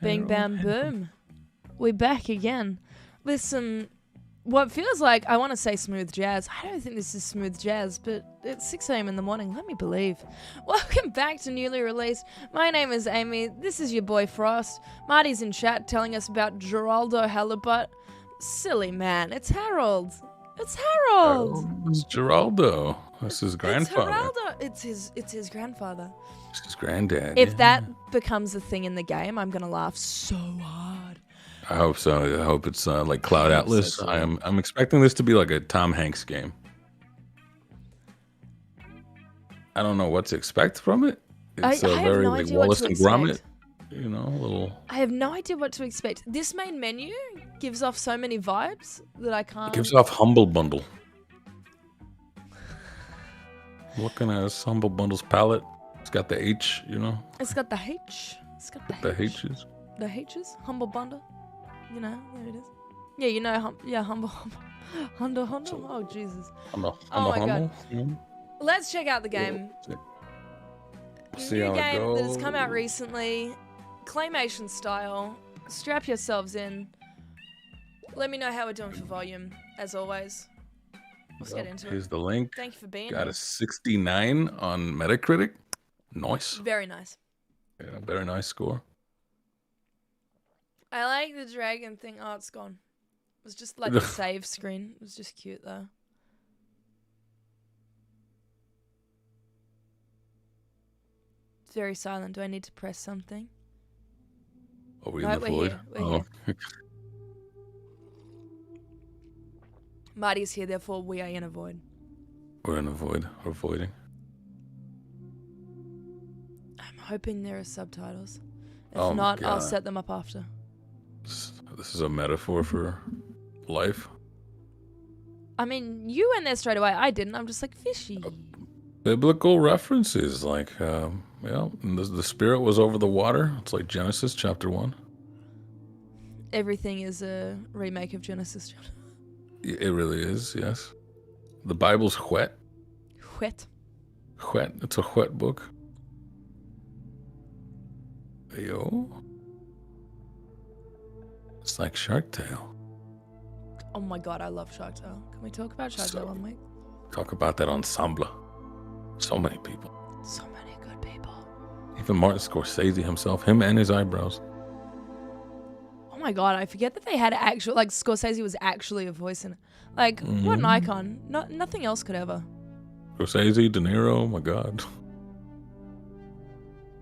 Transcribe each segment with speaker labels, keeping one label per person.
Speaker 1: Bing, bam, boom. We're back again. Listen, what feels like, I want to say smooth jazz. I don't think this is smooth jazz, but it's 6 a.m. in the morning. Let me believe. Welcome back to Newly Released. My name is Amy. This is your boy Frost. Marty's in chat telling us about Harold Halibut. Silly man. It's Harold. It's Harold.
Speaker 2: It's Geraldo. That's his grandfather.
Speaker 1: It's Geraldo. It's his grandfather.
Speaker 2: It's his granddad.
Speaker 1: If that becomes a thing in the game, I'm gonna laugh so hard.
Speaker 2: I hope so. I hope it's like Cloud Atlas.
Speaker 1: So
Speaker 2: I'm expecting this to be like a Tom Hanks game. I don't know what to expect from it. It's
Speaker 1: I have
Speaker 2: very
Speaker 1: no
Speaker 2: like
Speaker 1: idea what
Speaker 2: Wallace
Speaker 1: to
Speaker 2: and Gromit.
Speaker 1: expect.
Speaker 2: You know, a little.
Speaker 1: I have no idea what to expect. This main menu gives off so many vibes that I can't.
Speaker 2: It gives off Humble Bundle. Looking at his Humble Bundle's palette, it's got the H. You know.
Speaker 1: It's got the H. It's got the
Speaker 2: The
Speaker 1: H.
Speaker 2: H's.
Speaker 1: The H's. Humble bundle. You know, there it is. Yeah, you know, humble. Oh, Jesus.
Speaker 2: Humble.
Speaker 1: Oh my God.
Speaker 2: Humble. You know?
Speaker 1: Let's check out the game.
Speaker 2: See
Speaker 1: New
Speaker 2: how it
Speaker 1: game that has
Speaker 2: goes.
Speaker 1: come out recently. Claymation style. Strap yourselves in. Let me know how we're doing for volume, as always. Let's get into
Speaker 2: Here's
Speaker 1: it.
Speaker 2: the link.
Speaker 1: Thank you for being
Speaker 2: Got
Speaker 1: here.
Speaker 2: a 69 on Metacritic. Nice.
Speaker 1: Very nice.
Speaker 2: Yeah, very nice score.
Speaker 1: I like the dragon thing. Oh, it's gone. It was just like a save screen. It was just cute, though. It's very silent. Do I need to press something?
Speaker 2: Are we
Speaker 1: No,
Speaker 2: in the
Speaker 1: we're
Speaker 2: void?
Speaker 1: here. We're here. Marty's here, therefore we are in a void.
Speaker 2: We're in a void. We're voiding.
Speaker 1: I'm hoping there are subtitles. If
Speaker 2: Oh my
Speaker 1: not, I'll
Speaker 2: God.
Speaker 1: set them up after.
Speaker 2: This is a metaphor for life.
Speaker 1: I mean, you went there straight away. I didn't. I'm just like, fishy.
Speaker 2: Biblical references, like, the spirit was over the water. It's like Genesis chapter 1.
Speaker 1: Everything is a remake of Genesis.
Speaker 2: It really is, yes. The Bible's wet.
Speaker 1: Wet.
Speaker 2: Wet. It's a wet book. Yo. It's like Shark Tale.
Speaker 1: Oh my God, I love Shark Tale. Can we talk about Shark Tale 1 week?
Speaker 2: Talk about that ensemble. So many people.
Speaker 1: So many good people.
Speaker 2: Even Martin Scorsese himself, him and his eyebrows.
Speaker 1: Oh my God, I forget that they had actual, like, Scorsese was actually a voice in it. Like, what an icon. Nothing else could ever.
Speaker 2: Scorsese, De Niro, oh my God.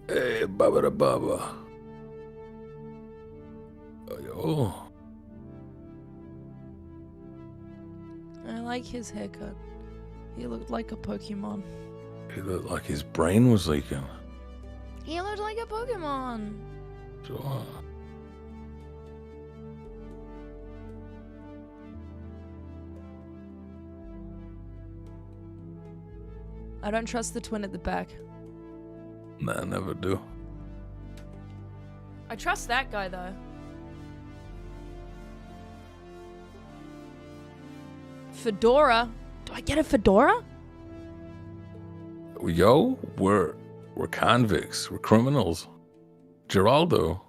Speaker 2: Hey, Baba da Baba. Oh,
Speaker 1: I like his haircut. He looked like a Pokemon.
Speaker 2: he looked like his brain was leaking.
Speaker 1: He looked like a Pokemon.
Speaker 2: Sure.
Speaker 1: I don't trust the twin at the back.
Speaker 2: Nah, I never do.
Speaker 1: I trust that guy, though. Fedora? Do I get a fedora?
Speaker 2: Yo, we're convicts. We're criminals. Geraldo.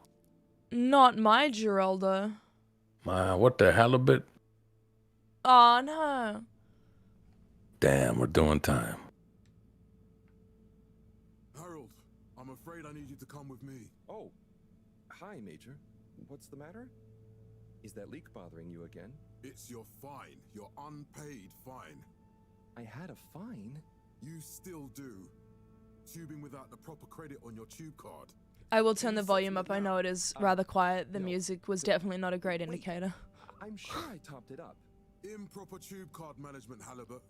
Speaker 1: Not my Geraldo.
Speaker 2: What the halibut?
Speaker 1: Oh, no.
Speaker 2: Damn, we're doing time.
Speaker 3: Harold, I'm afraid I need you to come with me.
Speaker 4: Oh, hi, Major. What's the matter? Is that leak bothering you again?
Speaker 3: It's your fine, your unpaid fine.
Speaker 4: I had a fine?
Speaker 3: You still do. Tubing without the proper credit on your tube card.
Speaker 1: I will turn the volume up. I know it is rather quiet. The
Speaker 4: no.
Speaker 1: music was definitely not a great indicator.
Speaker 4: I'm sure I topped it up.
Speaker 3: Improper tube card management, Halibut.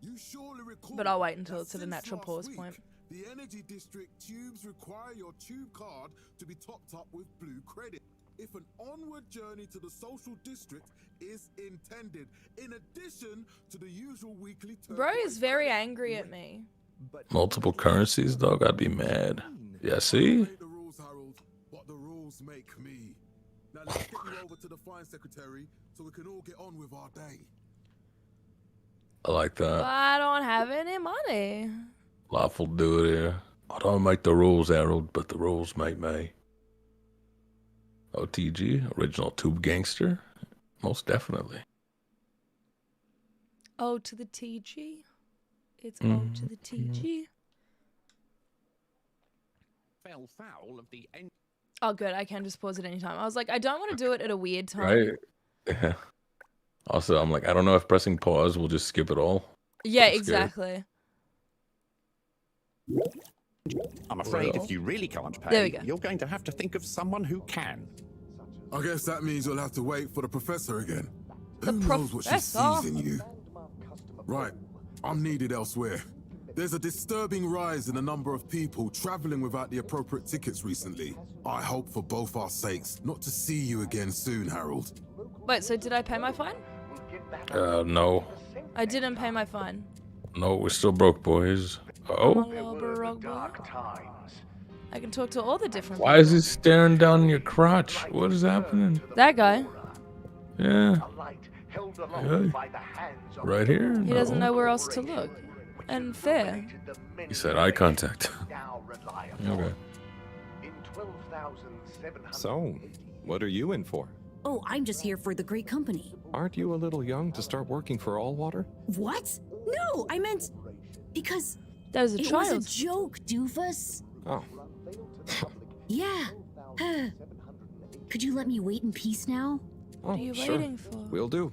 Speaker 3: You surely recall.
Speaker 1: But I'll wait until
Speaker 3: that
Speaker 1: it's at a
Speaker 3: since
Speaker 1: natural
Speaker 3: last
Speaker 1: pause
Speaker 3: week,
Speaker 1: point.
Speaker 3: The Energy District tubes require your tube card to be topped up with blue credit if an onward journey to the social district is intended, in addition to the usual weekly
Speaker 1: Bro is very angry at me.
Speaker 4: But
Speaker 2: Multiple currencies, dog. I'd be mad. Yeah, see?
Speaker 3: Make the rules, Harold, but the rules make me. Now let's get you over to the fine secretary so we can all get on with our day.
Speaker 2: I like that.
Speaker 1: I don't have any money.
Speaker 2: Lawful do it here. I don't make the rules, Harold, but the rules make me. OTG, original tube gangster. Most definitely.
Speaker 1: O to the TG. It's O to the TG.
Speaker 5: Fell foul of the end.
Speaker 1: Oh, good. I can just pause at any time. I was like, I don't want to do it at a weird time.
Speaker 2: Right? Yeah. Also, I'm like, I don't know if pressing pause will just skip it all.
Speaker 1: Yeah,
Speaker 2: I'm scared.
Speaker 1: exactly.
Speaker 5: I'm afraid
Speaker 2: Well.
Speaker 5: if you really can't
Speaker 1: There we
Speaker 5: pay,
Speaker 1: go.
Speaker 5: you're going to have to think of someone who can.
Speaker 3: I guess that means you'll have to wait for the professor again.
Speaker 1: The
Speaker 3: Who knows what she
Speaker 1: professor?
Speaker 3: sees in you? Right, I'm needed elsewhere. There's a disturbing rise in the number of people traveling without the appropriate tickets recently. I hope for both our sakes not to see you again soon, Harold.
Speaker 1: Wait, so did I pay my fine?
Speaker 2: No.
Speaker 1: I didn't pay my fine.
Speaker 2: No, we're still broke, boys.
Speaker 1: I'm a
Speaker 2: Oh?
Speaker 1: little broke boy. I can talk to all the different
Speaker 2: Why is he staring down your crotch? What is happening?
Speaker 1: That guy.
Speaker 2: Yeah. Yeah. Right here?
Speaker 1: He doesn't
Speaker 2: No.
Speaker 1: know where else to look. And fair.
Speaker 2: He said eye contact. Okay.
Speaker 4: So, what are you in for?
Speaker 6: Oh, I'm just here for the great company.
Speaker 4: Aren't you a little young to start working for Allwater?
Speaker 6: What? No, I meant because
Speaker 1: That was a
Speaker 6: it
Speaker 1: child.
Speaker 6: was a joke, doofus.
Speaker 4: Oh,
Speaker 6: Yeah. Could you let me wait in peace now?
Speaker 1: What are you
Speaker 4: sure.
Speaker 1: waiting for?
Speaker 4: Will do.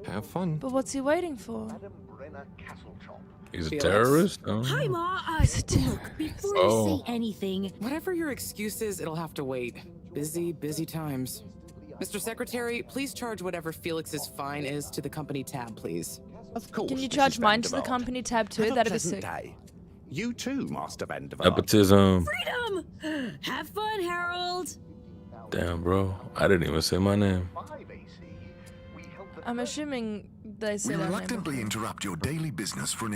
Speaker 4: Have fun.
Speaker 1: But what's he waiting for?
Speaker 2: He's a
Speaker 7: Felix?
Speaker 2: terrorist? Oh.
Speaker 6: Hi, Ma. Look, before
Speaker 2: Oh.
Speaker 6: you say anything,
Speaker 7: Whatever your excuse is, it'll have to wait. Busy times. Mr. Secretary, please charge whatever Felix's fine is to the company tab, please.
Speaker 5: Of course.
Speaker 1: Can you
Speaker 5: Mrs.
Speaker 1: charge mine to the
Speaker 5: Vanderbilt.
Speaker 1: company tab too?
Speaker 5: Have a
Speaker 1: That'd be
Speaker 5: pleasant
Speaker 1: sick.
Speaker 5: day. You too, Master Vanderbilt.
Speaker 2: Nepotism.
Speaker 6: freedom. Have fun, Harold.
Speaker 2: Damn, bro. I didn't even say my name.
Speaker 1: I'm assuming they
Speaker 8: We
Speaker 1: said our name.
Speaker 8: reluctantly interrupt your daily business for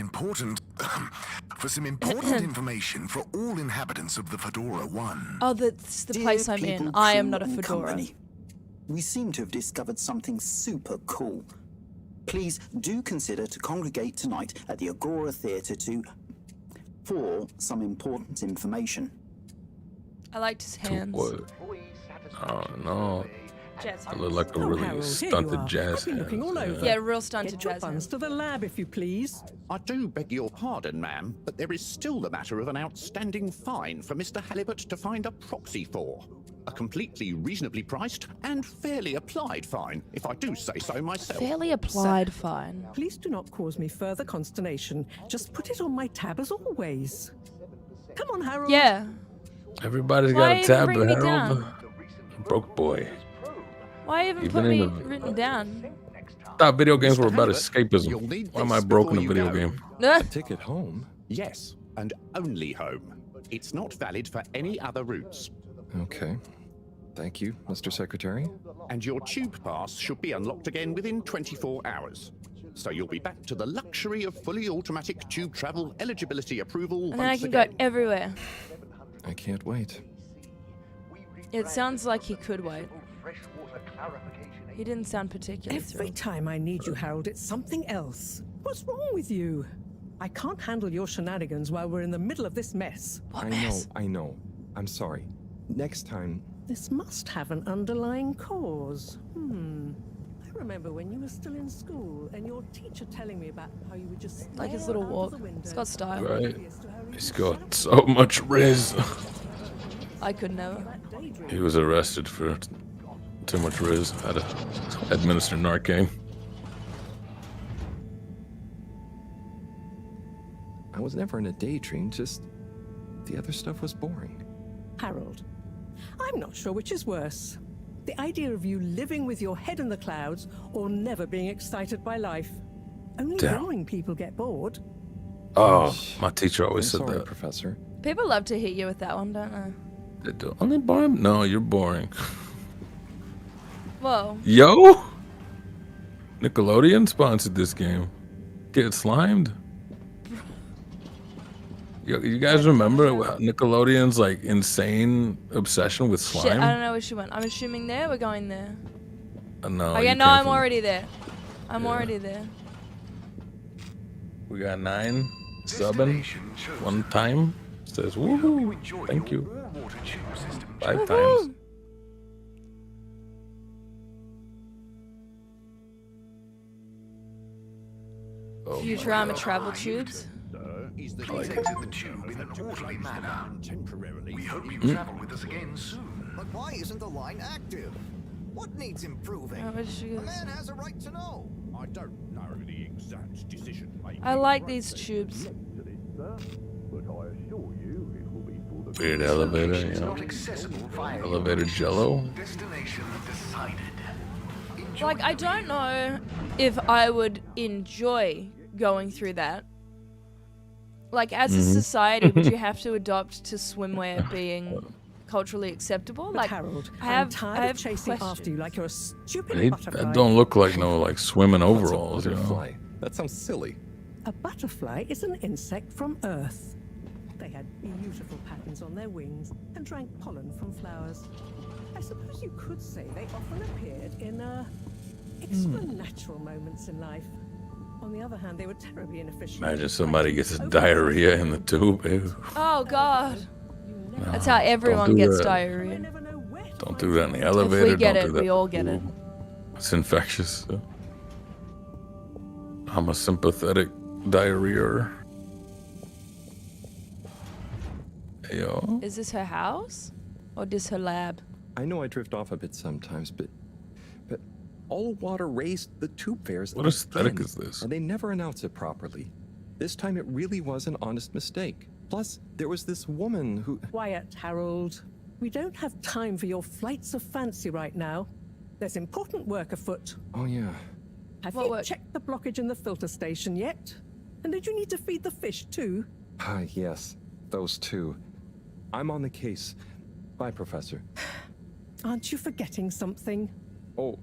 Speaker 8: some important information for all inhabitants of the Fedora 1.
Speaker 1: Oh, that's the
Speaker 9: Dear
Speaker 1: place I'm in.
Speaker 9: people,
Speaker 1: I am
Speaker 9: crew,
Speaker 1: not a
Speaker 9: and
Speaker 1: fedora.
Speaker 9: company, we seem to have discovered something super cool. Please do consider to congregate tonight at the Agora Theatre for some important information.
Speaker 1: I liked his hands.
Speaker 2: What? Oh, no.
Speaker 1: Jazz
Speaker 2: I
Speaker 1: hands.
Speaker 2: look like a really
Speaker 10: Harold, here you
Speaker 2: stunted
Speaker 10: are.
Speaker 2: jazz
Speaker 10: I've been looking
Speaker 2: hands,
Speaker 10: all over.
Speaker 1: Yeah, real stunted
Speaker 10: Get your
Speaker 1: jazz
Speaker 10: buns
Speaker 1: hands.
Speaker 10: to the lab, if you please.
Speaker 5: I do beg your pardon, ma'am, but there is still the matter of an outstanding fine for Mr. Halibut to find a proxy for. A completely reasonably priced and fairly applied fine, if I do say so myself.
Speaker 1: Fairly applied fine.
Speaker 10: Please do not cause me further consternation. Just put it on my tab as always. Come on, Harold.
Speaker 1: Yeah.
Speaker 2: Everybody's
Speaker 1: Why
Speaker 2: got a
Speaker 1: even
Speaker 2: tab,
Speaker 1: bring
Speaker 2: but
Speaker 1: me
Speaker 2: Harold,
Speaker 1: down?
Speaker 2: broke boy.
Speaker 1: Why even
Speaker 2: Even
Speaker 1: put me
Speaker 2: in the-
Speaker 1: written down?
Speaker 2: Thought video games were
Speaker 5: Mr.
Speaker 2: about
Speaker 5: Halibut, you'll
Speaker 2: escapism.
Speaker 5: need
Speaker 2: Why am
Speaker 5: this
Speaker 2: I broke in a
Speaker 5: before you
Speaker 2: video
Speaker 5: go.
Speaker 2: game?
Speaker 1: Nah.
Speaker 4: Ticket home?
Speaker 5: Yes, and only home. It's not valid for any other routes.
Speaker 4: Okay. Thank you, Mr. Secretary.
Speaker 5: And your tube pass should be unlocked again within 24 hours. So you'll be back to the luxury of fully automatic tube travel eligibility approval
Speaker 1: And then I
Speaker 5: once
Speaker 1: can
Speaker 5: again.
Speaker 1: go everywhere.
Speaker 4: I can't wait.
Speaker 1: It sounds like he could wait. He didn't sound particularly
Speaker 10: Every
Speaker 1: thrilled.
Speaker 10: time I need you, Harold, it's something else. What's wrong with you? I can't handle your shenanigans while we're in the middle of this mess.
Speaker 1: What
Speaker 4: I
Speaker 1: mess?
Speaker 4: know. I'm sorry. Next time,
Speaker 10: This must have an underlying cause. I remember when you were still in school and your teacher telling me about how you would just
Speaker 1: Like his
Speaker 10: stare
Speaker 1: little
Speaker 10: out of
Speaker 1: walk.
Speaker 10: the window.
Speaker 1: It's got style.
Speaker 2: Right.
Speaker 10: Oblivious to how
Speaker 2: He's
Speaker 10: ridiculous
Speaker 2: got so much riz.
Speaker 1: I could never.
Speaker 10: that daydream.
Speaker 2: He was arrested for too much riz. Had to administer Narcan.
Speaker 4: I was never in a daydream, just the other stuff was boring.
Speaker 10: Harold, I'm not sure which is worse. The idea of you living with your head in the clouds or never being excited by life. Only
Speaker 2: Damn.
Speaker 10: boring people get bored.
Speaker 2: Oh, my teacher
Speaker 4: I'm
Speaker 2: always said
Speaker 4: sorry,
Speaker 2: that.
Speaker 4: Professor.
Speaker 1: People love to hit you with that one, don't they?
Speaker 2: They do. Only boring? No, you're boring.
Speaker 1: Whoa.
Speaker 2: Yo! Nickelodeon sponsored this game. Get slimed. Yo, you guys remember Nickelodeon's like insane obsession with slime?
Speaker 1: Shit, I don't know where she went. I'm assuming there. We're going there.
Speaker 2: No.
Speaker 1: Oh,
Speaker 2: you
Speaker 1: yeah, no,
Speaker 2: came
Speaker 1: I'm
Speaker 2: from-
Speaker 1: already there. I'm
Speaker 2: Yeah.
Speaker 1: already there.
Speaker 2: We got 9 subbing one time. Says woohoo. Thank you. 5 times.
Speaker 1: Futurama travel tubes.
Speaker 8: Please exit the tube in an orderly manner. We hope you travel with us again soon.
Speaker 11: But why isn't the line active? What needs improving? A man has a right to know.
Speaker 12: I don't know the exact decision making.
Speaker 1: I like these tubes.
Speaker 2: Weird elevator, you know. Elevator jello.
Speaker 8: Destination decided.
Speaker 1: Like, I don't know if I would enjoy going through that. Like, as a society, would you have to adopt to swimwear being culturally acceptable?
Speaker 10: But
Speaker 1: Like,
Speaker 10: Harold,
Speaker 1: I have
Speaker 10: chasing after you like you're a stupid
Speaker 2: They
Speaker 10: butterfly.
Speaker 2: don't look like no like swimming overalls, you know.
Speaker 4: Butterfly. That sounds silly.
Speaker 10: A butterfly is an insect from Earth. They had beautiful patterns on their wings and drank pollen from flowers. I suppose you could say they often appeared in extra natural moments in life. On the other hand, they were terribly inefficient.
Speaker 2: Imagine somebody gets diarrhea in the tube. Ew.
Speaker 1: Oh, God.
Speaker 2: No,
Speaker 1: That's how everyone
Speaker 2: don't do
Speaker 1: gets
Speaker 2: that.
Speaker 1: diarrhea.
Speaker 2: Don't do that in the elevator.
Speaker 1: If we get
Speaker 2: don't
Speaker 1: it,
Speaker 2: do that.
Speaker 1: we all get it.
Speaker 2: It's infectious. So. I'm a sympathetic diarrhea. Yo.
Speaker 1: Is this her house? Or this her lab?
Speaker 4: I know I drift off a bit sometimes, but all water raised the tube fares.
Speaker 2: What aesthetic
Speaker 4: again,
Speaker 2: is this?
Speaker 4: And they never announce it properly. This time it really was an honest mistake. Plus, there was this woman who...
Speaker 10: Quiet, Harold. We don't have time for your flights of fancy right now. There's important work afoot.
Speaker 4: Oh, yeah.
Speaker 10: Have you checked the blockage in the filter station yet? And did you need to feed the fish too?
Speaker 4: Ah, yes. Those two. I'm on the case. Bye, Professor.
Speaker 10: Aren't you forgetting something?
Speaker 4: Oh.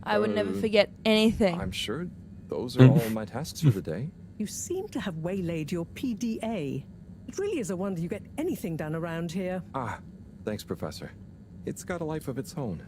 Speaker 1: I would never forget anything.
Speaker 4: I'm sure those are all my tasks for the day.
Speaker 10: You seem to have waylaid your PDA. It really is a wonder you get anything done around here.
Speaker 4: Ah, thanks, Professor. It's got a life of its own.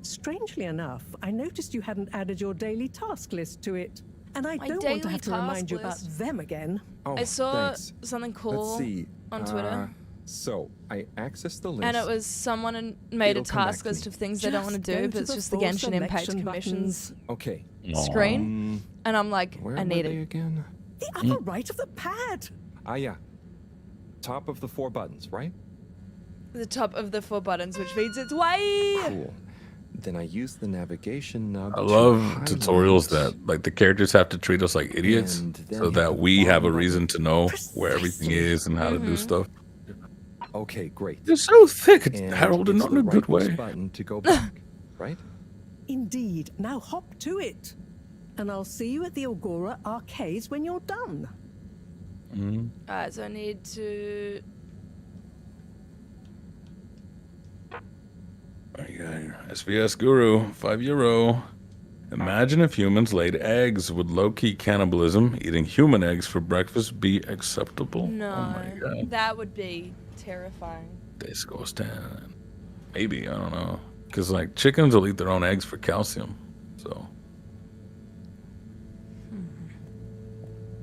Speaker 10: Strangely enough, I noticed you hadn't added your daily task list to it. And I
Speaker 1: My
Speaker 10: don't want to
Speaker 1: daily
Speaker 10: have to remind you about
Speaker 1: task
Speaker 10: them again.
Speaker 4: Oh,
Speaker 1: I saw
Speaker 4: thanks.
Speaker 1: something cool
Speaker 4: Let's see.
Speaker 1: on Twitter.
Speaker 4: So, I accessed the list.
Speaker 1: And it was someone had made a
Speaker 4: It'll come back
Speaker 1: task
Speaker 4: to
Speaker 1: list
Speaker 4: me.
Speaker 1: of things they don't want to
Speaker 10: Just
Speaker 1: do,
Speaker 10: go
Speaker 1: but
Speaker 10: to
Speaker 1: it's
Speaker 10: the
Speaker 1: just the
Speaker 10: full
Speaker 1: Genshin Impact
Speaker 10: selection
Speaker 1: Commission's
Speaker 4: Okay.
Speaker 1: screen. And I'm like,
Speaker 4: Where
Speaker 1: I
Speaker 4: were
Speaker 1: need
Speaker 4: they
Speaker 1: it.
Speaker 4: again?
Speaker 10: The upper right of the pad.
Speaker 4: Ah, yeah. Top of the 4 buttons, right?
Speaker 1: The top of the 4 buttons, which means it's way.
Speaker 4: Cool. Then I use the navigation knob.
Speaker 2: I
Speaker 4: to
Speaker 2: love
Speaker 4: highlight.
Speaker 2: tutorials that like the characters have to treat us like idiots
Speaker 4: And then
Speaker 2: so
Speaker 4: hit
Speaker 2: that
Speaker 4: the
Speaker 2: we have a
Speaker 4: bottom
Speaker 2: reason to know where everything is and how to do stuff.
Speaker 4: Okay, great.
Speaker 2: They're so thick,
Speaker 4: And
Speaker 2: Harold, and
Speaker 4: it's
Speaker 2: not in a
Speaker 4: the
Speaker 2: good
Speaker 4: rightmost
Speaker 2: way.
Speaker 4: button to go back, right?
Speaker 10: Indeed. Now hop to it. And I'll see you at the Agora arcades when you're done.
Speaker 1: Alright, so I need to.
Speaker 2: There you go. SVS Guru, €5. Imagine if humans laid eggs. Would low-key cannibalism, eating human eggs for breakfast, be acceptable?
Speaker 1: No.
Speaker 2: Oh my god.
Speaker 1: That would be terrifying.
Speaker 2: This goes 10. Maybe, I don't know. Because, like, chickens will eat their own eggs for calcium. So.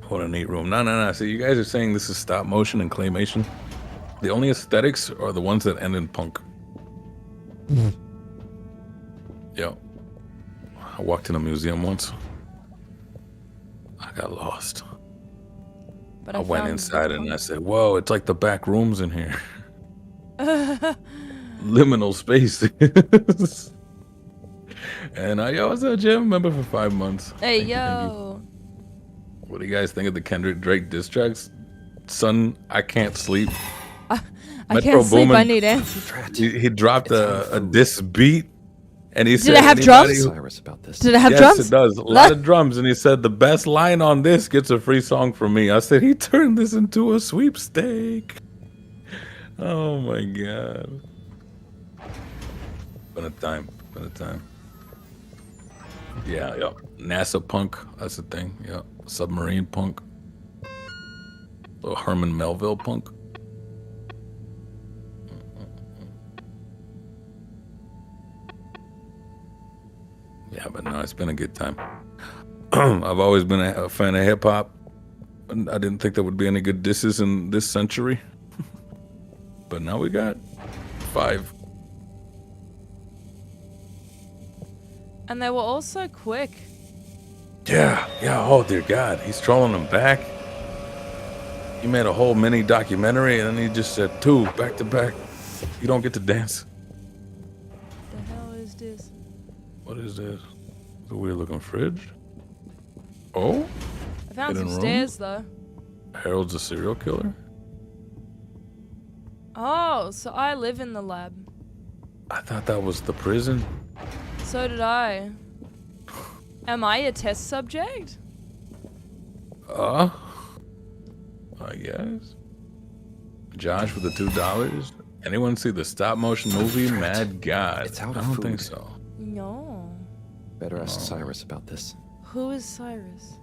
Speaker 2: What a neat room. No. So you guys are saying this is stop motion and claymation? The only aesthetics are the ones that end in punk. Yo. I walked in a museum once. I got lost.
Speaker 1: But
Speaker 2: I went
Speaker 1: found
Speaker 2: inside
Speaker 1: the
Speaker 2: and I said, whoa, it's like the back rooms in here. Liminal space. And yo, what's up, Jim? Member for 5 months.
Speaker 1: Hey,
Speaker 2: Thank you.
Speaker 1: yo.
Speaker 2: What do you guys think of the Kendrick Drake diss tracks? Son, I can't sleep.
Speaker 1: I
Speaker 2: Metro
Speaker 1: can't sleep. I
Speaker 2: Boomin,
Speaker 1: need answers.
Speaker 2: He dropped a diss beat, and he said,
Speaker 1: Did it have
Speaker 2: anybody
Speaker 1: drums?
Speaker 4: Cyrus about this.
Speaker 1: Did it have
Speaker 2: yes,
Speaker 1: drums?
Speaker 2: it does. A lot of drums. And he said, the best line on this gets a free song from me. I said, he turned this into a sweepstake. Oh, my God. Been a time. Yeah. NASA punk. That's the thing. Yeah. Submarine punk. Little Herman Melville punk. Yeah, but no, it's been a good time. I've always been a fan of hip hop. And I didn't think there would be any good disses in this century. But now we got 5.
Speaker 1: And they were all so quick.
Speaker 2: Yeah. Oh dear God, he's trolling them back. He made a whole mini documentary, and then he just said 2 back to back. You don't get to dance.
Speaker 1: The hell is this?
Speaker 2: What is this? It's a weird looking fridge. Oh?
Speaker 1: I found some
Speaker 2: hidden room?
Speaker 1: stairs though.
Speaker 2: Harold's a serial killer?
Speaker 1: Oh, so I live in the lab.
Speaker 2: I thought that was the prison.
Speaker 1: So did I. Am I a test subject?
Speaker 2: I guess. Josh with the $2. Anyone see the stop motion movie Mad God?
Speaker 4: It's out
Speaker 2: I
Speaker 4: of
Speaker 2: don't
Speaker 4: food.
Speaker 2: think so.
Speaker 1: No.
Speaker 4: Better ask Cyrus about this.
Speaker 1: Who is Cyrus?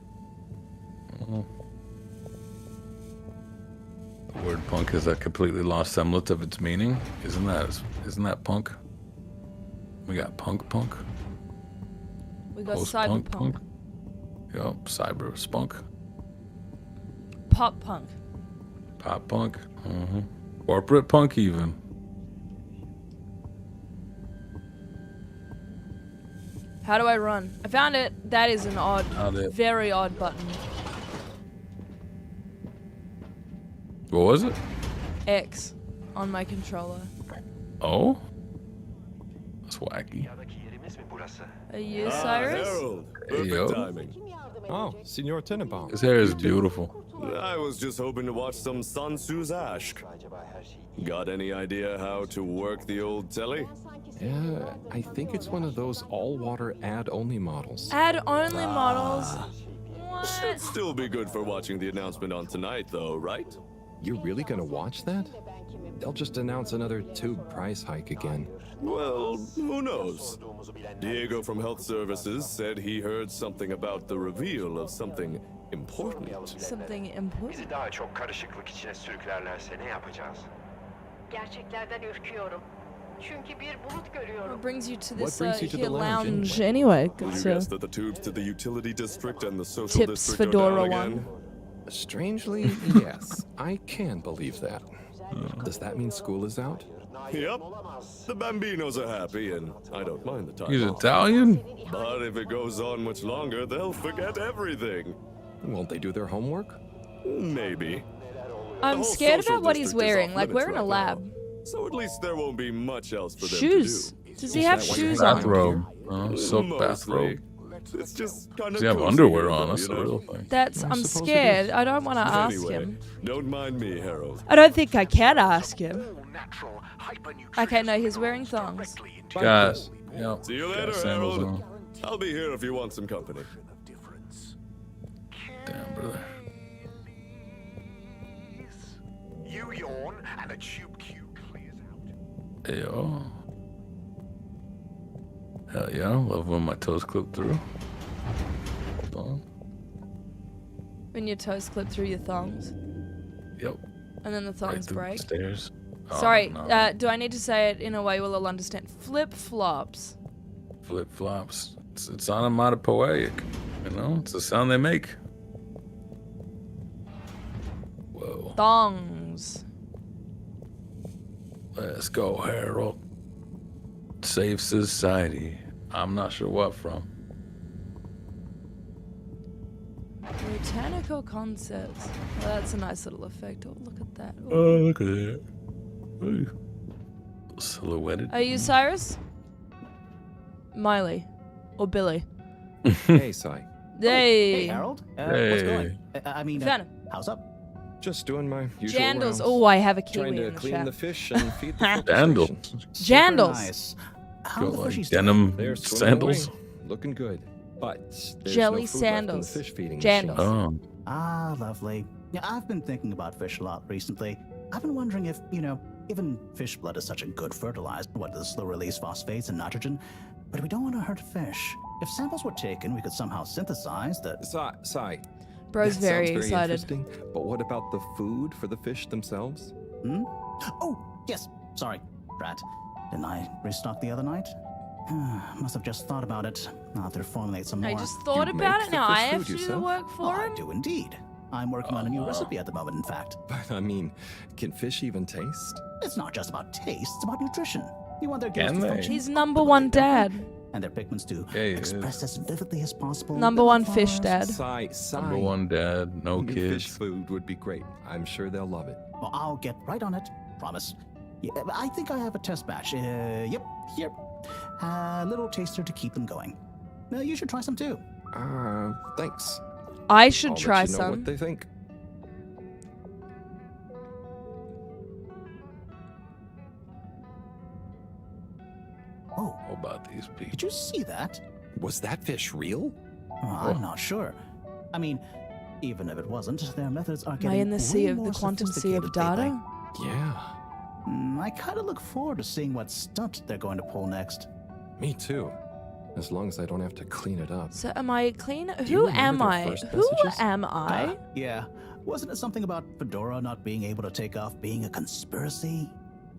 Speaker 2: The word punk has a completely lost semblance of its meaning. Isn't that punk? We got punk.
Speaker 1: We got
Speaker 2: Post-punk,
Speaker 1: cyberpunk.
Speaker 2: Yup, cyber spunk.
Speaker 1: Pop punk.
Speaker 2: Pop punk. Corporate punk even.
Speaker 1: How do I run? I found it. That is an odd, very odd button.
Speaker 2: What was it?
Speaker 1: X on my controller.
Speaker 2: Oh? That's wacky.
Speaker 1: Are you Cyrus?
Speaker 13: Harold,
Speaker 2: Hey,
Speaker 13: perfect
Speaker 2: yo.
Speaker 13: timing.
Speaker 4: Oh, Senor Tenenbaum.
Speaker 2: His hair is beautiful.
Speaker 13: I was just hoping to watch some Sun Tzu's Ashk. Got any idea how to work the old telly?
Speaker 4: Yeah, I think it's one of those all-water ad-only models.
Speaker 1: Ad-only models?
Speaker 13: Should still be good for watching the announcement on tonight, though, right?
Speaker 4: You're really gonna watch that? They'll just announce another tube price hike again.
Speaker 13: Well, who knows? Diego from Health Services said he heard something about the reveal of something important.
Speaker 1: Something important?
Speaker 14: Bizi daha çok karışıklık içine sürüklerlerse ne yapacağız? Gerçeklerden ürküyorum. Çünkü bir bulut görüyorum.
Speaker 1: What brings you to
Speaker 4: What
Speaker 1: this
Speaker 4: brings you to the
Speaker 1: here
Speaker 4: lounge,
Speaker 1: lounge anyway?
Speaker 13: You
Speaker 1: Good
Speaker 13: guess
Speaker 1: sir.
Speaker 13: that the tubes to the utility district and the social
Speaker 1: Tips
Speaker 13: district
Speaker 1: Fedora
Speaker 13: are down again?
Speaker 1: one.
Speaker 4: Strangely, yes, I can believe that. Does that mean school is out?
Speaker 13: Yep. The Bambinos are happy, and I don't mind the time
Speaker 2: He's
Speaker 13: off.
Speaker 2: Italian?
Speaker 13: But if it goes on much longer, they'll forget everything.
Speaker 4: Won't they do their homework?
Speaker 13: Maybe.
Speaker 1: I'm
Speaker 13: whole
Speaker 1: scared
Speaker 13: social
Speaker 1: about what he's
Speaker 13: district is
Speaker 1: wearing.
Speaker 13: off
Speaker 1: Like, we're in
Speaker 13: limits
Speaker 1: a
Speaker 13: right
Speaker 1: lab.
Speaker 13: now. So at least there won't be much else for them
Speaker 1: Shoes.
Speaker 13: to do.
Speaker 1: Does he have
Speaker 4: that why you're
Speaker 1: shoes
Speaker 4: hanging
Speaker 1: on?
Speaker 2: Bathrobe. Silk
Speaker 13: Mostly.
Speaker 2: bathrobe.
Speaker 13: It's just kind of.
Speaker 2: Does he have underwear on? That's the real thing.
Speaker 1: That's. I'm
Speaker 4: suppose it
Speaker 1: scared.
Speaker 4: is.
Speaker 1: I don't want to ask
Speaker 13: Anyway,
Speaker 1: him.
Speaker 13: don't mind me, Harold.
Speaker 1: I don't think I can ask him. Okay, no, he's wearing thongs.
Speaker 2: Got yep.
Speaker 13: See you
Speaker 2: got
Speaker 13: later,
Speaker 2: sandals
Speaker 13: Harold.
Speaker 2: on.
Speaker 13: I'll be here if you want some company.
Speaker 2: Damn, brother.
Speaker 14: You yawn and a tube queue clears out.
Speaker 2: Hey, yo. Hell yeah, I love when my toes clip through. Hold on.
Speaker 1: When your toes clip through your thongs,
Speaker 2: Yep.
Speaker 1: and then the
Speaker 2: Right
Speaker 1: thongs
Speaker 2: through
Speaker 1: break.
Speaker 2: the stairs. Oh,
Speaker 1: Sorry,
Speaker 2: no.
Speaker 1: do I need to say it in a way we'll all understand? Flip flops.
Speaker 2: Flip flops. It's onomatopoeic. You know, it's the sound they make. Whoa.
Speaker 1: Thongs.
Speaker 2: Let's go, Harold. Save society. I'm not sure what from.
Speaker 1: Botanical concepts. Oh, that's a nice little effect. Oh, look at that.
Speaker 2: Oh, look at that. Ooh. Silhouetted.
Speaker 1: Are you Cyrus? Miley. Or Billy?
Speaker 4: Hey, Cy.
Speaker 1: Hey.
Speaker 15: Hey, Harold.
Speaker 2: Hey.
Speaker 15: What's going? I mean,
Speaker 1: Found him.
Speaker 15: how's up?
Speaker 4: Just doing my usual
Speaker 1: Jandals.
Speaker 4: rounds.
Speaker 1: Oh, I have a kiwi
Speaker 4: Trying to
Speaker 1: in the
Speaker 4: clean
Speaker 1: chat.
Speaker 4: the fish and feed the fish
Speaker 2: Jandals.
Speaker 4: stations.
Speaker 1: Jandals.
Speaker 15: Nice. How
Speaker 2: Got
Speaker 15: are the
Speaker 2: like
Speaker 15: fishies
Speaker 2: denim
Speaker 4: They're swimming
Speaker 2: sandals.
Speaker 4: away, looking good. But there's
Speaker 1: Jelly
Speaker 4: no food
Speaker 1: sandals.
Speaker 4: left in the fish feeding
Speaker 1: Jandals.
Speaker 4: machine.
Speaker 2: Oh.
Speaker 15: Ah, lovely. Yeah, I've been thinking about fish a lot recently. I've been wondering if, given fish blood is such a good fertilizer, what the slow release phosphates and nitrogen, but we don't want to hurt fish. If samples were taken, we could somehow synthesize the.
Speaker 4: Cy.
Speaker 1: Bro's
Speaker 4: that
Speaker 1: very
Speaker 4: sounds
Speaker 1: excited.
Speaker 4: Interesting, but what about the food for the fish themselves?
Speaker 15: Oh, yes. Sorry, Brat. Didn't I restock the other night? Must have just thought about it. I'll have to formulate some more.
Speaker 1: I just thought
Speaker 4: You
Speaker 1: about
Speaker 4: make
Speaker 1: it.
Speaker 4: the
Speaker 1: Now
Speaker 4: fish
Speaker 1: I have
Speaker 4: food
Speaker 1: to do the
Speaker 4: yourself?
Speaker 1: work for
Speaker 15: I
Speaker 1: him.
Speaker 15: do indeed. I'm working on a new recipe at the moment, in fact.
Speaker 4: But I mean, can fish even taste?
Speaker 15: It's not just about taste, it's about nutrition. You want their gills
Speaker 2: Can
Speaker 15: to
Speaker 2: they?
Speaker 15: function.
Speaker 1: He's number one dad.
Speaker 15: and their pigments to express as vividly as possible.
Speaker 1: Number one fish dad.
Speaker 2: Number one dad, no
Speaker 4: New
Speaker 2: kids.
Speaker 4: Fish food would be great. I'm sure they'll love it.
Speaker 15: Well, I'll get right on it. Promise. Yeah, I think I have a test batch. Yep, here. A little taster to keep them going. You should try some too.
Speaker 4: Thanks.
Speaker 1: I should
Speaker 4: I'll
Speaker 1: try
Speaker 4: let you know
Speaker 1: some.
Speaker 4: what they think.
Speaker 15: Oh,
Speaker 2: How about these people?
Speaker 15: did you see that?
Speaker 4: Was that fish real?
Speaker 15: I'm not sure. I mean, even if it wasn't, their methods are
Speaker 1: Am I
Speaker 15: getting
Speaker 1: in the sea
Speaker 15: way
Speaker 1: of the
Speaker 15: more
Speaker 1: quantum sea of
Speaker 15: sophisticated lately.
Speaker 1: data?
Speaker 4: Yeah.
Speaker 15: I kind of look forward to seeing what stunt they're going to pull next.
Speaker 4: Me too. As long as I don't have to clean it up.
Speaker 1: So am I clean?
Speaker 4: you
Speaker 1: Who
Speaker 4: remember
Speaker 1: am
Speaker 4: their
Speaker 1: I?
Speaker 4: first
Speaker 1: Who
Speaker 4: messages?
Speaker 1: am I?
Speaker 15: Yeah. Wasn't it something about Fedora not being able to take off being a conspiracy?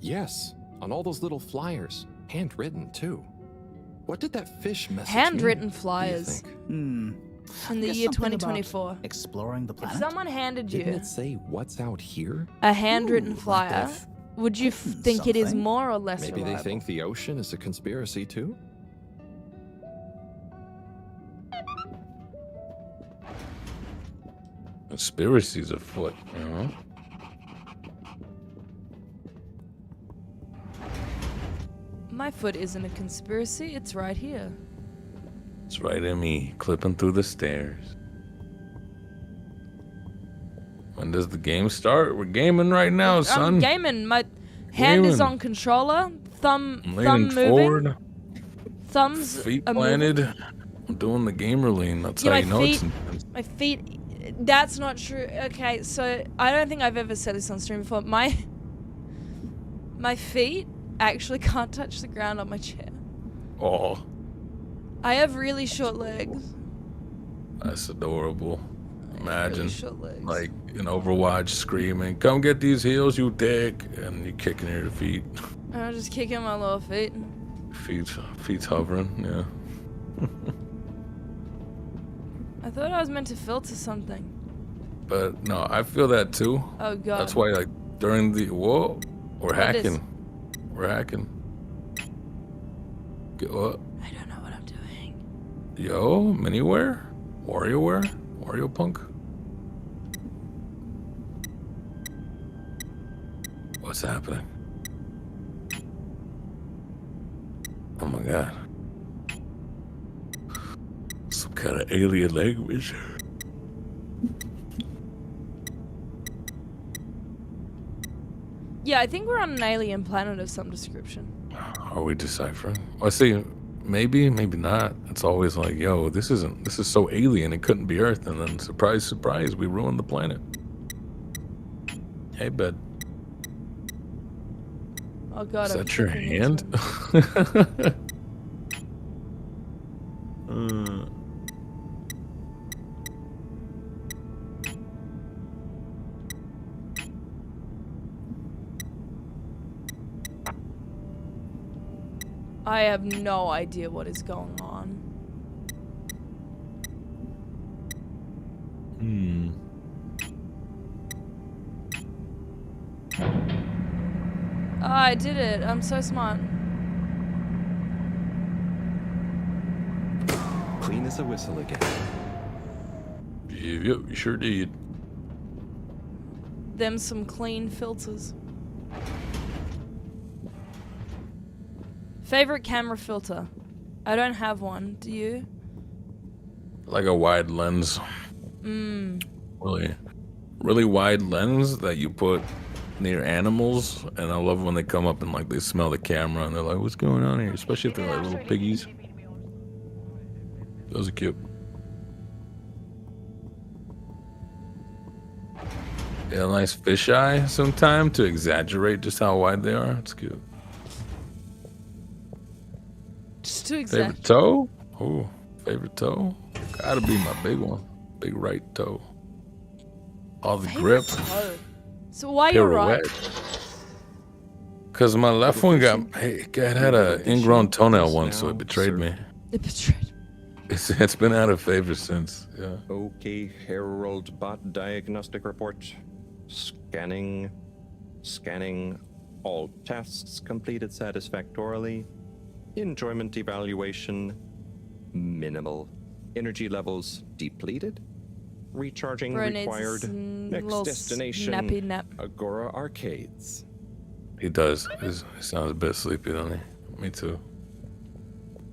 Speaker 4: Yes, on all those little flyers. Handwritten too. What did that fish message
Speaker 1: Handwritten
Speaker 4: mean,
Speaker 1: flyers.
Speaker 4: do you think?
Speaker 1: In the
Speaker 15: Guess
Speaker 1: year
Speaker 15: something about
Speaker 1: 2024.
Speaker 15: Exploring the
Speaker 1: If
Speaker 15: planet?
Speaker 1: someone handed
Speaker 4: Didn't
Speaker 1: you
Speaker 4: it say what's out here?
Speaker 1: a handwritten
Speaker 15: Ooh, like
Speaker 1: flyer,
Speaker 15: they've
Speaker 1: would you
Speaker 15: hidden
Speaker 1: think it is
Speaker 15: something.
Speaker 1: more or less
Speaker 4: Maybe
Speaker 1: reliable?
Speaker 4: they think the ocean is a conspiracy too?
Speaker 2: Conspiracies afoot, you know?
Speaker 1: My foot isn't a conspiracy, it's right here.
Speaker 2: It's right in me, clipping through the stairs. When does the game start? We're gaming right now, son.
Speaker 1: I'm gaming. My hand is
Speaker 2: Gaming.
Speaker 1: on controller. Thumb
Speaker 2: I'm
Speaker 1: thumb
Speaker 2: leaning
Speaker 1: moving.
Speaker 2: forward,
Speaker 1: Thumbs
Speaker 2: feet
Speaker 1: are
Speaker 2: planted.
Speaker 1: moving.
Speaker 2: I'm doing the gamer lean. That's
Speaker 1: Yeah,
Speaker 2: how
Speaker 1: my
Speaker 2: you know
Speaker 1: feet.
Speaker 2: it's
Speaker 1: My feet. That's not true. Okay, so I don't think I've ever said this on stream before. My feet actually can't touch the ground on my chair.
Speaker 2: Oh,
Speaker 1: I have really short legs.
Speaker 2: that's adorable. Imagine,
Speaker 1: Really short legs.
Speaker 2: like in Overwatch, screaming, "Come get these heels, you dick!" and you kicking your feet,
Speaker 1: I'm just kicking my little feet.
Speaker 2: feet's hovering. Yeah.
Speaker 1: I thought I was meant to filter something.
Speaker 2: But no, I feel that too.
Speaker 1: Oh god.
Speaker 2: That's why, like, during the we're
Speaker 1: What
Speaker 2: hacking.
Speaker 1: is-
Speaker 2: We're hacking. Get what?
Speaker 1: I don't know what I'm doing.
Speaker 2: Yo, Miniware? WarioWare? Wario Punk? What's happening? Oh my god. Some kind of alien language.
Speaker 1: Yeah, I think we're on an alien planet of some description.
Speaker 2: Are we deciphering? I see. Maybe, maybe not. It's always like, yo, this is so alien, it couldn't be Earth. And then, surprise, surprise, we ruined the planet. Hey, bud.
Speaker 1: Oh god,
Speaker 2: Is
Speaker 1: I'm
Speaker 2: that your
Speaker 1: kicking
Speaker 2: hand?
Speaker 1: into- I have no idea what is going on. Oh, I did it. I'm so smart.
Speaker 4: Clean as a whistle again.
Speaker 2: Yep, you sure did.
Speaker 1: Them some clean filters. Favorite camera filter? I don't have one. Do you?
Speaker 2: Like a wide lens. Really wide lens that you put near animals. And I love when they come up and like they smell the camera and they're like, what's going on here? Especially if they're like little piggies. Those are cute. Yeah, a nice fisheye sometime to exaggerate just how wide they are. It's cute.
Speaker 1: Just to
Speaker 2: Favorite
Speaker 1: exact.
Speaker 2: toe? Oh, favorite toe? Gotta be my big one. Big right toe. All the grip.
Speaker 1: So why you're right?
Speaker 2: Because my left one it had an ingrown toenail once, so it betrayed me.
Speaker 1: It betrayed.
Speaker 2: It's been out of favor since. Yeah.
Speaker 4: Okay, Harold Bot diagnostic report. Scanning. All tasks completed satisfactorily. Enjoyment evaluation, minimal. Energy levels depleted. Recharging
Speaker 1: Bro needs
Speaker 4: required. Next
Speaker 1: little
Speaker 4: destination,
Speaker 1: nappy nap.
Speaker 4: Agora Arcades.
Speaker 2: He does. He sounds a bit sleepy, doesn't he? Me too.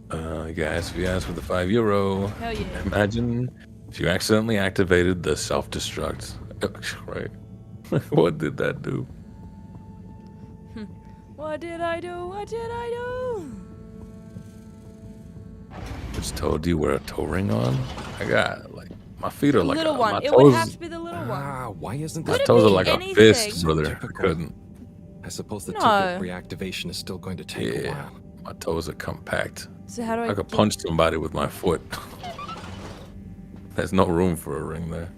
Speaker 2: Guys, if you ask for the €5.
Speaker 1: Hell yeah.
Speaker 2: Imagine if you accidentally activated the self-destruct. Right? What did that do?
Speaker 1: What did I do? What did I do?
Speaker 2: Just told you wear a toe ring on. I got like my feet are like
Speaker 1: Little
Speaker 2: my
Speaker 1: one. It
Speaker 2: toes.
Speaker 1: would have to be the little one.
Speaker 4: Why isn't
Speaker 2: My
Speaker 4: this
Speaker 2: toes are like
Speaker 1: anything?
Speaker 2: a fist, brother. I couldn't.
Speaker 4: I suppose the
Speaker 1: No.
Speaker 4: ticket reactivation is still going to take a
Speaker 2: Yeah,
Speaker 4: while.
Speaker 2: my toes are compact.
Speaker 1: So how do
Speaker 2: I could punch somebody with my foot. There's no room for a ring there.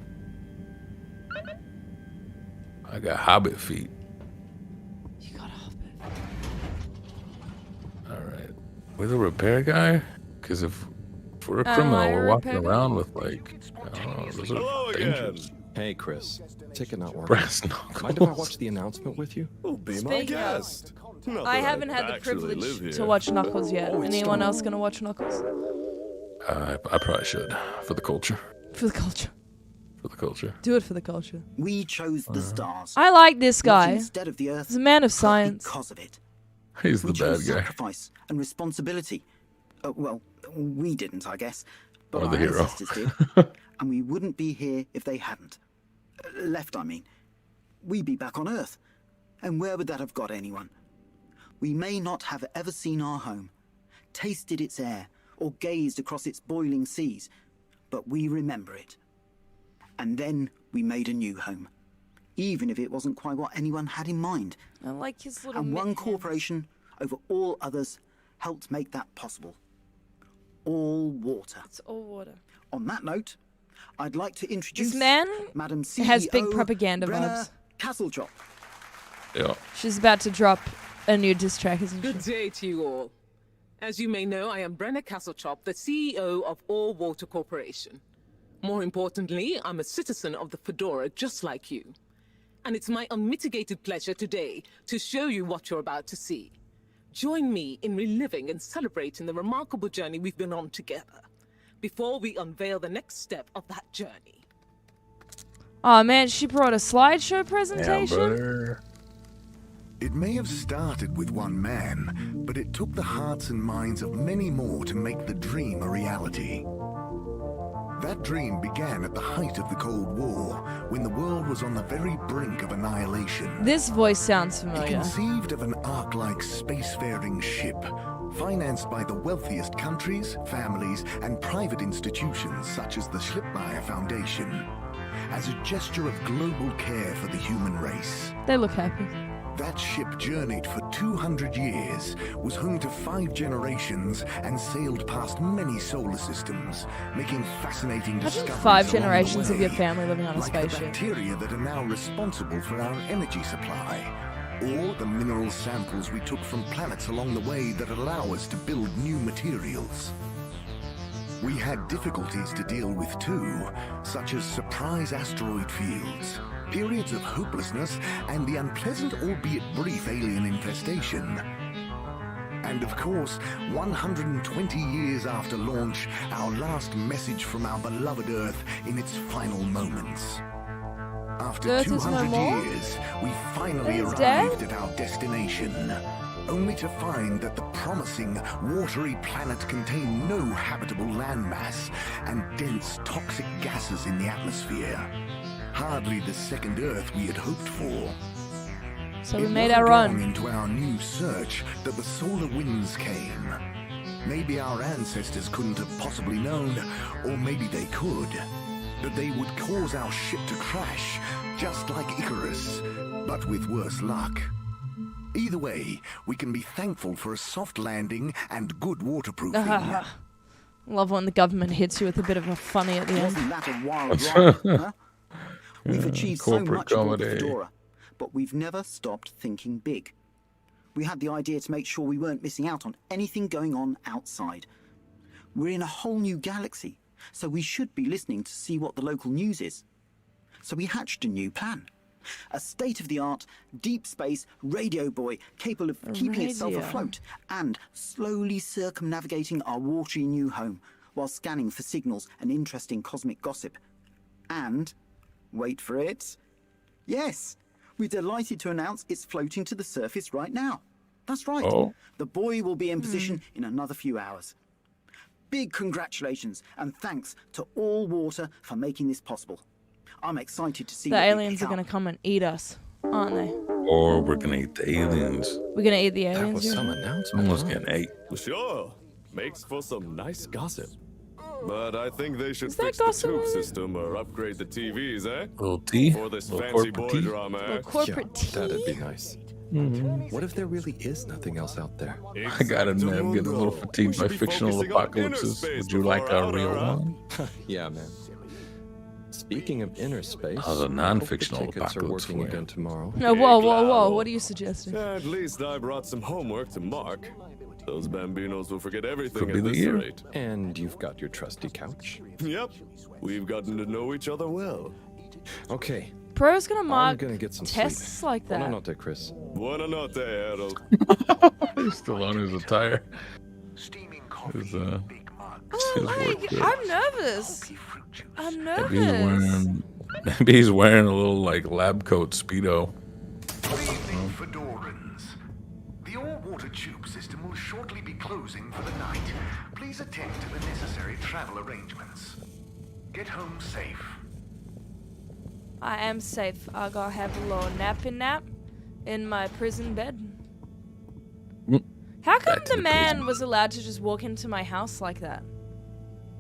Speaker 2: I got hobbit feet.
Speaker 1: You got hobbit.
Speaker 2: All right, we're the repair guy. Because if we're a
Speaker 1: Am
Speaker 2: criminal,
Speaker 1: I a
Speaker 2: we're walking
Speaker 1: repair guy?
Speaker 2: around with like, I don't know, those
Speaker 13: Hello
Speaker 2: are
Speaker 13: again.
Speaker 2: dangerous.
Speaker 4: Hey, Chris. Ticket not working.
Speaker 2: Brass knuckles.
Speaker 4: Mind if I watch the announcement with you?
Speaker 13: Oh, be my
Speaker 1: Speaking of-
Speaker 13: guest. Not
Speaker 1: I
Speaker 13: that
Speaker 1: haven't had the
Speaker 13: actually
Speaker 1: privilege
Speaker 13: live here.
Speaker 1: to watch Knuckles yet.
Speaker 13: Oh, it's
Speaker 1: Anyone
Speaker 13: done.
Speaker 1: else gonna watch Knuckles?
Speaker 2: I probably should for the culture.
Speaker 1: For the culture.
Speaker 2: For the culture.
Speaker 1: Do it for the culture.
Speaker 9: We chose the stars.
Speaker 1: I like this
Speaker 9: not
Speaker 1: guy.
Speaker 9: instead of the Earth.
Speaker 1: He's a man of
Speaker 9: but
Speaker 1: science.
Speaker 9: because of it.
Speaker 2: He's
Speaker 9: We
Speaker 2: the
Speaker 9: chose
Speaker 2: bad guy.
Speaker 9: sacrifice and responsibility. Well, we didn't, I guess. But
Speaker 2: Or the
Speaker 9: our
Speaker 2: hero.
Speaker 9: ancestors did. And we wouldn't be here if they hadn't. Left, I mean. We'd be back on Earth. And where would that have got anyone? We may not have ever seen our home, tasted its air, or gazed across its boiling seas, but we remember it. And then we made a new home, even if it wasn't quite what anyone had in mind.
Speaker 1: I like his little.
Speaker 9: And one
Speaker 1: mitt hands.
Speaker 9: corporation over all others helped make that possible. All water.
Speaker 1: It's all water.
Speaker 9: On that note, I'd like to introduce
Speaker 1: This man
Speaker 9: Madam CEO
Speaker 1: has big propaganda
Speaker 9: Brenna
Speaker 1: vibes.
Speaker 9: Castlechop.
Speaker 2: Yeah.
Speaker 1: She's about to drop a new diss track, isn't she?
Speaker 16: Good day to you all. As you may know, I am Brenna Castlechop, the CEO of All Water Corporation. More importantly, I'm a citizen of the Fedora just like you. And it's my unmitigated pleasure today to show you what you're about to see. Join me in reliving and celebrating the remarkable journey we've been on together, before we unveil the next step of that journey.
Speaker 1: Oh man, she brought a slideshow presentation.
Speaker 2: brother.
Speaker 8: It may have started with one man, but it took the hearts and minds of many more to make the dream a reality. That dream began at the height of the Cold War, when the world was on the very brink of annihilation.
Speaker 1: This voice sounds
Speaker 8: He
Speaker 1: familiar.
Speaker 8: conceived of an Ark-like spacefaring ship, financed by the wealthiest countries, families, and private institutions such as the Schlipmeyer Foundation, as a gesture of global care for the human race.
Speaker 1: They look happy.
Speaker 8: That ship journeyed for 200 years, was home to 5 generations, and sailed past many solar systems, making fascinating
Speaker 1: Imagine
Speaker 8: discoveries
Speaker 1: 5
Speaker 8: along the
Speaker 1: generations of
Speaker 8: way,
Speaker 1: your family living on a
Speaker 8: like the
Speaker 1: spaceship.
Speaker 8: bacteria that are now responsible for our energy supply, or the mineral samples we took from planets along the way that allow us to build new materials. We had difficulties to deal with too, such as surprise asteroid fields, periods of hopelessness, and the unpleasant albeit brief alien infestation. And of course, 120 years after launch, our last message from our beloved Earth in its final moments. After
Speaker 1: Earth is no
Speaker 8: 200
Speaker 1: more?
Speaker 8: years, we finally
Speaker 1: It's
Speaker 8: arrived
Speaker 1: dead?
Speaker 8: at our destination, only to find that the promising, watery planet contained no habitable landmass and dense, toxic gases in the atmosphere. Hardly the second Earth we had hoped for.
Speaker 1: So we
Speaker 8: It
Speaker 1: made
Speaker 8: wasn't
Speaker 1: our
Speaker 8: long
Speaker 1: run.
Speaker 8: into our new search that the solar winds came. Maybe our ancestors couldn't have possibly known, or maybe they could, that they would cause our ship to crash, just like Icarus, but with worse luck. Either way, we can be thankful for a soft landing and good waterproofing.
Speaker 1: Love when the government hits you with a bit of a funny at the end.
Speaker 9: Wasn't that a wild ride, huh? We've
Speaker 2: Yeah,
Speaker 9: achieved so
Speaker 2: corporate
Speaker 9: much aboard the
Speaker 2: comedy.
Speaker 9: Fedora, but we've never stopped thinking big. We had the idea to make sure we weren't missing out on anything going on outside. We're in a whole new galaxy, so we should be listening to see what the local news is. So we hatched a new plan. A state-of-the-art, deep space radio buoy capable of keeping itself afloat and slowly circumnavigating our watery new home while scanning for signals and interesting cosmic gossip. And, wait for it, yes, we're delighted to announce it's floating to the surface right now. That's right.
Speaker 2: Oh.
Speaker 9: The buoy will be in position in another few hours. Big congratulations and thanks to All Water for making this possible. I'm excited to see
Speaker 1: The
Speaker 9: what we
Speaker 1: aliens
Speaker 9: pick
Speaker 1: are going
Speaker 9: up.
Speaker 1: to come and eat us, aren't they?
Speaker 2: Or we're gonna eat the aliens.
Speaker 1: We're going to eat the aliens.
Speaker 4: That was
Speaker 1: yeah?
Speaker 4: some announcement.
Speaker 2: Almost getting ate.
Speaker 13: Sure, makes for some nice gossip. But I think they should
Speaker 1: Is that
Speaker 13: fix the
Speaker 1: gossip?
Speaker 13: tube system or upgrade the TVs, eh?
Speaker 2: Little tea.
Speaker 13: For this
Speaker 2: Little
Speaker 13: fancy
Speaker 2: corporate
Speaker 13: boy
Speaker 2: tea.
Speaker 13: drama, eh?
Speaker 1: Little corporate tea.
Speaker 4: That'd be nice. What if there really is nothing else out there?
Speaker 2: I gotta admit, I'm getting a little fatigued by fictional apocalypses. Would you like a real one?
Speaker 4: Yeah, man. Speaking of inner space,
Speaker 2: How's a non-fictional
Speaker 4: I hope the tickets are
Speaker 2: apocalypse
Speaker 4: working
Speaker 2: for you?
Speaker 4: again tomorrow.
Speaker 1: No, whoa. What are you suggesting?
Speaker 13: At least I brought some homework to Mark. Those bambinos will forget everything
Speaker 2: Could be
Speaker 13: at
Speaker 2: the
Speaker 13: this
Speaker 2: year.
Speaker 13: rate.
Speaker 4: And you've got your trusty couch.
Speaker 13: Yep, we've gotten to know each other well.
Speaker 4: Okay.
Speaker 1: Bro's going to
Speaker 4: I'm
Speaker 1: mark
Speaker 4: gonna get some
Speaker 1: tests
Speaker 4: sleep.
Speaker 1: like that.
Speaker 4: Buonanotte, Chris.
Speaker 13: Buonanotte, Harold.
Speaker 2: He's still on his attire. His,
Speaker 1: I'm nervous. I'm nervous.
Speaker 2: Maybe he's wearing a little like lab coat speedo.
Speaker 8: Good evening, Fedorans. The all-water tube system will shortly be closing for the night. Please attend to the necessary travel arrangements. Get home safe.
Speaker 1: I am safe. I gotta have a little nappy nap in my prison bed. How come the man was allowed to just walk into my house like that?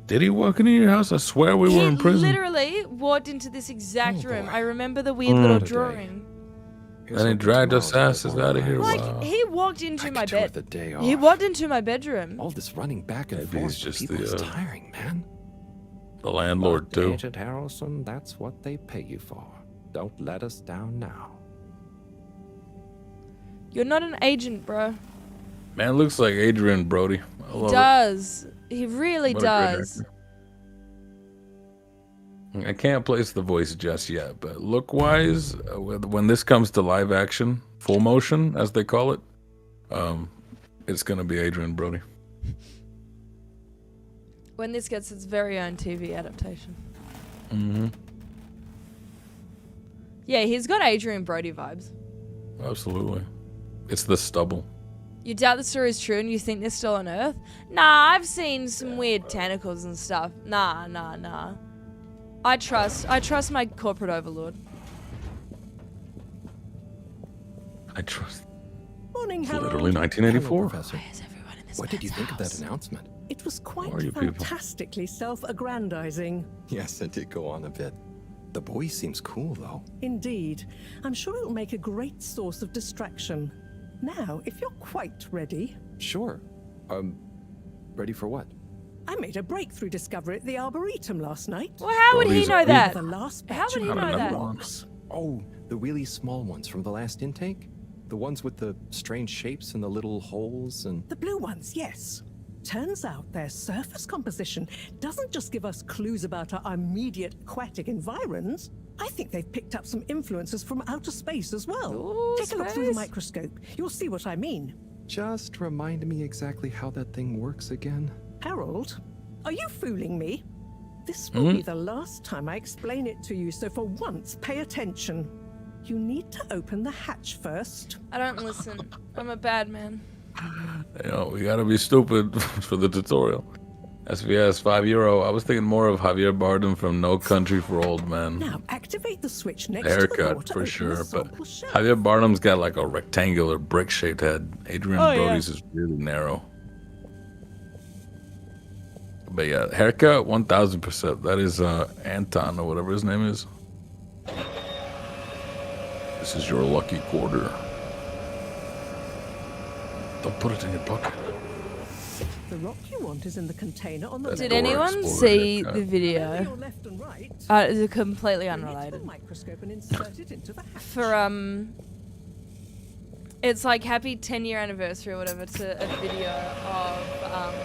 Speaker 2: Did he walk into your house? I swear we were in prison.
Speaker 1: He literally walked into this exact room. I remember the weird little drawing.
Speaker 2: And he dragged us asses out of here.
Speaker 1: Like,
Speaker 2: Wow.
Speaker 1: he walked into my bed.
Speaker 4: The day
Speaker 1: He
Speaker 4: off.
Speaker 1: walked into my bedroom.
Speaker 4: All this running back and
Speaker 2: Maybe
Speaker 4: forth
Speaker 2: he's just
Speaker 4: for people is
Speaker 2: the,
Speaker 4: tiring, man.
Speaker 2: The landlord, too.
Speaker 4: Agent Harrelson, that's what they pay you for. Don't let us down now.
Speaker 1: You're not an agent, bro.
Speaker 2: Man looks like Adrian Brody. I
Speaker 1: He
Speaker 2: love
Speaker 1: does. He really
Speaker 2: What a great
Speaker 1: does.
Speaker 2: it. I can't place the voice just yet, but look-wise, when this comes to live action, full motion, as they call it, it's going to be Adrian Brody.
Speaker 1: When this gets its very own TV adaptation.
Speaker 2: Mm-hmm.
Speaker 1: Yeah, he's got Adrian Brody vibes.
Speaker 2: Absolutely. It's the stubble.
Speaker 1: You doubt the story's true and you think they're still on Earth? Nah, I've seen some weird tentacles and stuff. Nah. I trust my corporate overlord.
Speaker 2: I trust.
Speaker 10: Morning,
Speaker 2: It's
Speaker 10: Harold.
Speaker 2: literally 1984.
Speaker 4: Hello, Professor. What did you think of that announcement?
Speaker 10: It was quite
Speaker 2: are you people?
Speaker 10: fantastically self-aggrandizing.
Speaker 4: Yes, it did go on a bit. The boy seems cool, though.
Speaker 10: Indeed. I'm sure it'll make a great source of distraction. Now, if you're quite ready,
Speaker 4: Sure. Ready for what?
Speaker 10: I made a breakthrough discovery at the Arboretum last night.
Speaker 1: Well, how would he know that?
Speaker 10: The last
Speaker 1: How
Speaker 10: batch
Speaker 1: would he
Speaker 10: of
Speaker 1: know that?
Speaker 10: rocks.
Speaker 4: Oh, the really small ones from the last intake? The ones with the strange shapes and the little holes and...
Speaker 10: The blue ones, yes. Turns out their surface composition doesn't just give us clues about our immediate aquatic environs. I think they've picked up some influences from outer space as well.
Speaker 1: Ooh,
Speaker 10: Take a look through the
Speaker 1: space.
Speaker 10: microscope. You'll see what I mean.
Speaker 4: Just remind me exactly how that thing works again.
Speaker 10: Harold, are you fooling me? This will be the last time I explain it to you, so for once, pay attention. You need to open the hatch first.
Speaker 1: I don't listen. I'm a bad man.
Speaker 2: You know, we gotta be stupid for the tutorial. SVS, €5. I was thinking more of Javier Bardem from No Country for Old Men.
Speaker 10: Now activate the switch next
Speaker 2: The
Speaker 10: to the door
Speaker 2: haircut,
Speaker 10: to
Speaker 2: for
Speaker 10: open
Speaker 2: sure,
Speaker 10: the
Speaker 2: but
Speaker 10: sample shelf.
Speaker 2: Javier Bardem's got like a rectangular brick-shaped head. Adrian
Speaker 1: Oh, yeah.
Speaker 2: Brody's is really narrow. But yeah, haircut, 1000%. That is Anton, or whatever his name is. This is your lucky quarter. Don't put it in your pocket.
Speaker 10: The rock you want is in the container on the
Speaker 1: Did
Speaker 10: left.
Speaker 1: anyone
Speaker 2: Explorer
Speaker 1: see
Speaker 2: haircut.
Speaker 1: the video?
Speaker 10: Your left and right.
Speaker 1: It's completely
Speaker 10: You need the
Speaker 1: unrelated.
Speaker 10: microscope and insert it into the hatch.
Speaker 1: For it's like happy 10-year anniversary or whatever to a video of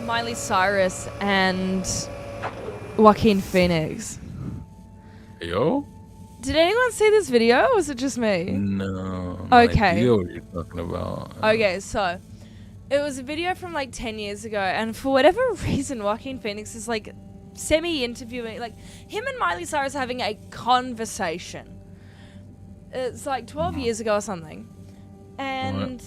Speaker 1: Miley Cyrus and Joaquin Phoenix.
Speaker 2: Yo?
Speaker 1: Did anyone see this video, or was it just me?
Speaker 2: No.
Speaker 1: Okay.
Speaker 2: Idea what you're talking about.
Speaker 1: Okay, so it was a video from like 10 years ago, and for whatever reason, Joaquin Phoenix is like semi-interviewing, like him and Miley Cyrus are having a conversation. It's like 12 years ago or something. And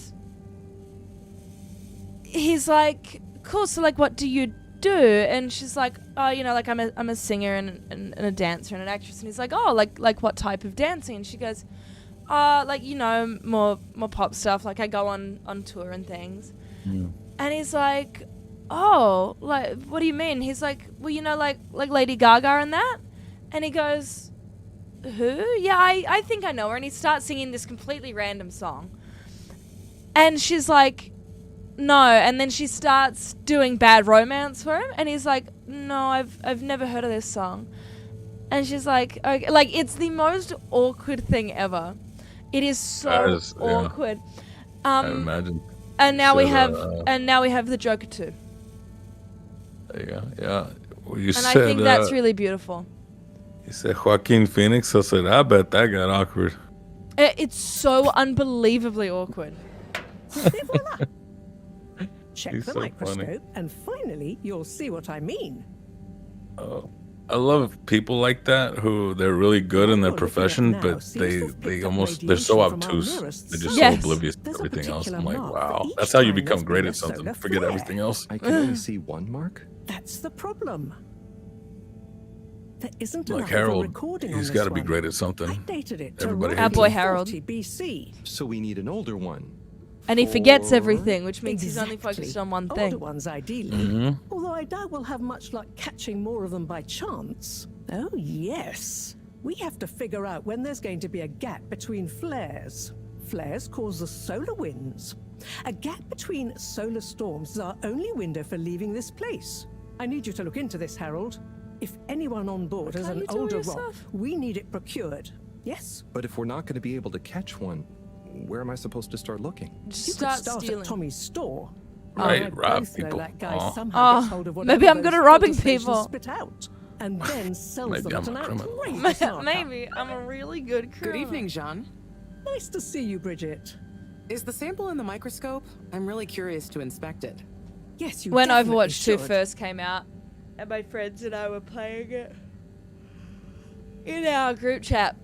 Speaker 1: he's like, cool, so like what do you do? And she's like, oh, you know, like I'm a singer and a dancer and an actress. And he's like, oh, like what type of dancing? And she goes, like, you know, more pop stuff, like I go on tour and things. And he's like, oh, like what do you mean? He's like, well, you know, like Lady Gaga and that. And he goes, who? Yeah, I think I know her. And he starts singing this completely random song. And she's like, no. And then she starts doing Bad Romance for him. And he's like, no, I've never heard of this song. And she's like, okay. Like, it's the most awkward thing ever. It is so awkward.
Speaker 2: I imagine.
Speaker 1: And now we have the Joker too.
Speaker 2: There you go. Yeah. Well,
Speaker 1: I think that's really beautiful.
Speaker 2: You said Joaquin Phoenix. I said, I bet that got awkward.
Speaker 1: It's so unbelievably awkward.
Speaker 10: Check the microscope, and finally you'll see what I mean.
Speaker 2: Oh, I love people like that who they're really good in their profession, but they're so obtuse. They're just so oblivious to everything else. I'm like, wow, that's how you become great at something. Forget everything else.
Speaker 4: I can only see one mark.
Speaker 10: That's the problem. There isn't
Speaker 2: like
Speaker 10: enough
Speaker 2: Harold,
Speaker 10: of a recording
Speaker 2: he's
Speaker 10: got
Speaker 2: to be great at something.
Speaker 10: I dated it
Speaker 2: Everybody
Speaker 1: Our boy Harold.
Speaker 10: BC.
Speaker 4: So we need an older one.
Speaker 1: And he forgets everything, which means he's only focused on one thing.
Speaker 10: Older ones, ideally. Although I doubt we'll have much luck catching more of them by chance. Oh, yes. We have to figure out when there's going to be a gap between flares. Flares cause the solar winds. A gap between solar storms is our only window for leaving this place. I need you to look into this, Harold. If anyone on board has an older rock, we need it procured. Yes?
Speaker 4: But if we're not going to be able to catch one, where am I supposed to start looking?
Speaker 10: You could start at Tommy's store.
Speaker 2: Right, rob people.
Speaker 10: That guy somehow gets hold of
Speaker 1: maybe I'm good at robbing people.
Speaker 10: Spit out, and then sells
Speaker 2: Maybe
Speaker 10: them
Speaker 2: I'm
Speaker 10: at an
Speaker 2: a criminal.
Speaker 10: outrageous markup.
Speaker 1: Maybe I'm a really good criminal.
Speaker 7: Good evening, Jean.
Speaker 10: Nice to see you, Bridget.
Speaker 7: Is the sample in the microscope? I'm really curious to inspect it.
Speaker 10: Yes, you
Speaker 1: When
Speaker 10: definitely
Speaker 1: Overwatch 2
Speaker 10: should.
Speaker 1: first came out, and my friends and I were playing it, in our group chat,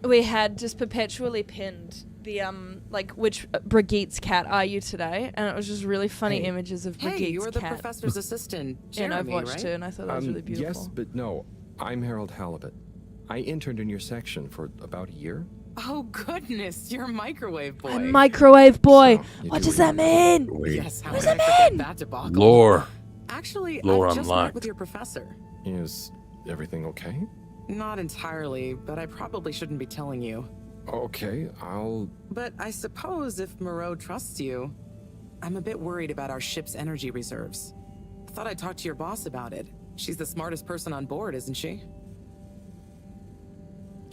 Speaker 1: we had just perpetually pinned the like, which Brigitte's cat are you today? And it was just really funny images of Brigitte's cat.
Speaker 7: Hey, you were the professor's assistant,
Speaker 1: in
Speaker 7: Jeremy,
Speaker 1: Overwatch
Speaker 7: right?
Speaker 1: 2, and I thought that was really beautiful.
Speaker 4: Yes, but no. I'm Harold Halibut. I interned in your section for about a year.
Speaker 7: Oh, goodness, you're a microwave boy.
Speaker 1: A microwave boy.
Speaker 4: So,
Speaker 1: what does that mean?
Speaker 7: Yes, how
Speaker 1: What
Speaker 7: did
Speaker 1: does
Speaker 7: I
Speaker 1: that
Speaker 7: forget
Speaker 1: mean?
Speaker 7: that debacle?
Speaker 2: Lore.
Speaker 7: Actually,
Speaker 2: Lore
Speaker 7: I just met
Speaker 2: unlocked.
Speaker 7: with your professor.
Speaker 4: Is everything okay?
Speaker 7: Not entirely, but I probably shouldn't be telling you.
Speaker 4: Okay, I'll...
Speaker 7: But I suppose if Moreau trusts you, I'm a bit worried about our ship's energy reserves. I thought I'd talk to your boss about it. She's the smartest person on board, isn't she?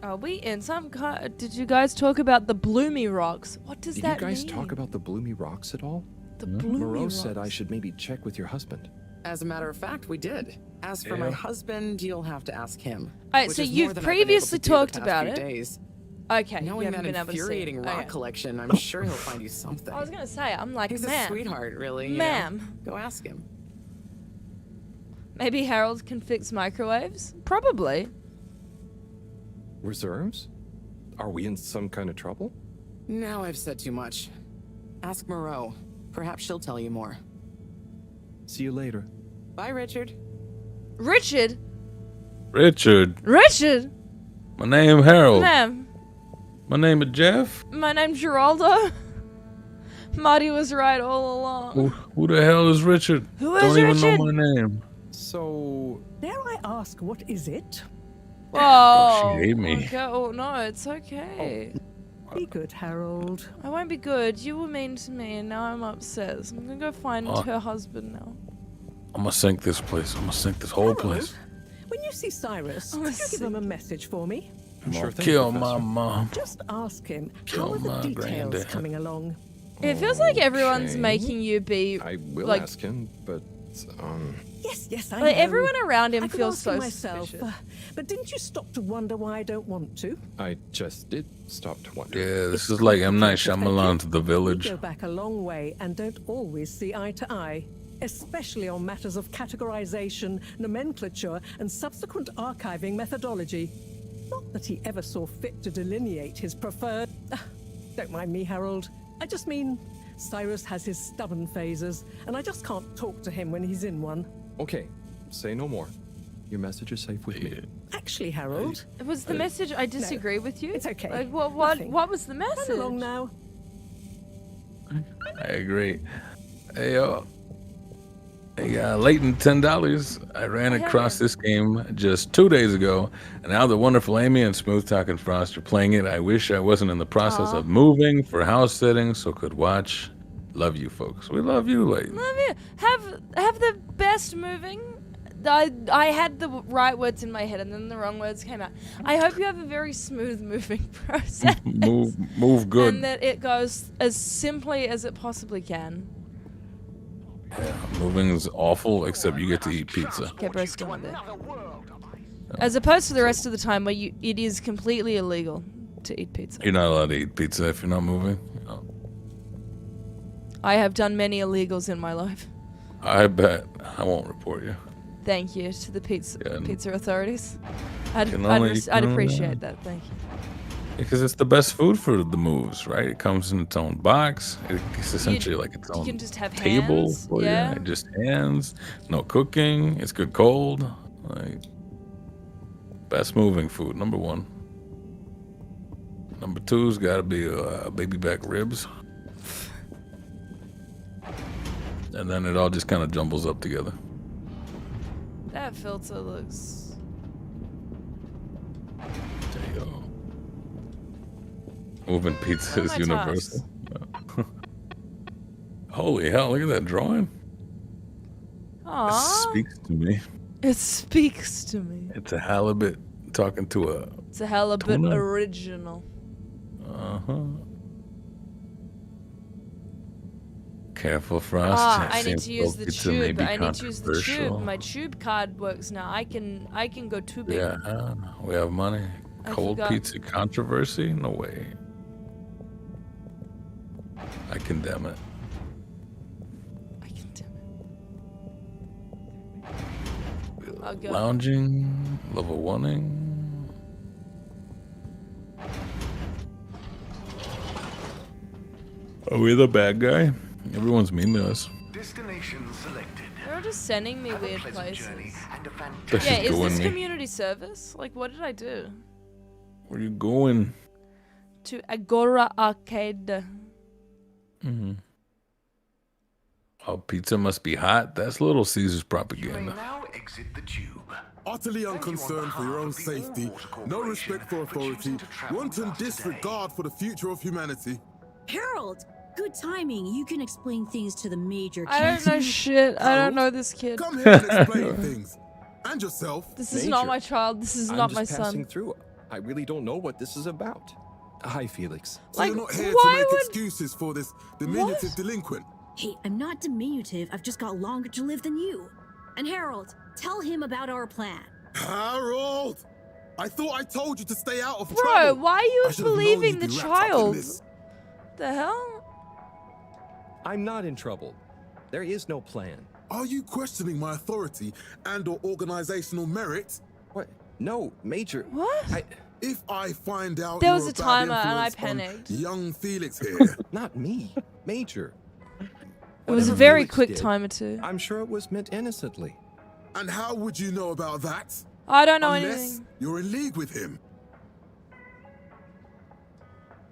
Speaker 1: Are we in some kind? Did you guys talk about the Bloomy Rocks? What does
Speaker 4: Did
Speaker 1: that
Speaker 4: you guys
Speaker 1: mean?
Speaker 4: talk about the Bloomy Rocks at all?
Speaker 1: The Bloomy
Speaker 4: Moreau
Speaker 1: Rocks.
Speaker 4: said I should maybe check with your husband.
Speaker 7: As a matter of fact, we did. As for my husband, you'll have to ask him.
Speaker 1: Alright,
Speaker 7: which
Speaker 1: so
Speaker 7: is more
Speaker 1: you've
Speaker 7: than I've been
Speaker 1: previously
Speaker 7: able to do the
Speaker 1: talked
Speaker 7: past
Speaker 1: about
Speaker 7: few
Speaker 1: it.
Speaker 7: Days.
Speaker 1: Okay, you
Speaker 7: Knowing
Speaker 1: haven't
Speaker 7: that
Speaker 1: been able to see it.
Speaker 7: infuriating rock
Speaker 1: Okay.
Speaker 7: collection, I'm sure he'll find you something.
Speaker 1: I was gonna say, I'm like,
Speaker 7: He's a
Speaker 1: ma'am.
Speaker 7: sweetheart, really. you know?
Speaker 1: Ma'am.
Speaker 7: Go ask him.
Speaker 1: Maybe Harold can fix microwaves? Probably.
Speaker 4: Reserves? Are we in some kind of trouble?
Speaker 7: Now I've said too much. Ask Moreau. Perhaps she'll tell you more.
Speaker 4: See you later.
Speaker 7: Bye, Richard.
Speaker 1: Richard?
Speaker 2: Richard.
Speaker 1: Richard?
Speaker 2: My name Harold.
Speaker 1: Ma'am.
Speaker 2: My name is Jeff.
Speaker 1: My name's Geraldo. Marty was right all along.
Speaker 2: Who the hell is Richard?
Speaker 1: Who is
Speaker 2: Don't even
Speaker 1: Richard?
Speaker 2: know my name.
Speaker 4: So...
Speaker 10: Dare I ask, what is it?
Speaker 1: Whoa.
Speaker 2: she hate me.
Speaker 1: Okay. Oh, no, it's okay.
Speaker 10: Be good, Harold.
Speaker 1: I won't be good. You were mean to me, and now I'm upset. So I'm gonna go find her husband now.
Speaker 2: I'm gonna sink this place. I'm gonna sink this whole place.
Speaker 10: When you see Cyrus,
Speaker 1: Oh,
Speaker 10: could
Speaker 1: I
Speaker 10: you give
Speaker 1: see.
Speaker 10: him a message for me?
Speaker 2: I'm
Speaker 4: Sure
Speaker 2: gonna
Speaker 4: thing,
Speaker 2: kill
Speaker 4: Professor.
Speaker 2: my mom.
Speaker 10: Just ask him,
Speaker 2: Kill
Speaker 10: how are the
Speaker 2: my
Speaker 10: details
Speaker 2: granddad.
Speaker 10: coming along?
Speaker 1: It feels like everyone's
Speaker 4: Okay.
Speaker 1: making you be
Speaker 4: I will
Speaker 1: like
Speaker 4: ask him, but
Speaker 10: Yes, I
Speaker 1: Like,
Speaker 10: know.
Speaker 1: everyone around him
Speaker 10: I could
Speaker 1: feels
Speaker 10: ask
Speaker 1: so
Speaker 10: him myself,
Speaker 1: suspicious.
Speaker 10: but didn't you stop to wonder why I don't want to?
Speaker 4: I just did stop to wonder.
Speaker 2: Yeah, this is like M. Night Shyamalan's The
Speaker 10: We
Speaker 2: Village.
Speaker 10: go back a long way and don't always see eye to eye, especially on matters of categorization, nomenclature, and subsequent archiving methodology. Not that he ever saw fit to delineate his preferred... Don't mind me, Harold. I just mean, Cyrus has his stubborn phases, and I just can't talk to him when he's in one.
Speaker 4: Okay, say no more. Your message is safe with me.
Speaker 10: Actually, Harold...
Speaker 1: Was the message I disagree with you?
Speaker 10: It's okay.
Speaker 1: Like,
Speaker 10: Nothing.
Speaker 1: what was the message?
Speaker 10: Run along now.
Speaker 2: I agree. Hey, Leighton, $10. I ran across this game just 2 days ago, and now the wonderful Amy and Smooth Talking Frost are playing it. I wish I wasn't in the process of moving for house sitting so could watch. Love you, folks. We love you, Leighton.
Speaker 1: Love you. Have the best moving. I had the right words in my head and then the wrong words came out. I hope you have a very smooth moving process.
Speaker 2: Move good.
Speaker 1: And that it goes as simply as it possibly can.
Speaker 2: Yeah, moving's awful, except you get to eat pizza.
Speaker 1: Okay, bro's still in there. As opposed to the rest of the time where it is completely illegal to eat pizza.
Speaker 2: You're not allowed to eat pizza if you're not moving. Oh.
Speaker 1: I have done many illegals in my life.
Speaker 2: I bet. I won't report you.
Speaker 1: Thank you to the pizza authorities. I'd
Speaker 2: only
Speaker 1: appreciate that. Thank you.
Speaker 2: Because it's the best food for the moves, right? It comes in its own box. It's essentially like its own
Speaker 1: You can just have
Speaker 2: table.
Speaker 1: hands.
Speaker 2: For
Speaker 1: Yeah.
Speaker 2: you. Just hands. No cooking. It's good cold. Like best moving food. Number 1. Number 2's got to be baby back ribs. And then it all just kind of jumbles up together.
Speaker 1: That filter looks...
Speaker 2: There you go. Moving pizza is universal. Holy hell, look at that drawing.
Speaker 1: Aww.
Speaker 2: It speaks to me.
Speaker 1: It speaks to me.
Speaker 2: It's a halibut talking to a...
Speaker 1: It's a halibut
Speaker 2: tuna.
Speaker 1: original.
Speaker 2: Uh-huh. Careful, Frost.
Speaker 1: I need to use the
Speaker 2: Pizza may
Speaker 1: tube.
Speaker 2: be
Speaker 1: I need to use the tube.
Speaker 2: controversial.
Speaker 1: My tube card works now. I can go too big.
Speaker 2: Yeah, we have money.
Speaker 1: I
Speaker 2: Cold
Speaker 1: forgot.
Speaker 2: pizza controversy? No way. I condemn it.
Speaker 1: I'll go.
Speaker 2: Lounging, level 1ing. Are we the bad guy? Everyone's mean to us.
Speaker 8: Destination selected.
Speaker 1: They're just sending me weird places.
Speaker 2: This
Speaker 1: Yeah,
Speaker 2: is
Speaker 1: is
Speaker 2: going
Speaker 1: this
Speaker 2: me.
Speaker 1: community service? Like, what did I do?
Speaker 2: Where you going?
Speaker 1: To Agora Arcade.
Speaker 2: Mm-hmm. Oh, pizza must be hot. That's Little Caesar's propaganda.
Speaker 8: Now exit the tube.
Speaker 3: Utterly unconcerned for your own safety, no respect for authority, wanton disregard for the future of humanity.
Speaker 6: Harold, good timing. You can explain things to the major.
Speaker 1: I don't know
Speaker 6: can't you?
Speaker 1: shit. I don't know this kid.
Speaker 3: Come here and explain things. And yourself.
Speaker 1: This is not
Speaker 4: Major,
Speaker 1: my child. This is
Speaker 4: I'm
Speaker 1: not
Speaker 4: just
Speaker 1: my
Speaker 4: passing
Speaker 1: son.
Speaker 4: through. I really don't know what this is about. Hi, Felix.
Speaker 3: So you're not here to
Speaker 1: why
Speaker 3: make
Speaker 1: would-
Speaker 3: excuses for this diminutive delinquent.
Speaker 6: Hey, I'm not diminutive. I've just got longer to live than you. And Harold, tell him about our plan.
Speaker 3: Harold! I thought I told you to stay out of
Speaker 1: Bro,
Speaker 3: trouble.
Speaker 1: why are you
Speaker 3: I should have known
Speaker 1: believing
Speaker 3: you'd
Speaker 1: the
Speaker 3: be wrapped up in
Speaker 1: child?
Speaker 3: this.
Speaker 1: The hell?
Speaker 4: I'm not in trouble. There is no plan.
Speaker 3: Are you questioning my authority and/or organizational merit?
Speaker 4: What? No, Major.
Speaker 1: What?
Speaker 3: If I find out
Speaker 1: There
Speaker 3: you're
Speaker 1: was a
Speaker 3: bad
Speaker 1: timer and I
Speaker 3: influence on
Speaker 1: panicked.
Speaker 3: young Felix here.
Speaker 4: Not me. Major.
Speaker 1: It was a
Speaker 4: Whatever
Speaker 1: very
Speaker 4: Felix
Speaker 1: quick
Speaker 4: did,
Speaker 1: timer too.
Speaker 4: I'm sure it was meant innocently.
Speaker 3: And how would you know about that?
Speaker 1: I don't know
Speaker 3: Unless
Speaker 1: anything.
Speaker 3: you're in league with him.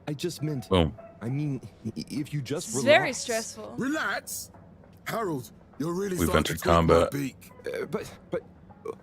Speaker 4: I just meant...
Speaker 2: Boom.
Speaker 4: I mean, if you just
Speaker 1: It's
Speaker 4: relax.
Speaker 1: very stressful.
Speaker 3: Relax? Harold, you're really
Speaker 2: We've
Speaker 3: starting to
Speaker 2: entered
Speaker 3: tweak my
Speaker 2: combat.
Speaker 3: beak.
Speaker 4: But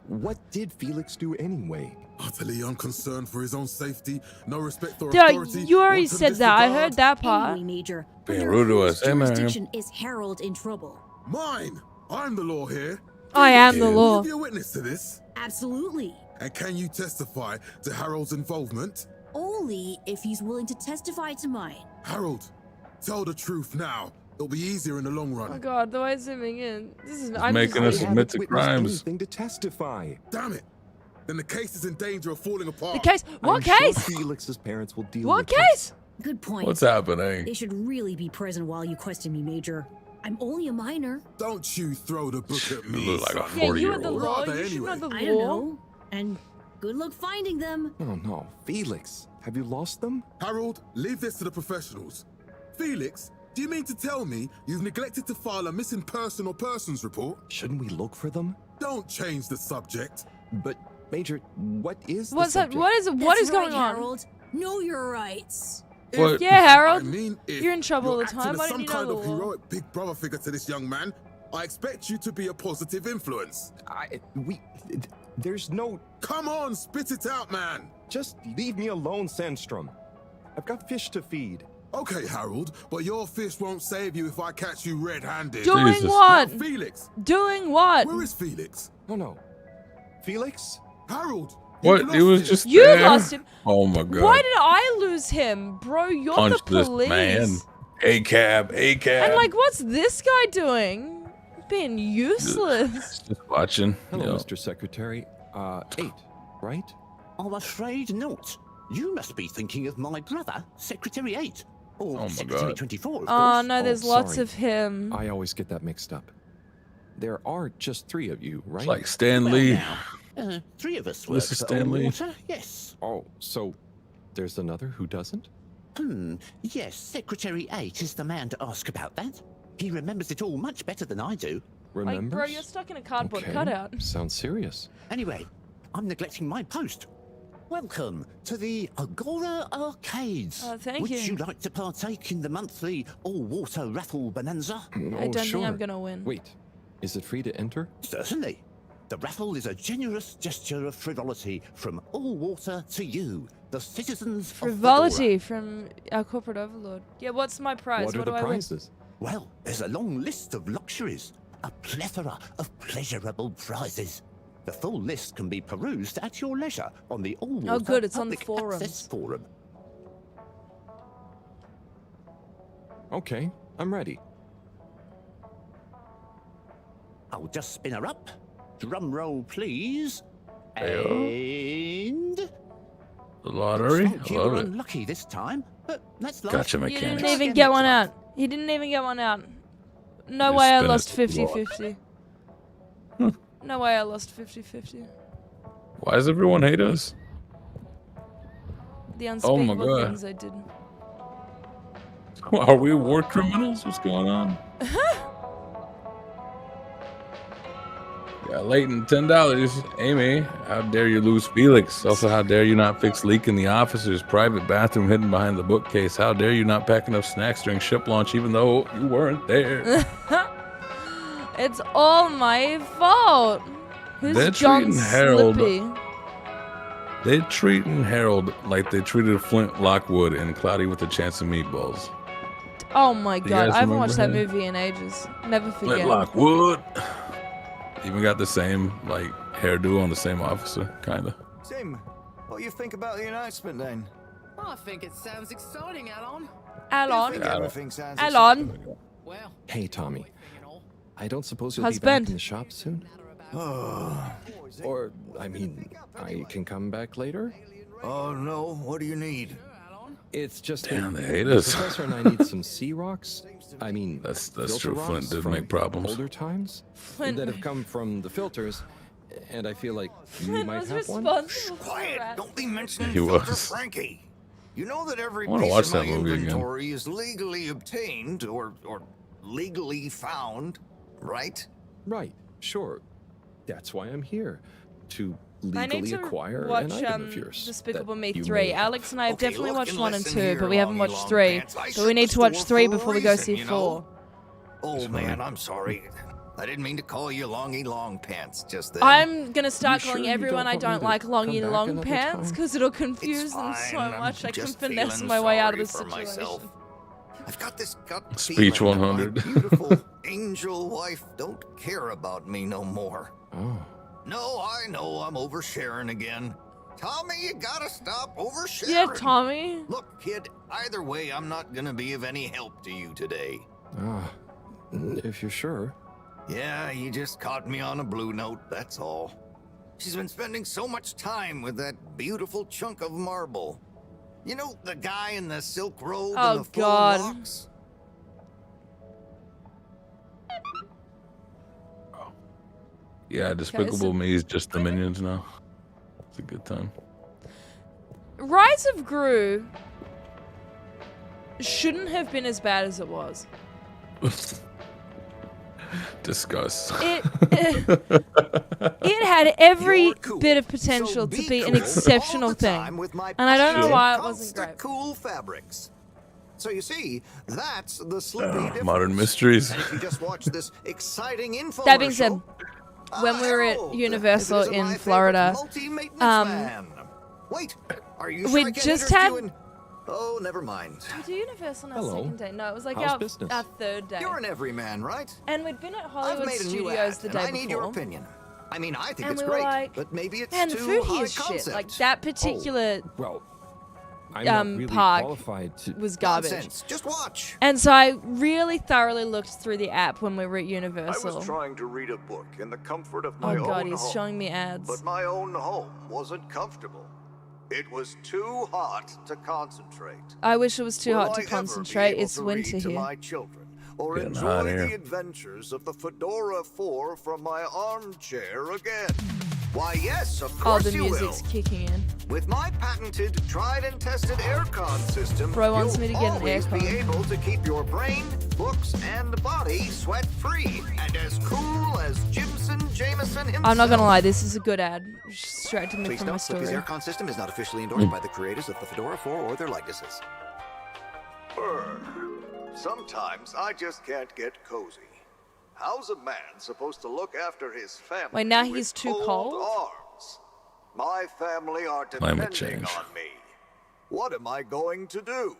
Speaker 4: what did Felix do anyway?
Speaker 3: Utterly unconcerned for his own safety, no respect for
Speaker 1: Dude,
Speaker 3: authority.
Speaker 1: you already
Speaker 3: wanton
Speaker 1: said that. I
Speaker 3: disregard.
Speaker 1: heard that part.
Speaker 6: Anyway, Major,
Speaker 2: Being
Speaker 6: under
Speaker 2: rude to
Speaker 6: whose
Speaker 2: us. Hey, man.
Speaker 6: jurisdiction is Harold in trouble?
Speaker 3: Mine! I'm the law here.
Speaker 1: I am the
Speaker 3: Will
Speaker 1: law.
Speaker 3: you be a witness to this?
Speaker 6: Absolutely.
Speaker 3: And can you testify to Harold's involvement?
Speaker 6: Only if he's willing to testify to mine.
Speaker 3: Harold, tell the truth now. It'll be easier in the long
Speaker 1: Oh
Speaker 3: run.
Speaker 1: god, the way it's zooming in. This is
Speaker 2: It's making us admit to crimes.
Speaker 4: Anything to testify.
Speaker 3: Damn it! Then the case is in danger of falling apart.
Speaker 1: The case? What
Speaker 4: I'm sure
Speaker 1: case?
Speaker 4: Felix's parents will deal
Speaker 1: What
Speaker 4: with
Speaker 1: case?
Speaker 6: Good point.
Speaker 2: What's happening?
Speaker 6: They should really be present while you question me, Major. I'm only a minor.
Speaker 3: Don't you throw the book at
Speaker 2: You
Speaker 3: me.
Speaker 2: look like a
Speaker 3: son.
Speaker 1: Yeah, you are the
Speaker 2: 40-year-old.
Speaker 1: law.
Speaker 3: Rather
Speaker 1: You should know
Speaker 3: anyway.
Speaker 1: the
Speaker 6: I don't
Speaker 1: law.
Speaker 6: know. And good luck finding them.
Speaker 4: Oh no, Felix, have you lost them?
Speaker 3: Harold, leave this to the professionals. Felix, do you mean to tell me you've neglected to file a missing person or persons report?
Speaker 4: Shouldn't we look for them?
Speaker 3: Don't change the subject.
Speaker 4: But Major, what is
Speaker 1: What's
Speaker 4: the
Speaker 1: that?
Speaker 4: subject?
Speaker 1: What is it? What is
Speaker 6: That's
Speaker 1: going
Speaker 6: right,
Speaker 1: on?
Speaker 6: Harold. Know your rights.
Speaker 2: What?
Speaker 1: Yeah, Harold.
Speaker 3: I mean, if
Speaker 1: You're in trouble all the
Speaker 3: acting
Speaker 1: time.
Speaker 3: as
Speaker 1: Why
Speaker 3: some
Speaker 1: didn't you know
Speaker 3: kind
Speaker 1: the
Speaker 3: of
Speaker 1: law?
Speaker 3: heroic big brother figure to this young man, I expect you to be a positive influence.
Speaker 4: There's no...
Speaker 3: Come on, spit it out, man.
Speaker 4: Just leave me alone, Sandstrom. I've got fish to feed.
Speaker 3: Okay, Harold, but your fish won't save you if I catch you red-handed.
Speaker 1: Doing
Speaker 2: Jesus.
Speaker 1: what?
Speaker 3: Now, Felix.
Speaker 1: Doing what?
Speaker 3: Where is Felix?
Speaker 4: Oh no. Felix?
Speaker 3: Harold.
Speaker 2: What?
Speaker 3: you've
Speaker 2: He
Speaker 3: lost
Speaker 2: was
Speaker 3: him.
Speaker 2: just
Speaker 1: You
Speaker 2: there?
Speaker 1: lost him.
Speaker 2: Oh my god.
Speaker 1: Why did I lose him? Bro, you're
Speaker 2: Punch
Speaker 1: the
Speaker 2: this
Speaker 1: police.
Speaker 2: man. A-cab.
Speaker 1: And like, what's this guy doing? Being useless.
Speaker 2: Just watching.
Speaker 4: Hello,
Speaker 2: Yo.
Speaker 4: Mr. Secretary. 8, right?
Speaker 5: I'm afraid not. You must be thinking of my brother, Secretary 8. Or
Speaker 2: Oh my
Speaker 5: Secretary
Speaker 2: God.
Speaker 5: 24, of
Speaker 1: Oh
Speaker 5: course.
Speaker 1: no, there's lots
Speaker 4: sorry.
Speaker 1: of him.
Speaker 4: I always get that mixed up. There are just 3 of you, right?
Speaker 2: It's like Stan
Speaker 5: Well,
Speaker 2: Lee.
Speaker 5: now, 3 of us work
Speaker 2: This is
Speaker 5: for
Speaker 2: Stan Lee.
Speaker 5: Water, yes.
Speaker 4: Oh, so there's another who doesn't?
Speaker 5: Yes, Secretary 8 is the man to ask about that. He remembers it all much better than I do.
Speaker 1: Like,
Speaker 4: Remembers?
Speaker 1: bro, you're stuck in a cardboard
Speaker 4: Okay.
Speaker 1: cutout.
Speaker 4: Sounds serious.
Speaker 5: Anyway, I'm neglecting my post. Welcome to the Agora Arcades.
Speaker 1: Thank
Speaker 5: Would
Speaker 1: you.
Speaker 5: you like to partake in the monthly all-water raffle bonanza?
Speaker 1: I don't think I'm gonna win.
Speaker 4: Wait, is it free to enter?
Speaker 5: Certainly. The raffle is a generous gesture of frivolity from All Water to you, the citizens of
Speaker 1: Frivolity from our corporate overlord. Yeah, what's my prize?
Speaker 4: What are
Speaker 1: do
Speaker 4: the
Speaker 1: I
Speaker 4: prizes?
Speaker 5: Well, there's a long list of luxuries, a plethora of pleasurable prizes. The full list can be perused at your leisure on the All Water
Speaker 1: good, it's on the
Speaker 5: Public Access
Speaker 1: forums.
Speaker 5: Forum.
Speaker 4: Okay, I'm ready.
Speaker 5: I'll just spin her up. Drum roll, please.
Speaker 2: Heyo.
Speaker 5: And
Speaker 2: The lottery.
Speaker 5: looks like
Speaker 2: I
Speaker 5: you were
Speaker 2: love it.
Speaker 5: unlucky this time, but that's life.
Speaker 2: Gotcha
Speaker 1: You didn't
Speaker 2: mechanics.
Speaker 1: even get one out. He didn't even get one out. No
Speaker 2: You
Speaker 1: way I
Speaker 2: spin it
Speaker 1: lost
Speaker 2: to the
Speaker 1: 50-50. No way I lost 50-50.
Speaker 2: Why does everyone hate us?
Speaker 1: The
Speaker 2: Oh my
Speaker 1: unspeakable
Speaker 2: God.
Speaker 1: things I did.
Speaker 2: Are we war criminals? What's going on? Yeah, Leighton, $10. Amy, how dare you lose Felix? Also, how dare you not fix leak in the officer's private bathroom hidden behind the bookcase? How dare you not pack enough snacks during ship launch even though you weren't there?
Speaker 1: It's all my fault. Who's
Speaker 2: They're
Speaker 1: John
Speaker 2: treating Harold-
Speaker 1: Slippy?
Speaker 2: They're treating Harold like they treated Flint Lockwood in Cloudy with a Chance of Meatballs.
Speaker 1: Oh my
Speaker 2: Do you
Speaker 1: god,
Speaker 2: guys
Speaker 1: I haven't
Speaker 2: remember
Speaker 1: watched that
Speaker 2: him?
Speaker 1: movie in ages. Never forget.
Speaker 2: Flint Lockwood. Even got the same, like, hairdo on the same officer, kind of.
Speaker 11: Tim, what do you think about the announcement then?
Speaker 7: I think it sounds exciting, Alon.
Speaker 1: Alon.
Speaker 11: I think everything sounds
Speaker 1: Alon.
Speaker 7: Well,
Speaker 4: Hey, Tommy. I don't suppose you'll
Speaker 1: Husband.
Speaker 4: be back in the shop soon? Or, I mean, I can come back later?
Speaker 11: Oh no, what do you need?
Speaker 4: It's just
Speaker 2: Damn,
Speaker 4: that
Speaker 2: they hate
Speaker 4: the
Speaker 2: us.
Speaker 4: Professor and I need some sea rocks. I mean,
Speaker 2: That's
Speaker 4: filter
Speaker 2: true.
Speaker 4: rocks
Speaker 2: Flint did
Speaker 4: from
Speaker 2: make problems.
Speaker 4: older times
Speaker 1: Flint
Speaker 4: that have come from the filters, and I feel like you
Speaker 1: Flint
Speaker 4: might
Speaker 1: was
Speaker 4: have one.
Speaker 1: responsible for
Speaker 11: Quiet!
Speaker 1: that.
Speaker 11: Don't be mentioning
Speaker 2: He
Speaker 11: Filter
Speaker 2: was.
Speaker 11: Frankie. You know that every
Speaker 2: I wanna
Speaker 11: piece
Speaker 2: watch
Speaker 11: of
Speaker 2: that
Speaker 11: my
Speaker 2: movie again.
Speaker 11: inventory is legally obtained or legally found, right?
Speaker 4: Right, sure. That's why I'm here. To
Speaker 1: I need
Speaker 4: legally
Speaker 1: to
Speaker 4: acquire an
Speaker 1: watch
Speaker 4: item of yours.
Speaker 1: Despicable
Speaker 4: that
Speaker 1: Me
Speaker 4: you
Speaker 1: 3.
Speaker 4: may have.
Speaker 1: Alex and I have
Speaker 11: Okay,
Speaker 1: definitely
Speaker 11: look
Speaker 1: watched
Speaker 11: and
Speaker 1: 1 and
Speaker 11: listen
Speaker 1: 2,
Speaker 11: here,
Speaker 1: but we haven't
Speaker 11: Longy
Speaker 1: watched
Speaker 11: Long
Speaker 1: 3.
Speaker 11: Pants. I
Speaker 1: But
Speaker 11: shut
Speaker 1: we need
Speaker 11: the
Speaker 1: to watch
Speaker 11: store
Speaker 1: 3
Speaker 11: for a
Speaker 1: before we go
Speaker 11: reason,
Speaker 1: see
Speaker 11: you
Speaker 1: 4.
Speaker 11: know? Oh man, I'm sorry. I didn't mean to call you Longy Long Pants just then.
Speaker 1: I'm gonna start
Speaker 4: You
Speaker 1: calling
Speaker 4: sure you
Speaker 1: everyone
Speaker 4: don't
Speaker 1: I
Speaker 4: want me
Speaker 1: don't
Speaker 4: to
Speaker 1: like
Speaker 4: come
Speaker 1: longy
Speaker 4: back
Speaker 1: long
Speaker 4: another
Speaker 1: pants
Speaker 4: time?
Speaker 1: because it'll confuse
Speaker 11: It's
Speaker 1: them so
Speaker 11: fine, I'm
Speaker 1: much. I can
Speaker 11: just
Speaker 1: finesse
Speaker 11: feeling
Speaker 1: my way out of
Speaker 11: sorry
Speaker 1: this
Speaker 11: for
Speaker 1: situation.
Speaker 11: myself. I've got this gut
Speaker 2: Speech
Speaker 11: feeling that my
Speaker 2: 100.
Speaker 11: beautiful angel wife don't care about me no more.
Speaker 4: Oh.
Speaker 11: No, I know I'm oversharing again. Tommy, you gotta stop oversharing.
Speaker 1: Yeah, Tommy.
Speaker 11: Look, kid, either way, I'm not gonna be of any help to you today.
Speaker 4: If you're sure.
Speaker 11: Yeah, you just caught me on a blue note, that's all. She's been spending so much time with that beautiful chunk of marble. You know, the guy in the silk robe and the flowing locks?
Speaker 2: Yeah, Despicable Me is just the Minions now. It's a good time.
Speaker 1: Rise of Gru shouldn't have been as bad as it was.
Speaker 2: Discuss.
Speaker 1: It had every bit of potential to be an exceptional thing, and I don't know why it wasn't great.
Speaker 11: Cool fabrics. So you see, that's the Slippy difference.
Speaker 2: Modern Mysteries.
Speaker 11: And if you just watch this exciting infomercial,
Speaker 1: That being said, when we were at Universal in Florida,
Speaker 11: wait, are you
Speaker 1: we just had.
Speaker 11: Oh, never mind.
Speaker 1: We do Universal on our second day. No, it was like our third day.
Speaker 11: You're an everyman, right?
Speaker 1: And we'd been at Hollywood
Speaker 11: I've made a new
Speaker 1: Studios
Speaker 11: ad,
Speaker 1: the
Speaker 11: and
Speaker 1: day
Speaker 11: I
Speaker 1: before.
Speaker 11: need your opinion. I mean, I think
Speaker 1: and
Speaker 11: it's
Speaker 1: we were
Speaker 11: great,
Speaker 1: like,
Speaker 11: but maybe it's
Speaker 1: man, the
Speaker 11: too
Speaker 1: food
Speaker 11: high
Speaker 1: here is
Speaker 11: concept.
Speaker 1: shit. Like that particular
Speaker 4: I'm not really
Speaker 1: park
Speaker 4: qualified to...
Speaker 1: was garbage.
Speaker 11: Nonsense. Just watch.
Speaker 1: And so I really thoroughly looked through the app when we were at Universal.
Speaker 17: I was trying to read a book in the comfort of my
Speaker 1: oh god,
Speaker 17: own
Speaker 1: he's
Speaker 17: home,
Speaker 1: showing me ads.
Speaker 17: but my own home wasn't comfortable. It was too hot to concentrate.
Speaker 1: I wish it was too hot to
Speaker 17: Will I ever
Speaker 1: concentrate.
Speaker 17: be able
Speaker 1: It's
Speaker 17: to
Speaker 1: winter
Speaker 17: read to
Speaker 1: here.
Speaker 17: my children, or
Speaker 2: Getting hot
Speaker 17: enjoy
Speaker 2: here.
Speaker 17: the adventures of the Fedora 4 from my armchair again?
Speaker 11: Why, yes, of
Speaker 1: Oh,
Speaker 11: course
Speaker 1: the
Speaker 11: you
Speaker 1: music's
Speaker 11: will.
Speaker 1: kicking in.
Speaker 11: With my patented, tried and tested aircon system,
Speaker 1: Bro wants me to
Speaker 11: you'll
Speaker 1: get an
Speaker 11: always be
Speaker 1: aircon.
Speaker 11: able to keep your brain, books, and body sweat-free and as cool as Jameson himself.
Speaker 1: I'm not gonna lie, this is a good ad. Straight to me
Speaker 11: Please
Speaker 1: from my
Speaker 11: note,
Speaker 1: story.
Speaker 11: Slippy's aircon system is not officially endorsed by the creators of the Fedora 4 or their likenesses.
Speaker 17: Sometimes I just can't get cozy. How's a man supposed to look after his family?
Speaker 1: Wait, now
Speaker 17: with
Speaker 1: he's too cold?
Speaker 17: arms? My family are
Speaker 2: Climate
Speaker 17: depending
Speaker 2: change.
Speaker 17: on me. What am I going to do?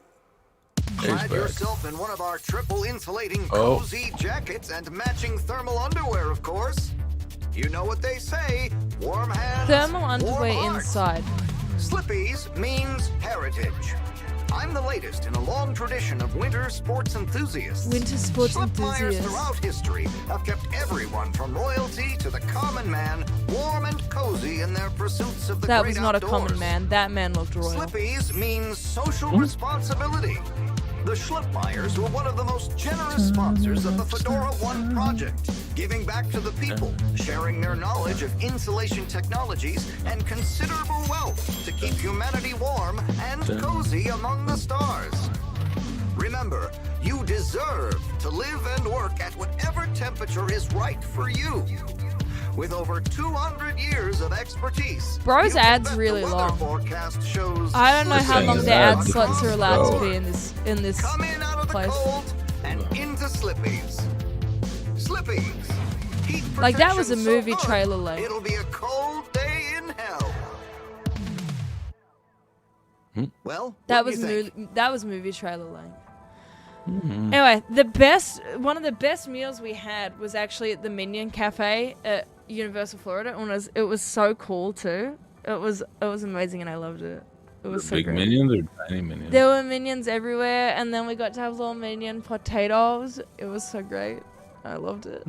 Speaker 11: Clad
Speaker 2: back.
Speaker 11: yourself in one of our triple insulating
Speaker 2: Oh.
Speaker 11: cozy jackets and matching thermal underwear, of course. You know what they say, warm hands,
Speaker 1: Thermal
Speaker 11: warm
Speaker 1: underwear
Speaker 11: heart.
Speaker 1: inside.
Speaker 11: Slippies means heritage. I'm the latest in a long tradition of winter sports enthusiasts.
Speaker 1: Winter sports
Speaker 11: Slipmeyers
Speaker 1: enthusiasts.
Speaker 11: throughout history have kept everyone from royalty to the common man warm and cozy in their pursuits of the
Speaker 1: That
Speaker 11: great
Speaker 1: was not a common
Speaker 11: outdoors.
Speaker 1: man. That man looked royal.
Speaker 11: Slippies means social responsibility. The Schlipmeyers were one of the most generous sponsors of the Fedora 1 project, giving back to the people, sharing their knowledge of insulation technologies and considerable wealth to keep humanity warm and cozy among the stars. Remember, you deserve to live and work at whatever temperature is right for you. With over 200 years of expertise,
Speaker 1: Bro's
Speaker 11: you can
Speaker 1: ad's
Speaker 11: bet the
Speaker 1: really
Speaker 11: weather
Speaker 1: long.
Speaker 11: forecast shows
Speaker 1: I don't know how
Speaker 2: Saying
Speaker 1: long
Speaker 2: his
Speaker 1: the ad
Speaker 2: ads
Speaker 1: slots are allowed to
Speaker 2: go.
Speaker 1: be in this
Speaker 11: Come in out of the
Speaker 1: place.
Speaker 11: cold and into Slippies. Slippies. Heat
Speaker 1: Like that was a
Speaker 11: protection so
Speaker 1: movie
Speaker 11: good,
Speaker 1: trailer length.
Speaker 11: It'll be a cold day in hell. Well,
Speaker 1: That
Speaker 11: what
Speaker 1: was
Speaker 11: do you think?
Speaker 1: that was movie trailer length.
Speaker 2: Mm-hmm.
Speaker 1: Anyway, one of the best meals we had was actually at the Minion Cafe at Universal Florida, and it was so cool too. It was amazing, and I loved it. It was
Speaker 2: The
Speaker 1: so
Speaker 2: big
Speaker 1: great.
Speaker 2: Minions or tiny Minions?
Speaker 1: There were minions everywhere, and then we got to have little minion potatoes. It was so great. I loved it.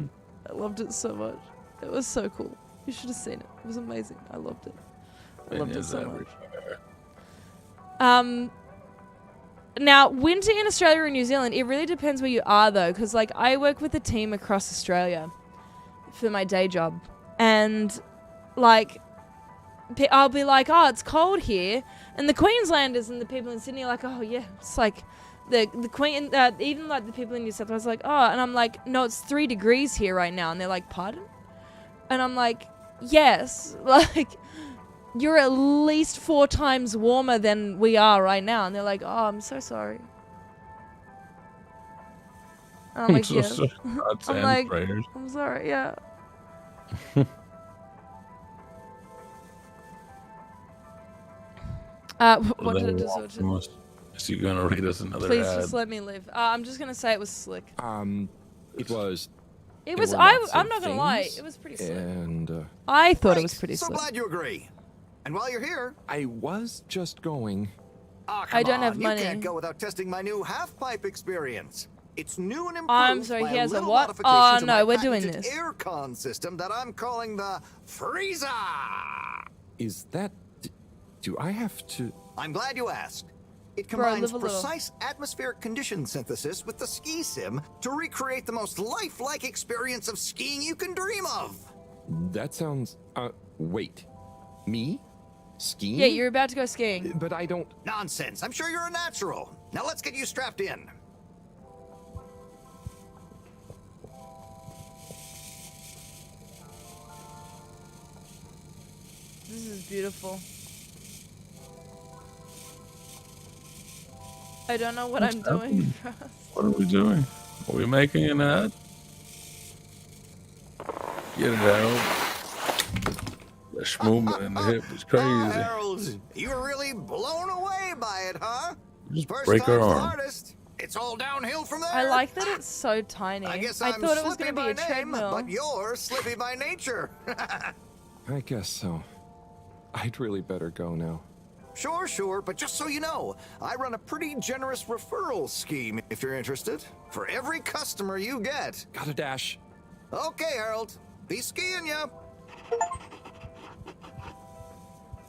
Speaker 1: I loved it so much. It was so cool. You should have seen it. It was amazing. I loved it. I loved it
Speaker 2: Minions
Speaker 1: so much.
Speaker 2: everywhere.
Speaker 1: Now, winter in Australia and New Zealand, it really depends where you are, though, because, like, I work with a team across Australia for my day job, and, like, I'll be like, oh, it's cold here, and the Queenslanders and the people in Sydney are like, oh, yeah, it's like, the Queen, even, like, the people in New South Wales are like, oh, and I'm like, no, it's 3 degrees here right now, and they're like, pardon? And I'm like, yes, like... You're at least 4 times warmer than we are right now. And they're like, oh, I'm so sorry. And I'm like,
Speaker 2: so
Speaker 1: yes.
Speaker 2: sorry. Thoughts
Speaker 1: I'm
Speaker 2: and
Speaker 1: like,
Speaker 2: prayers.
Speaker 1: I'm sorry, yeah. What did I just watch?
Speaker 2: So you're gonna read us another
Speaker 1: Please
Speaker 2: ad?
Speaker 1: just let me live. I'm just gonna say it was slick.
Speaker 4: It was.
Speaker 1: It
Speaker 4: there
Speaker 1: was.
Speaker 4: were lots
Speaker 1: I'm
Speaker 4: of
Speaker 1: not gonna lie.
Speaker 4: things,
Speaker 1: It was pretty slick.
Speaker 4: And
Speaker 1: I thought it
Speaker 11: Great.
Speaker 1: was pretty
Speaker 11: So
Speaker 1: slick.
Speaker 11: glad you agree. And while you're here,
Speaker 4: I was just going.
Speaker 11: ah,
Speaker 1: I
Speaker 11: come
Speaker 1: don't have
Speaker 11: on,
Speaker 1: money.
Speaker 11: You can't go without testing my new half-pipe experience. It's new and improved
Speaker 1: I'm sorry,
Speaker 11: by
Speaker 1: he has a
Speaker 11: little
Speaker 1: what?
Speaker 11: modification
Speaker 1: Oh
Speaker 11: to
Speaker 1: no,
Speaker 11: my
Speaker 1: we're doing
Speaker 11: patented
Speaker 1: this.
Speaker 11: aircon system that I'm calling the Freezer.
Speaker 4: Is that... Do I have to...
Speaker 11: I'm glad you asked. It
Speaker 1: Bro,
Speaker 11: combines
Speaker 1: live a little.
Speaker 11: precise atmospheric condition synthesis with the ski sim to recreate the most lifelike experience of skiing you can dream of.
Speaker 4: That sounds... wait. Me? Skiing?
Speaker 1: Yeah, you're about to go skiing.
Speaker 4: But I don't...
Speaker 11: Nonsense. I'm sure you're a natural. Now let's get you strapped in.
Speaker 1: This is beautiful. I don't know what I'm doing.
Speaker 2: What are we doing? Are we making an ad? Get it, Harold. The movement in the hip is crazy.
Speaker 11: Oh, Harold, you were really blown away by it, huh?
Speaker 2: Just
Speaker 11: First
Speaker 2: break her
Speaker 11: time's the
Speaker 2: arm.
Speaker 11: hardest. It's all downhill from there.
Speaker 1: I like that it's so tiny.
Speaker 11: I guess
Speaker 1: I
Speaker 11: I'm
Speaker 1: thought it was
Speaker 11: Slippy
Speaker 1: going to be a
Speaker 11: by name,
Speaker 1: treadmill.
Speaker 11: but you're Slippy by nature.
Speaker 4: I guess so. I'd really better go now.
Speaker 11: Sure, but just so you know, I run a pretty generous referral scheme if you're interested. For every customer you get.
Speaker 4: Got a dash.
Speaker 11: Okay, Harold. Be skiing ya.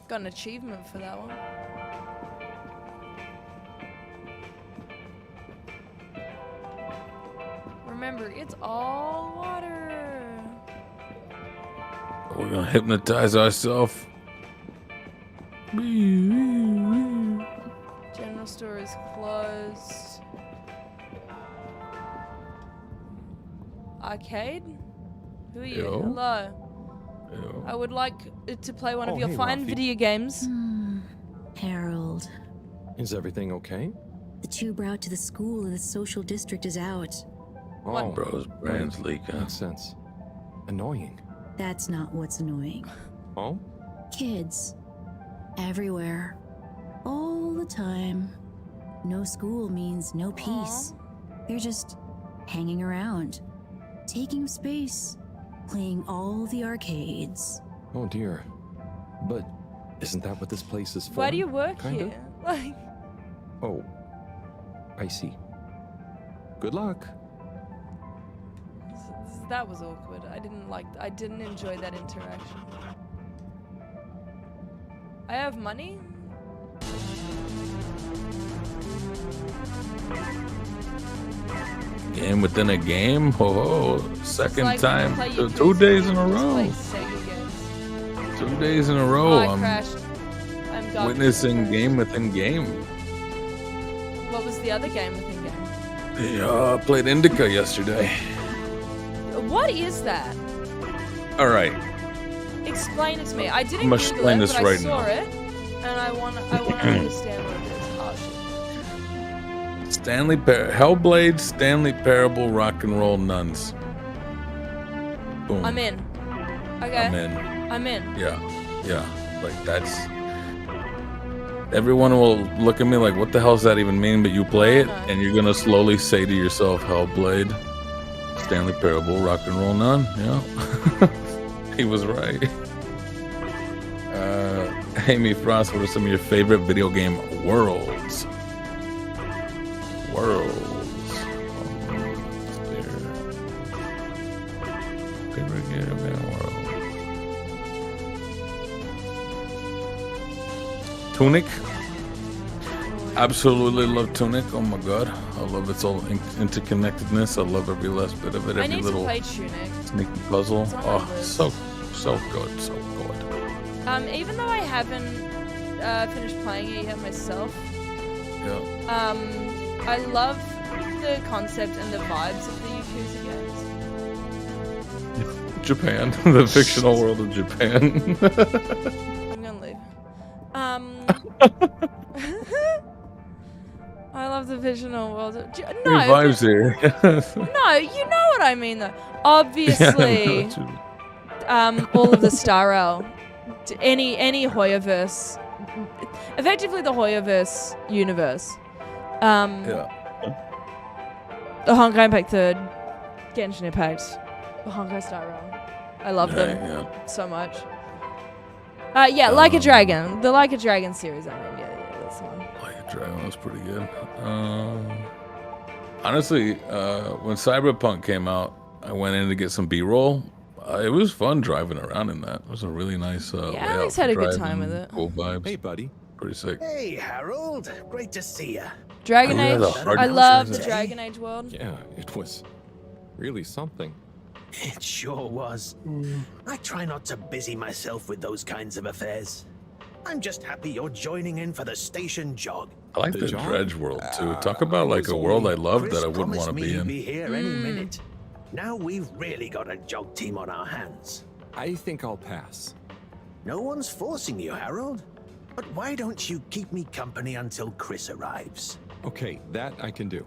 Speaker 1: Got an achievement for that one. Remember, it's all water.
Speaker 2: We're gonna hypnotize ourselves.
Speaker 1: General store is closed. Arcade? Who are you?
Speaker 2: Yo.
Speaker 1: Hello.
Speaker 2: Yo.
Speaker 1: I would like to play one of your
Speaker 4: hey,
Speaker 1: fine
Speaker 4: Rafi.
Speaker 1: video games.
Speaker 6: Harold,
Speaker 4: Is everything okay?
Speaker 6: the tube route to the school in the social district is out.
Speaker 4: Oh,
Speaker 2: Bro's brain's leaking.
Speaker 4: makes sense. Annoying.
Speaker 6: That's not what's annoying.
Speaker 4: Oh?
Speaker 6: Kids. Everywhere. All the time. No school means no peace. They're just hanging around. Taking space. Playing all the arcades.
Speaker 4: Oh dear. But isn't that what this place is for?
Speaker 1: Why do you work
Speaker 4: Kinda?
Speaker 1: here? Like,
Speaker 4: Oh. I see. Good luck.
Speaker 1: that was awkward. I didn't enjoy that interaction. I have money?
Speaker 2: Game within a game? Oh, second
Speaker 1: like
Speaker 2: time.
Speaker 1: play
Speaker 2: Two
Speaker 1: Yakuza,
Speaker 2: days in a
Speaker 1: just
Speaker 2: row.
Speaker 1: play Sega games.
Speaker 2: 2 days in a
Speaker 1: Oh,
Speaker 2: row.
Speaker 1: I
Speaker 2: I'm
Speaker 1: crashed. I'm gone.
Speaker 2: witnessing game within game.
Speaker 1: What was the other game within game?
Speaker 2: Yeah, played Indica yesterday.
Speaker 1: What is that?
Speaker 2: All right.
Speaker 1: Explain it to me. I didn't
Speaker 2: I'm gonna
Speaker 1: Google
Speaker 2: explain
Speaker 1: it,
Speaker 2: this
Speaker 1: but I
Speaker 2: right
Speaker 1: saw
Speaker 2: now.
Speaker 1: it, and I want to understand what it is. Oh, shit.
Speaker 2: Hellblade, Stanley Parable, Rock and Roll Nuns. Boom.
Speaker 1: I'm in. Okay.
Speaker 2: I'm in.
Speaker 1: I'm in.
Speaker 2: Yeah. Like that's. Everyone will look at me like, "What the hell does that even mean?" But you play it, and you're gonna slowly say to yourself, "Hellblade, Stanley Parable, Rock and Roll Nun." Yeah, he was right. Amy Frost, what are some of your favorite video game worlds? Favorite video game world. Tunic. Absolutely love Tunic. Oh my god, I love its all interconnectedness. I love every last bit of it.
Speaker 1: I
Speaker 2: Every
Speaker 1: need
Speaker 2: little
Speaker 1: to play Tunic.
Speaker 2: sneaky puzzle.
Speaker 1: It's on my
Speaker 2: Oh,
Speaker 1: list.
Speaker 2: so good, so good.
Speaker 1: Even though I haven't finished playing it yet myself,
Speaker 2: Yeah.
Speaker 1: I love the concept and the vibes of the Yakuza games.
Speaker 2: Japan, the fictional world of Japan.
Speaker 1: I'm gonna leave. I love the fictional world of
Speaker 2: Your vibes here.
Speaker 1: No, you know what I mean though. Obviously, all of the Star Rail, any Hoyoverse, effectively the Hoyoverse universe.
Speaker 2: Yeah.
Speaker 1: The Honkai Impact 3rd, Genshin Impact, the Honkai Star Rail. I love them so much. Like a Dragon, the Like a Dragon series. I mean, yeah, that's the one.
Speaker 2: Like a Dragon was pretty good. Honestly, when Cyberpunk came out, I went in to get some B-roll. It was fun driving around in that. It was a really nice
Speaker 1: Yeah,
Speaker 2: layout
Speaker 1: Alex
Speaker 2: for
Speaker 1: had a good
Speaker 2: driving,
Speaker 1: time with it.
Speaker 2: Cool vibes.
Speaker 4: Hey, buddy.
Speaker 2: Pretty sick.
Speaker 11: Hey, Harold. Great to see you.
Speaker 1: Dragon
Speaker 2: Oh, yeah,
Speaker 1: Age.
Speaker 2: the hard
Speaker 1: I
Speaker 2: mode
Speaker 1: love
Speaker 2: is
Speaker 1: the
Speaker 2: it?
Speaker 1: Dragon Age world.
Speaker 4: Yeah, it was really something.
Speaker 18: It sure was. I try not to busy myself with those kinds of affairs. I'm just happy you're joining in for the station jog.
Speaker 2: I like the Dredge world too. Talk about like a world I love that I wouldn't want to be in.
Speaker 18: Be here any minute. Now we've really got a jog team on our hands.
Speaker 4: I think I'll pass.
Speaker 18: No one's forcing you, Harold. But why don't you keep me company until Chris arrives?
Speaker 4: Okay, that I can do.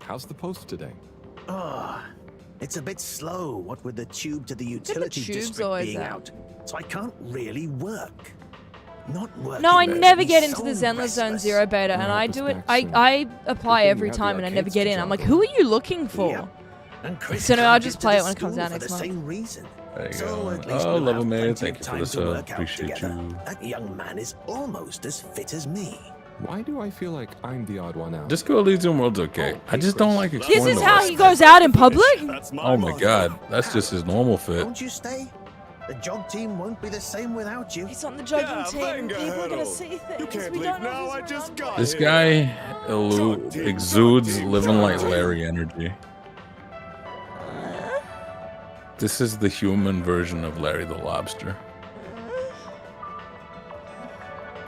Speaker 4: How's the post today?
Speaker 18: Oh, it's a bit slow, what with the tube to the utility
Speaker 1: tube's
Speaker 18: district
Speaker 1: always
Speaker 18: being
Speaker 1: out.
Speaker 18: So I can't really work. Not working.
Speaker 1: No, I
Speaker 18: makes
Speaker 1: never
Speaker 18: me
Speaker 1: get into
Speaker 18: so
Speaker 1: the Zenless Zone
Speaker 18: restless.
Speaker 1: Zero beta, and I do it. I apply every time, and I never get in. I'm like, who are you looking for?
Speaker 18: And Chris
Speaker 1: So no, I'll
Speaker 18: can't
Speaker 1: just
Speaker 18: get to
Speaker 1: play
Speaker 18: the
Speaker 1: it when it comes
Speaker 18: school
Speaker 1: out
Speaker 18: for
Speaker 1: next
Speaker 18: the
Speaker 1: month.
Speaker 18: same reason.
Speaker 2: There you
Speaker 18: So
Speaker 2: go.
Speaker 18: at least
Speaker 2: Oh,
Speaker 18: we'll
Speaker 2: Level
Speaker 18: have
Speaker 2: Man,
Speaker 18: plenty
Speaker 2: thank
Speaker 18: of
Speaker 2: you for
Speaker 18: time
Speaker 2: the
Speaker 18: to
Speaker 2: sub.
Speaker 18: work out
Speaker 2: Appreciate
Speaker 18: together.
Speaker 2: you.
Speaker 18: That young man is almost as fit as me.
Speaker 4: Why do I feel like I'm the odd one out?
Speaker 2: Disco Elysium world's okay. I just don't like
Speaker 1: This
Speaker 2: exploring
Speaker 1: is
Speaker 2: the
Speaker 1: how
Speaker 2: West.
Speaker 1: he goes out in public?
Speaker 2: Oh my god, that's just his normal fit.
Speaker 18: Won't you stay? The jog team won't be the same without you.
Speaker 1: He's on the jogging team. People are gonna see things. We don't know if he's around.
Speaker 2: This guy exudes living like Larry energy. This is the human version of Larry the Lobster.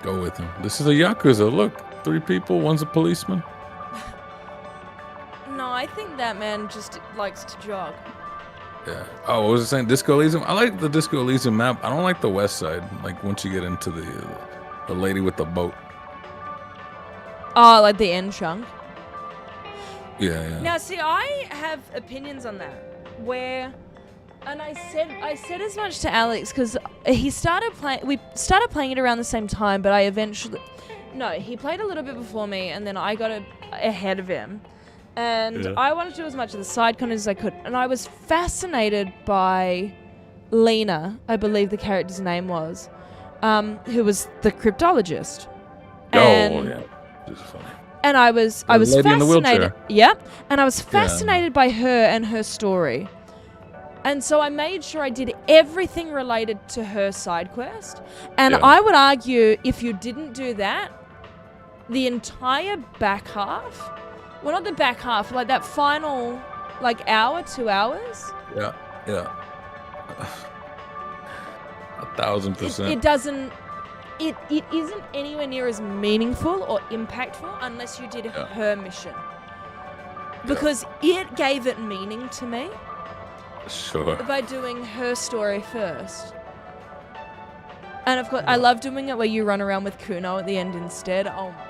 Speaker 2: Go with him. This is a Yakuza. Look, 3 people, one's a policeman.
Speaker 1: No, I think that man just likes to jog.
Speaker 2: Yeah. Oh, what was I saying? Disco Elysium? I like the Disco Elysium map. I don't like the west side. Like once you get into the lady with the boat.
Speaker 1: Oh, like the end chunk.
Speaker 2: Yeah, yeah.
Speaker 1: Now, see, I have opinions on that. Where, and I said as much to Alex because he started playing. We started playing it around the same time, but I eventually, no, he played a little bit before me, and then I got ahead of him. And
Speaker 2: Yeah.
Speaker 1: I wanted to do as much of the side content as I could. And I was fascinated by Lena, I believe the character's name was, who was the cryptologist. And,
Speaker 2: yeah. This is funny.
Speaker 1: and I was
Speaker 2: The lady in the
Speaker 1: fascinated.
Speaker 2: wheelchair.
Speaker 1: Yep. And I was fascinated by her and her story. And so I made sure I did everything related to her side quest. And
Speaker 2: Yeah.
Speaker 1: I would argue if you didn't do that, the entire back half, well, not the back half, like that final, like hour, 2 hours.
Speaker 2: Yeah, yeah. 1000%.
Speaker 1: It doesn't. It isn't anywhere near as meaningful or impactful unless you did her mission. Because it gave it meaning to me
Speaker 2: Sure.
Speaker 1: by doing her story first. And of course, I love doing it where you run around with Kuno at the end instead. Oh my.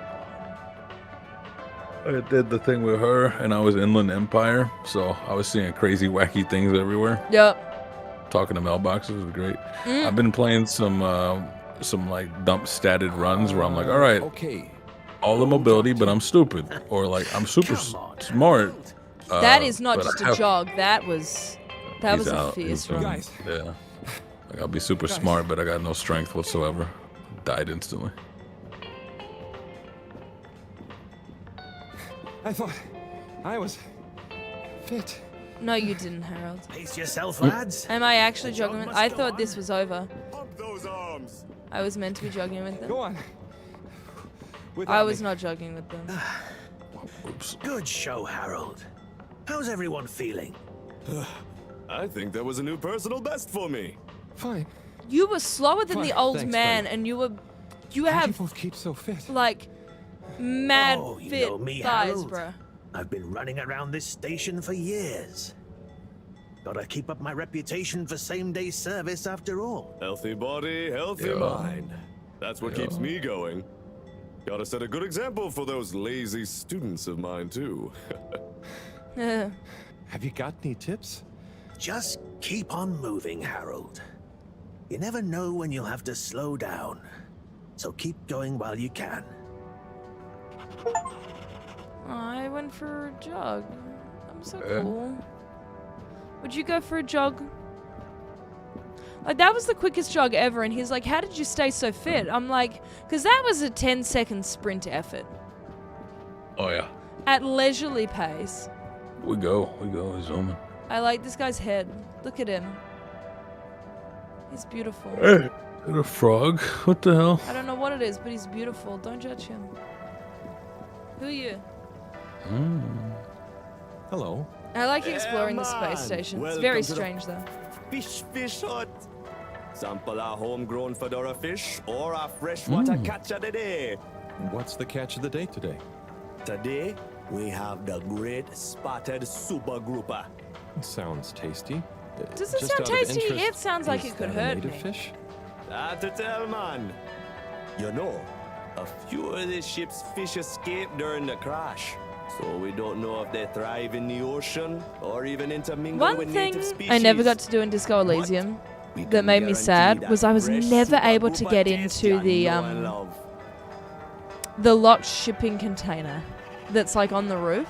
Speaker 2: I did the thing with her, and I was Inland Empire, so I was seeing crazy, wacky things everywhere.
Speaker 1: Yep.
Speaker 2: Talking to mailboxes was great.
Speaker 1: Mm.
Speaker 2: I've been playing some like dump statted runs where I'm like, all right, all the mobility, but I'm stupid, or like I'm super smart.
Speaker 1: That is not
Speaker 2: but
Speaker 1: just
Speaker 2: I
Speaker 1: a
Speaker 2: have-
Speaker 1: jog. That was
Speaker 2: He's
Speaker 1: a
Speaker 2: out.
Speaker 1: fierce
Speaker 2: He's
Speaker 1: run.
Speaker 2: done. Yeah. Like I'll be super smart, but I got no strength whatsoever. Died instantly.
Speaker 4: I thought I was fit.
Speaker 1: No, you didn't, Harold.
Speaker 18: Pace yourself, lads.
Speaker 1: Am I actually jogging with? I thought this was over.
Speaker 13: Pump those arms.
Speaker 1: I was meant to be jogging with them.
Speaker 4: Go on.
Speaker 1: I was not jogging with them.
Speaker 18: Good show, Harold. How's everyone feeling?
Speaker 13: I think that was a new personal best for me.
Speaker 4: Fine.
Speaker 1: You were slower than the
Speaker 4: Fine,
Speaker 1: old
Speaker 4: thanks,
Speaker 1: man,
Speaker 4: buddy.
Speaker 1: and you
Speaker 4: How do you
Speaker 1: have
Speaker 4: both keep so fit?
Speaker 1: like mad
Speaker 18: Oh, you
Speaker 1: fit
Speaker 18: know me,
Speaker 1: thighs,
Speaker 18: Harold.
Speaker 1: bro.
Speaker 18: I've been running around this station for years. Gotta keep up my reputation for same-day service after all.
Speaker 13: Healthy body, healthy
Speaker 2: Yeah.
Speaker 13: mind. That's what keeps
Speaker 2: Yeah.
Speaker 13: me going. Gotta set a good example for those lazy students of mine, too.
Speaker 4: Have you got any tips?
Speaker 18: Just keep on moving, Harold. You never know when you'll have to slow down. So keep going while you can.
Speaker 1: I went for a jog. I'm so
Speaker 2: Yeah.
Speaker 1: cool. Would you go for a jog? Like, that was the quickest jog ever, and he's like, how did you stay so fit? I'm like, because that was a 10-second sprint effort.
Speaker 2: Oh yeah.
Speaker 1: at leisurely pace.
Speaker 2: We go, zooming.
Speaker 1: I like this guy's head. Look at him. He's beautiful.
Speaker 2: Hey, a frog? What the hell?
Speaker 1: I don't know what it is, but he's beautiful. Don't judge him. Who are you?
Speaker 4: Hello.
Speaker 1: I like exploring the space station. It's very strange, though.
Speaker 13: Fish hut. Sample a homegrown Fedora fish or a freshwater catch of the day.
Speaker 4: What's the catch of the day today?
Speaker 13: Today, we have the great spotted super grouper.
Speaker 4: Sounds tasty.
Speaker 1: Does it
Speaker 4: Just
Speaker 1: sound
Speaker 4: out of
Speaker 1: tasty?
Speaker 4: interest,
Speaker 1: It sounds like
Speaker 4: is
Speaker 1: it could
Speaker 4: that a
Speaker 1: hurt
Speaker 4: native
Speaker 1: me.
Speaker 4: fish?
Speaker 13: Hard to tell, man. You know, a few of the ship's fish escaped during the crash. So we don't know if they thrive in the ocean or even intermingle
Speaker 1: One
Speaker 13: with
Speaker 1: thing
Speaker 13: native species.
Speaker 1: I never got to do in Disco Elysium that made me sad was I was never able to get into the locked shipping container that's like on the roof.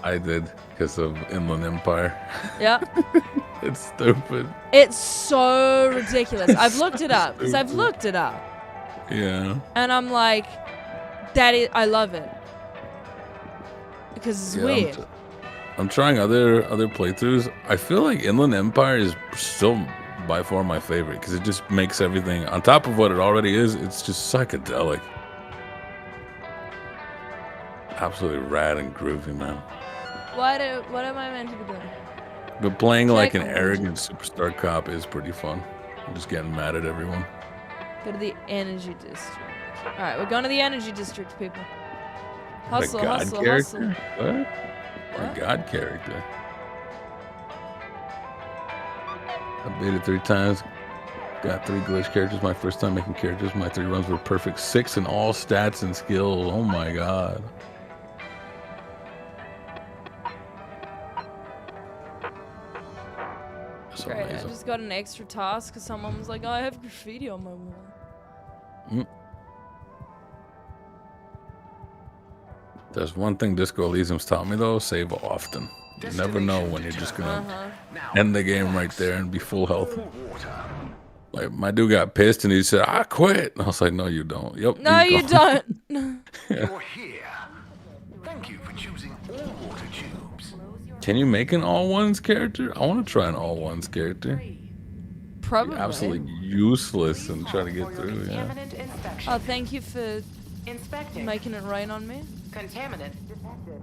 Speaker 2: I did because of Inland Empire.
Speaker 1: Yeah.
Speaker 2: It's stupid.
Speaker 1: It's so ridiculous. I've looked it up because I've looked it up.
Speaker 2: Yeah.
Speaker 1: And I'm like, I love it. Because it's weird.
Speaker 2: I'm trying other playthroughs. I feel like Inland Empire is still by far my favorite because it just makes everything on top of what it already is. It's just psychedelic. Absolutely rad and groovy, man.
Speaker 1: What am I meant to be doing?
Speaker 2: But playing like an arrogant superstar cop is pretty fun. I'm just getting mad at everyone.
Speaker 1: Go to the energy district. All right, we're going to the energy district, people. Hustle,
Speaker 2: the God
Speaker 1: hustle,
Speaker 2: character?
Speaker 1: hustle.
Speaker 2: What? The God character. I beat it 3 times. Got 3 glitch characters. My first time making characters. My 3 runs were perfect. 6 in all stats and skills. Oh my god. That's
Speaker 1: Great, I
Speaker 2: amazing.
Speaker 1: just got an extra task because someone was like, oh, I have graffiti on my wall.
Speaker 2: There's one thing Disco Elysium's taught me though, save often. You never know when you're just gonna end the game right there and be full health. Like my dude got pissed and he said, I quit. And I was like, no you don't. Yep.
Speaker 1: No, you don't.
Speaker 8: You're here. Thank you for choosing all water tubes.
Speaker 2: Can you make an all ones character? I want to try an all ones character.
Speaker 1: Probably.
Speaker 2: Be absolutely useless and try to get through. Yeah.
Speaker 1: Oh, thank you for making it rain on me.
Speaker 7: Contaminant detected.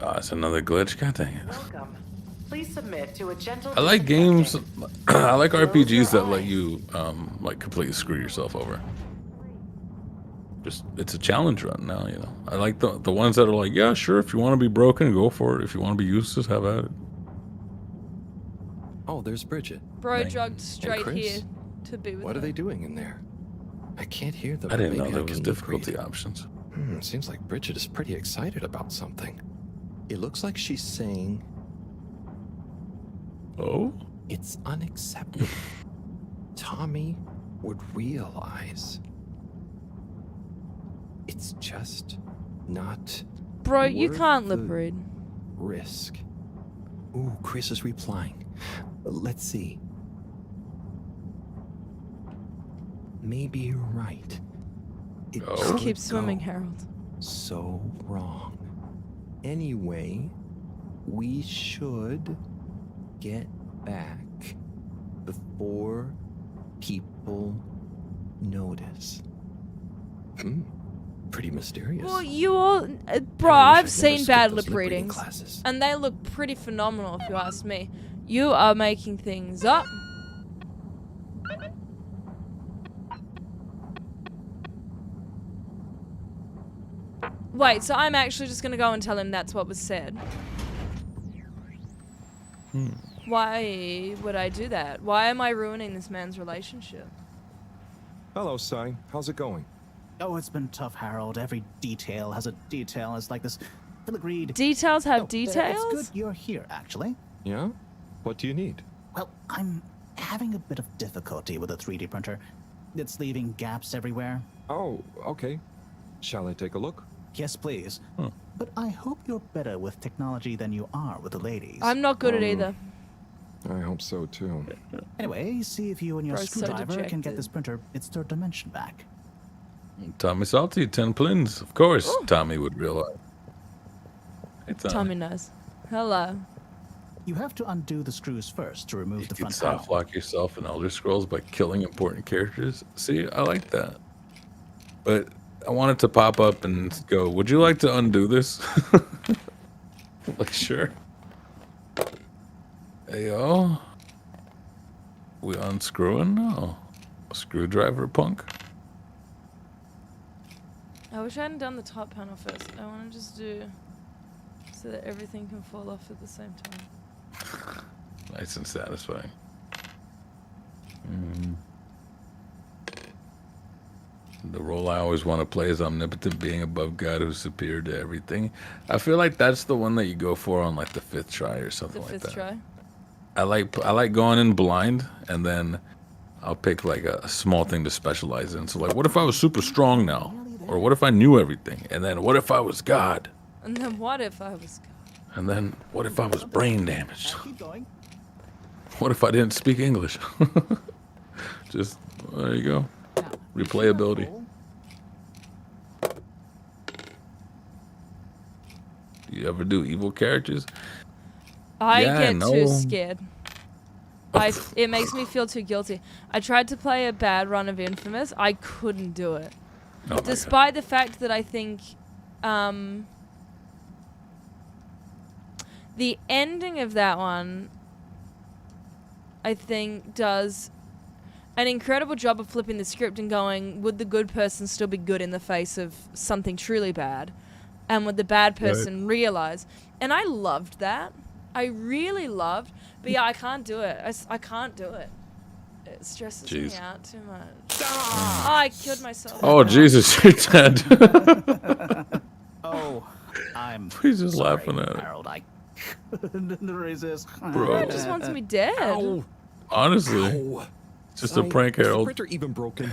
Speaker 2: Oh, it's another glitch. God dang it.
Speaker 7: Welcome. Please submit to a gentle.
Speaker 2: I like games. I like RPGs that let you like completely screw yourself over. Just it's a challenge run now, you know. I like the ones that are like, yeah, sure. If you want to be broken, go for it. If you want to be useless, have at it.
Speaker 4: Oh, there's Bridget.
Speaker 1: Bro
Speaker 2: Thank
Speaker 1: drugged straight
Speaker 4: Chris?
Speaker 1: here to be with
Speaker 4: What are
Speaker 1: her.
Speaker 4: they doing in there? I can't hear them.
Speaker 2: I didn't know
Speaker 4: Maybe
Speaker 2: there
Speaker 4: I
Speaker 2: was
Speaker 4: can
Speaker 2: difficulty
Speaker 4: read.
Speaker 2: options.
Speaker 4: Seems like Bridget is pretty excited about something. It looks like she's saying,
Speaker 2: oh?
Speaker 4: It's unacceptable. Tommy would realize. It's just not.
Speaker 1: Bro, you
Speaker 4: worth
Speaker 1: can't lip
Speaker 4: the
Speaker 1: read.
Speaker 4: Risk. Ooh, Chris is replying. Let's see. Maybe you're right. It
Speaker 1: Just
Speaker 4: could
Speaker 1: keep swimming,
Speaker 4: go
Speaker 1: Harold.
Speaker 4: so wrong. Anyway, we should get back before people notice. Pretty mysterious.
Speaker 1: Well, you all, bro,
Speaker 4: I wish I'd
Speaker 1: I've
Speaker 4: never
Speaker 1: seen
Speaker 4: skipped
Speaker 1: bad
Speaker 4: those
Speaker 1: lip
Speaker 4: reading
Speaker 1: readings,
Speaker 4: classes.
Speaker 1: and they look pretty phenomenal if you ask me. You are making things up. Wait, so I'm actually just gonna go and tell him that's what was said. Why would I do that? Why am I ruining this man's relationship?
Speaker 4: Hello, Si. How's it going?
Speaker 15: Oh, it's been tough, Harold. Every detail has a detail. It's like this filigreed.
Speaker 1: Details have
Speaker 15: Oh,
Speaker 1: details?
Speaker 15: It's good you're here, actually.
Speaker 4: Yeah? What do you need?
Speaker 15: Well, I'm having a bit of difficulty with a 3D printer. It's leaving gaps everywhere.
Speaker 4: Oh, okay. Shall I take a look?
Speaker 15: Yes, please. But I hope you're better with technology than you are with the ladies.
Speaker 1: I'm not good at either.
Speaker 4: I hope so, too.
Speaker 15: Anyway, see if you and your
Speaker 1: Bro's so
Speaker 15: screwdriver can get
Speaker 1: dejected.
Speaker 15: this printer its third dimension back.
Speaker 2: Tommy Salty, 10 plins. Of course, Tommy would realize. Hey,
Speaker 1: Tommy knows. Hello.
Speaker 15: You have to undo the screws first to remove
Speaker 2: You
Speaker 15: the
Speaker 2: can
Speaker 15: front
Speaker 2: soft
Speaker 15: panel.
Speaker 2: lock yourself in Elder Scrolls by killing important characters. See, I like that. But I wanted to pop up and go, would you like to undo this? Like, sure. Hey, yo. We unscrewing now? Screwdriver punk?
Speaker 1: I wish I hadn't done the top panel first. I want to just do so that everything can fall off at the same time.
Speaker 2: Nice and satisfying. The role I always want to play is omnipotent being above God who's superior to everything. I feel like that's the one that you go for on like the 5th try or something like that.
Speaker 1: The 5th try?
Speaker 2: I like going in blind, and then I'll pick like a small thing to specialize in. So like, what if I was super strong now? Or what if I knew everything? And then what if I was God?
Speaker 1: And then what if I was God?
Speaker 2: And then what if I was brain damaged?
Speaker 15: Keep going.
Speaker 2: What if I didn't speak English? Just, there you go. Replayability. Do you ever do evil characters?
Speaker 1: I get too scared. It makes me feel too guilty. I tried to play a bad run of Infamous. I couldn't do it.
Speaker 2: Oh
Speaker 1: Despite the fact that I think the ending of that one, I think, does an incredible job of flipping the script and going, would the good person still be good in the face of something truly bad? And would the bad person realize? And I loved that. I really loved. But yeah, I can't do it. I can't do it. It stresses me out too much. Oh, I killed myself.
Speaker 2: Oh, Jesus, you're dead.
Speaker 15: Oh, I'm
Speaker 2: He's just
Speaker 15: sorry,
Speaker 2: laughing at it.
Speaker 15: Harold, I couldn't resist.
Speaker 2: Bro.
Speaker 1: It just wants me dead.
Speaker 2: Honestly. It's just a prank, Harold.
Speaker 4: Is the printer even broken?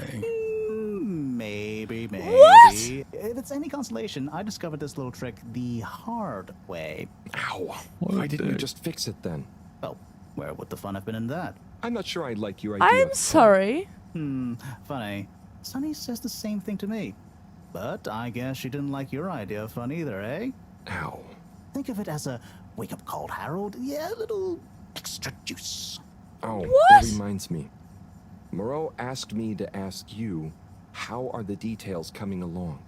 Speaker 15: Maybe.
Speaker 1: What?
Speaker 15: If it's any consolation, I discovered this little trick the hard way.
Speaker 4: Ow. Why didn't you just fix it then?
Speaker 15: Well, where would the fun have been in that?
Speaker 4: I'm not sure I like your idea.
Speaker 1: I'm sorry.
Speaker 15: Funny. Sunny says the same thing to me. But I guess she didn't like your idea of fun either, eh?
Speaker 4: Ow.
Speaker 15: Think of it as a wake-up call, Harold. Yeah, a little extra juice.
Speaker 4: Oh,
Speaker 1: What?
Speaker 4: that reminds me. Moreau asked me to ask you, how are the details coming along?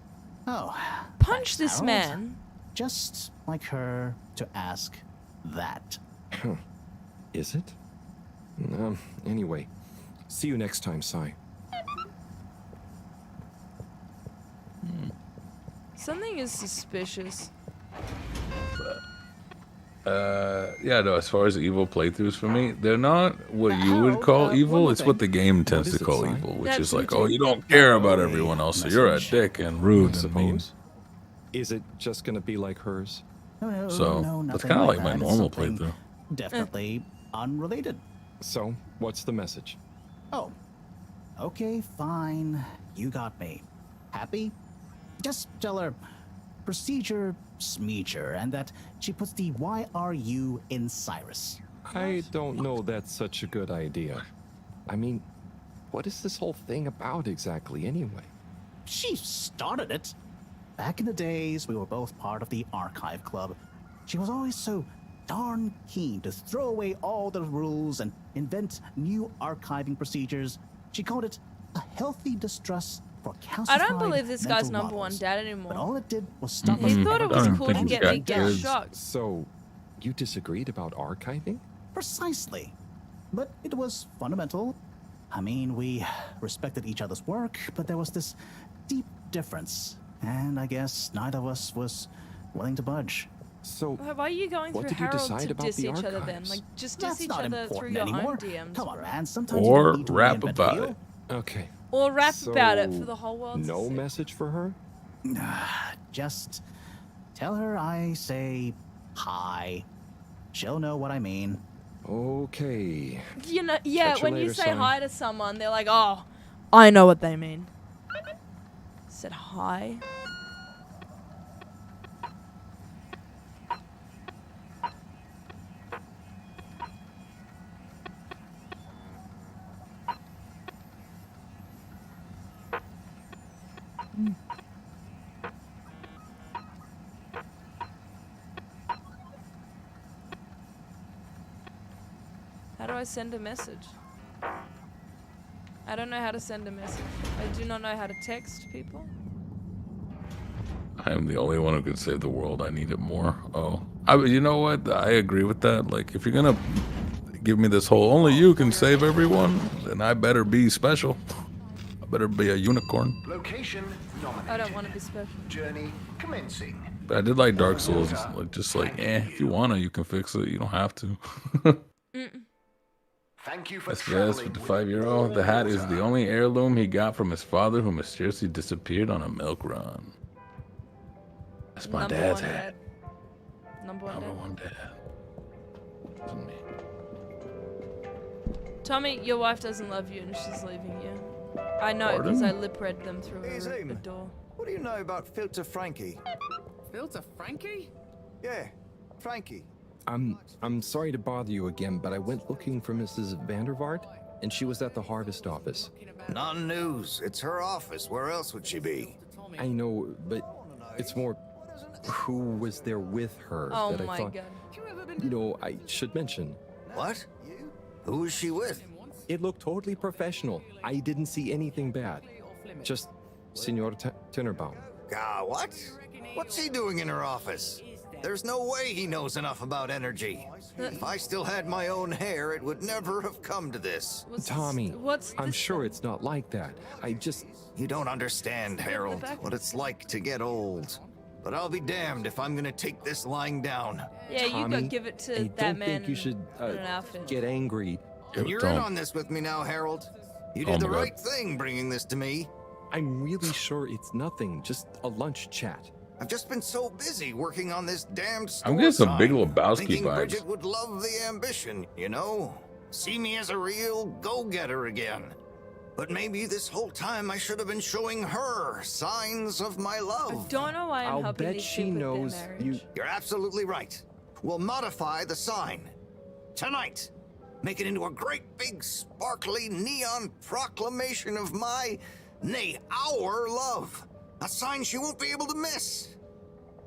Speaker 15: Oh.
Speaker 1: Punch this
Speaker 15: Harold.
Speaker 1: man.
Speaker 15: Just like her to ask that.
Speaker 4: Is it? Anyway, see you next time, Sai.
Speaker 1: Something is suspicious.
Speaker 2: Yeah, no, as far as evil playthroughs for me, they're not what you would call evil. It's what the game tends to call evil, which is like, oh, you don't care about everyone else, so you're a dick and rude and mean.
Speaker 4: Is it just gonna be like hers?
Speaker 15: No,
Speaker 2: So
Speaker 15: nothing
Speaker 2: that's kind of like my
Speaker 15: that. It's
Speaker 2: normal
Speaker 15: something
Speaker 2: playthrough.
Speaker 15: Definitely unrelated.
Speaker 4: So, what's the message?
Speaker 15: Oh. Okay, fine. You got me. Happy? Just tell her procedure smeecher and that she puts the YRU in Cyrus.
Speaker 4: I don't know that's such a good idea. I mean, what is this whole thing about exactly anyway?
Speaker 15: She started it. Back in the days, we were both part of the archive club. She was always so darn keen to throw away all the rules and invent new archiving procedures. She called it a healthy distrust for calcified
Speaker 1: I don't believe this guy's
Speaker 15: mental
Speaker 1: number one
Speaker 15: models.
Speaker 1: dad anymore.
Speaker 15: But all it did was stop
Speaker 1: He
Speaker 15: us
Speaker 1: thought it
Speaker 15: ever
Speaker 1: was
Speaker 15: getting
Speaker 1: cool to
Speaker 15: any
Speaker 1: get me
Speaker 15: ideas.
Speaker 1: get shocked.
Speaker 4: So, you disagreed about archiving?
Speaker 15: Precisely. But it was fundamental. I mean, we respected each other's work, but there was this deep difference. And I guess neither of us was willing to budge.
Speaker 4: So,
Speaker 1: Why are you going
Speaker 4: what
Speaker 1: through
Speaker 4: did you
Speaker 1: Harold
Speaker 4: decide
Speaker 1: to
Speaker 4: about
Speaker 1: diss
Speaker 4: the
Speaker 1: each other then?
Speaker 4: archives?
Speaker 1: Like, just
Speaker 15: That's
Speaker 1: diss each
Speaker 15: not
Speaker 1: other through
Speaker 15: important
Speaker 1: your
Speaker 15: anymore.
Speaker 1: own DMs,
Speaker 15: Come on,
Speaker 1: bro.
Speaker 15: man. Sometimes you
Speaker 2: Or
Speaker 15: don't need to
Speaker 2: rap
Speaker 15: reinvent
Speaker 2: about
Speaker 15: the
Speaker 2: it.
Speaker 15: wheel.
Speaker 4: Okay.
Speaker 1: Or rap about it
Speaker 4: So,
Speaker 1: for the whole world to
Speaker 4: No
Speaker 1: see.
Speaker 4: message for her?
Speaker 15: Just tell her I say hi. She'll know what I mean.
Speaker 4: Okay.
Speaker 1: You know, yeah,
Speaker 4: Catch you
Speaker 1: when you
Speaker 4: later,
Speaker 1: say
Speaker 4: son.
Speaker 1: hi to someone, they're like, oh, I know what they mean. Said hi. I send a message? I don't know how to send a message. I do not know how to text people.
Speaker 2: I am the only one who can save the world. I need it more. Oh, you know what? I agree with that. Like, if you're gonna give me this whole only you can save everyone, then I better be special. I better be a unicorn.
Speaker 11: Location nominated.
Speaker 1: I don't want to be special.
Speaker 11: Journey commencing.
Speaker 2: But I did like Dark Souls. Like, just like, if you wanna, you can fix it. You don't have to.
Speaker 11: Thank you for
Speaker 2: SBS 55-year-old. The hat is the only heirloom he got from his father, who mysteriously disappeared on a milk run. That's my dad's hat.
Speaker 1: Number one dad.
Speaker 2: Wasn't me.
Speaker 1: Tommy, your wife doesn't love you and she's leaving you. I know because I lip read them through a door.
Speaker 17: What do you know about Filter Frankie?
Speaker 7: Filter Frankie?
Speaker 17: Yeah, Frankie.
Speaker 4: I'm sorry to bother you again, but I went looking for Mrs. Vandervaart, and she was at the harvest office.
Speaker 11: Non-news. It's her office. Where else would she be?
Speaker 4: I know, but it's more who was there with her
Speaker 1: Oh
Speaker 4: that I
Speaker 1: my
Speaker 4: thought,
Speaker 1: god.
Speaker 4: you know, I should mention.
Speaker 11: What? Who is she with?
Speaker 4: It looked totally professional. I didn't see anything bad. Just Senor Tinnerbaum.
Speaker 11: What? What's he doing in her office? There's no way he knows enough about energy. If I still had my own hair, it would never have come to this.
Speaker 4: Tommy, I'm sure it's not like that. I just...
Speaker 11: You don't understand, Harold, what it's like to get old. But I'll be damned if I'm gonna take this lying down.
Speaker 1: Yeah,
Speaker 4: Tommy,
Speaker 1: you gotta give it to
Speaker 4: I
Speaker 1: that
Speaker 4: don't
Speaker 1: man
Speaker 4: think you should
Speaker 1: in an outfit.
Speaker 4: get angry.
Speaker 11: You're in on this with me now, Harold. You did the right thing bringing this to me.
Speaker 4: I'm really sure it's nothing, just a lunch chat.
Speaker 11: I've just been so busy working on this damned store
Speaker 2: I'm getting some Big
Speaker 11: sign,
Speaker 2: Lebowski
Speaker 11: thinking
Speaker 2: vibes.
Speaker 11: Bridget would love the ambition, you know? See me as a real go-getter again. But maybe this whole time I should have been showing her signs of my love.
Speaker 1: I don't know why I'm helping these two with their marriage.
Speaker 11: You're absolutely right. We'll modify the sign. Tonight. Make it into a great big sparkly neon proclamation of my, nay, our love. A sign she won't be able to miss.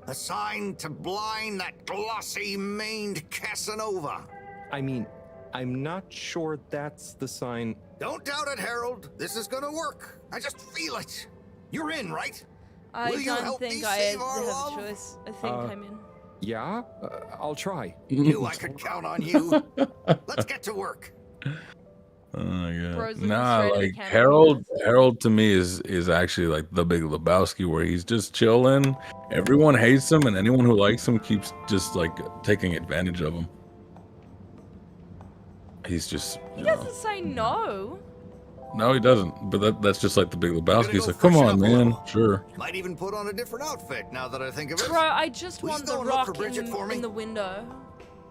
Speaker 11: A sign to blind that glossy-maned Casanova.
Speaker 4: I mean, I'm not sure that's the sign.
Speaker 11: Don't doubt it, Harold. This is gonna work. I just feel it. You're in, right?
Speaker 1: I
Speaker 11: Will you
Speaker 1: don't
Speaker 11: help me
Speaker 1: think I
Speaker 11: save
Speaker 1: have
Speaker 11: our
Speaker 1: a
Speaker 11: love?
Speaker 1: choice. I think I'm in.
Speaker 4: Yeah? I'll try.
Speaker 11: Knew I could count on you. Let's get to work.
Speaker 2: Oh my god.
Speaker 1: Bros looking
Speaker 2: Nah,
Speaker 1: straight at the
Speaker 2: like
Speaker 1: camera.
Speaker 2: Harold to me is actually like the Big Lebowski, where he's just chilling. Everyone hates him, and anyone who likes him keeps just like taking advantage of him. He's just
Speaker 1: He doesn't say no.
Speaker 2: no, he doesn't. But that's just like the Big Lebowski. He's like, come on, man, sure.
Speaker 11: Might even put on a different outfit now that I think of it.
Speaker 1: Bro, I just
Speaker 11: Will you
Speaker 1: want
Speaker 11: go
Speaker 1: the
Speaker 11: and look for
Speaker 1: rock
Speaker 11: Bridget for me?
Speaker 1: in the window.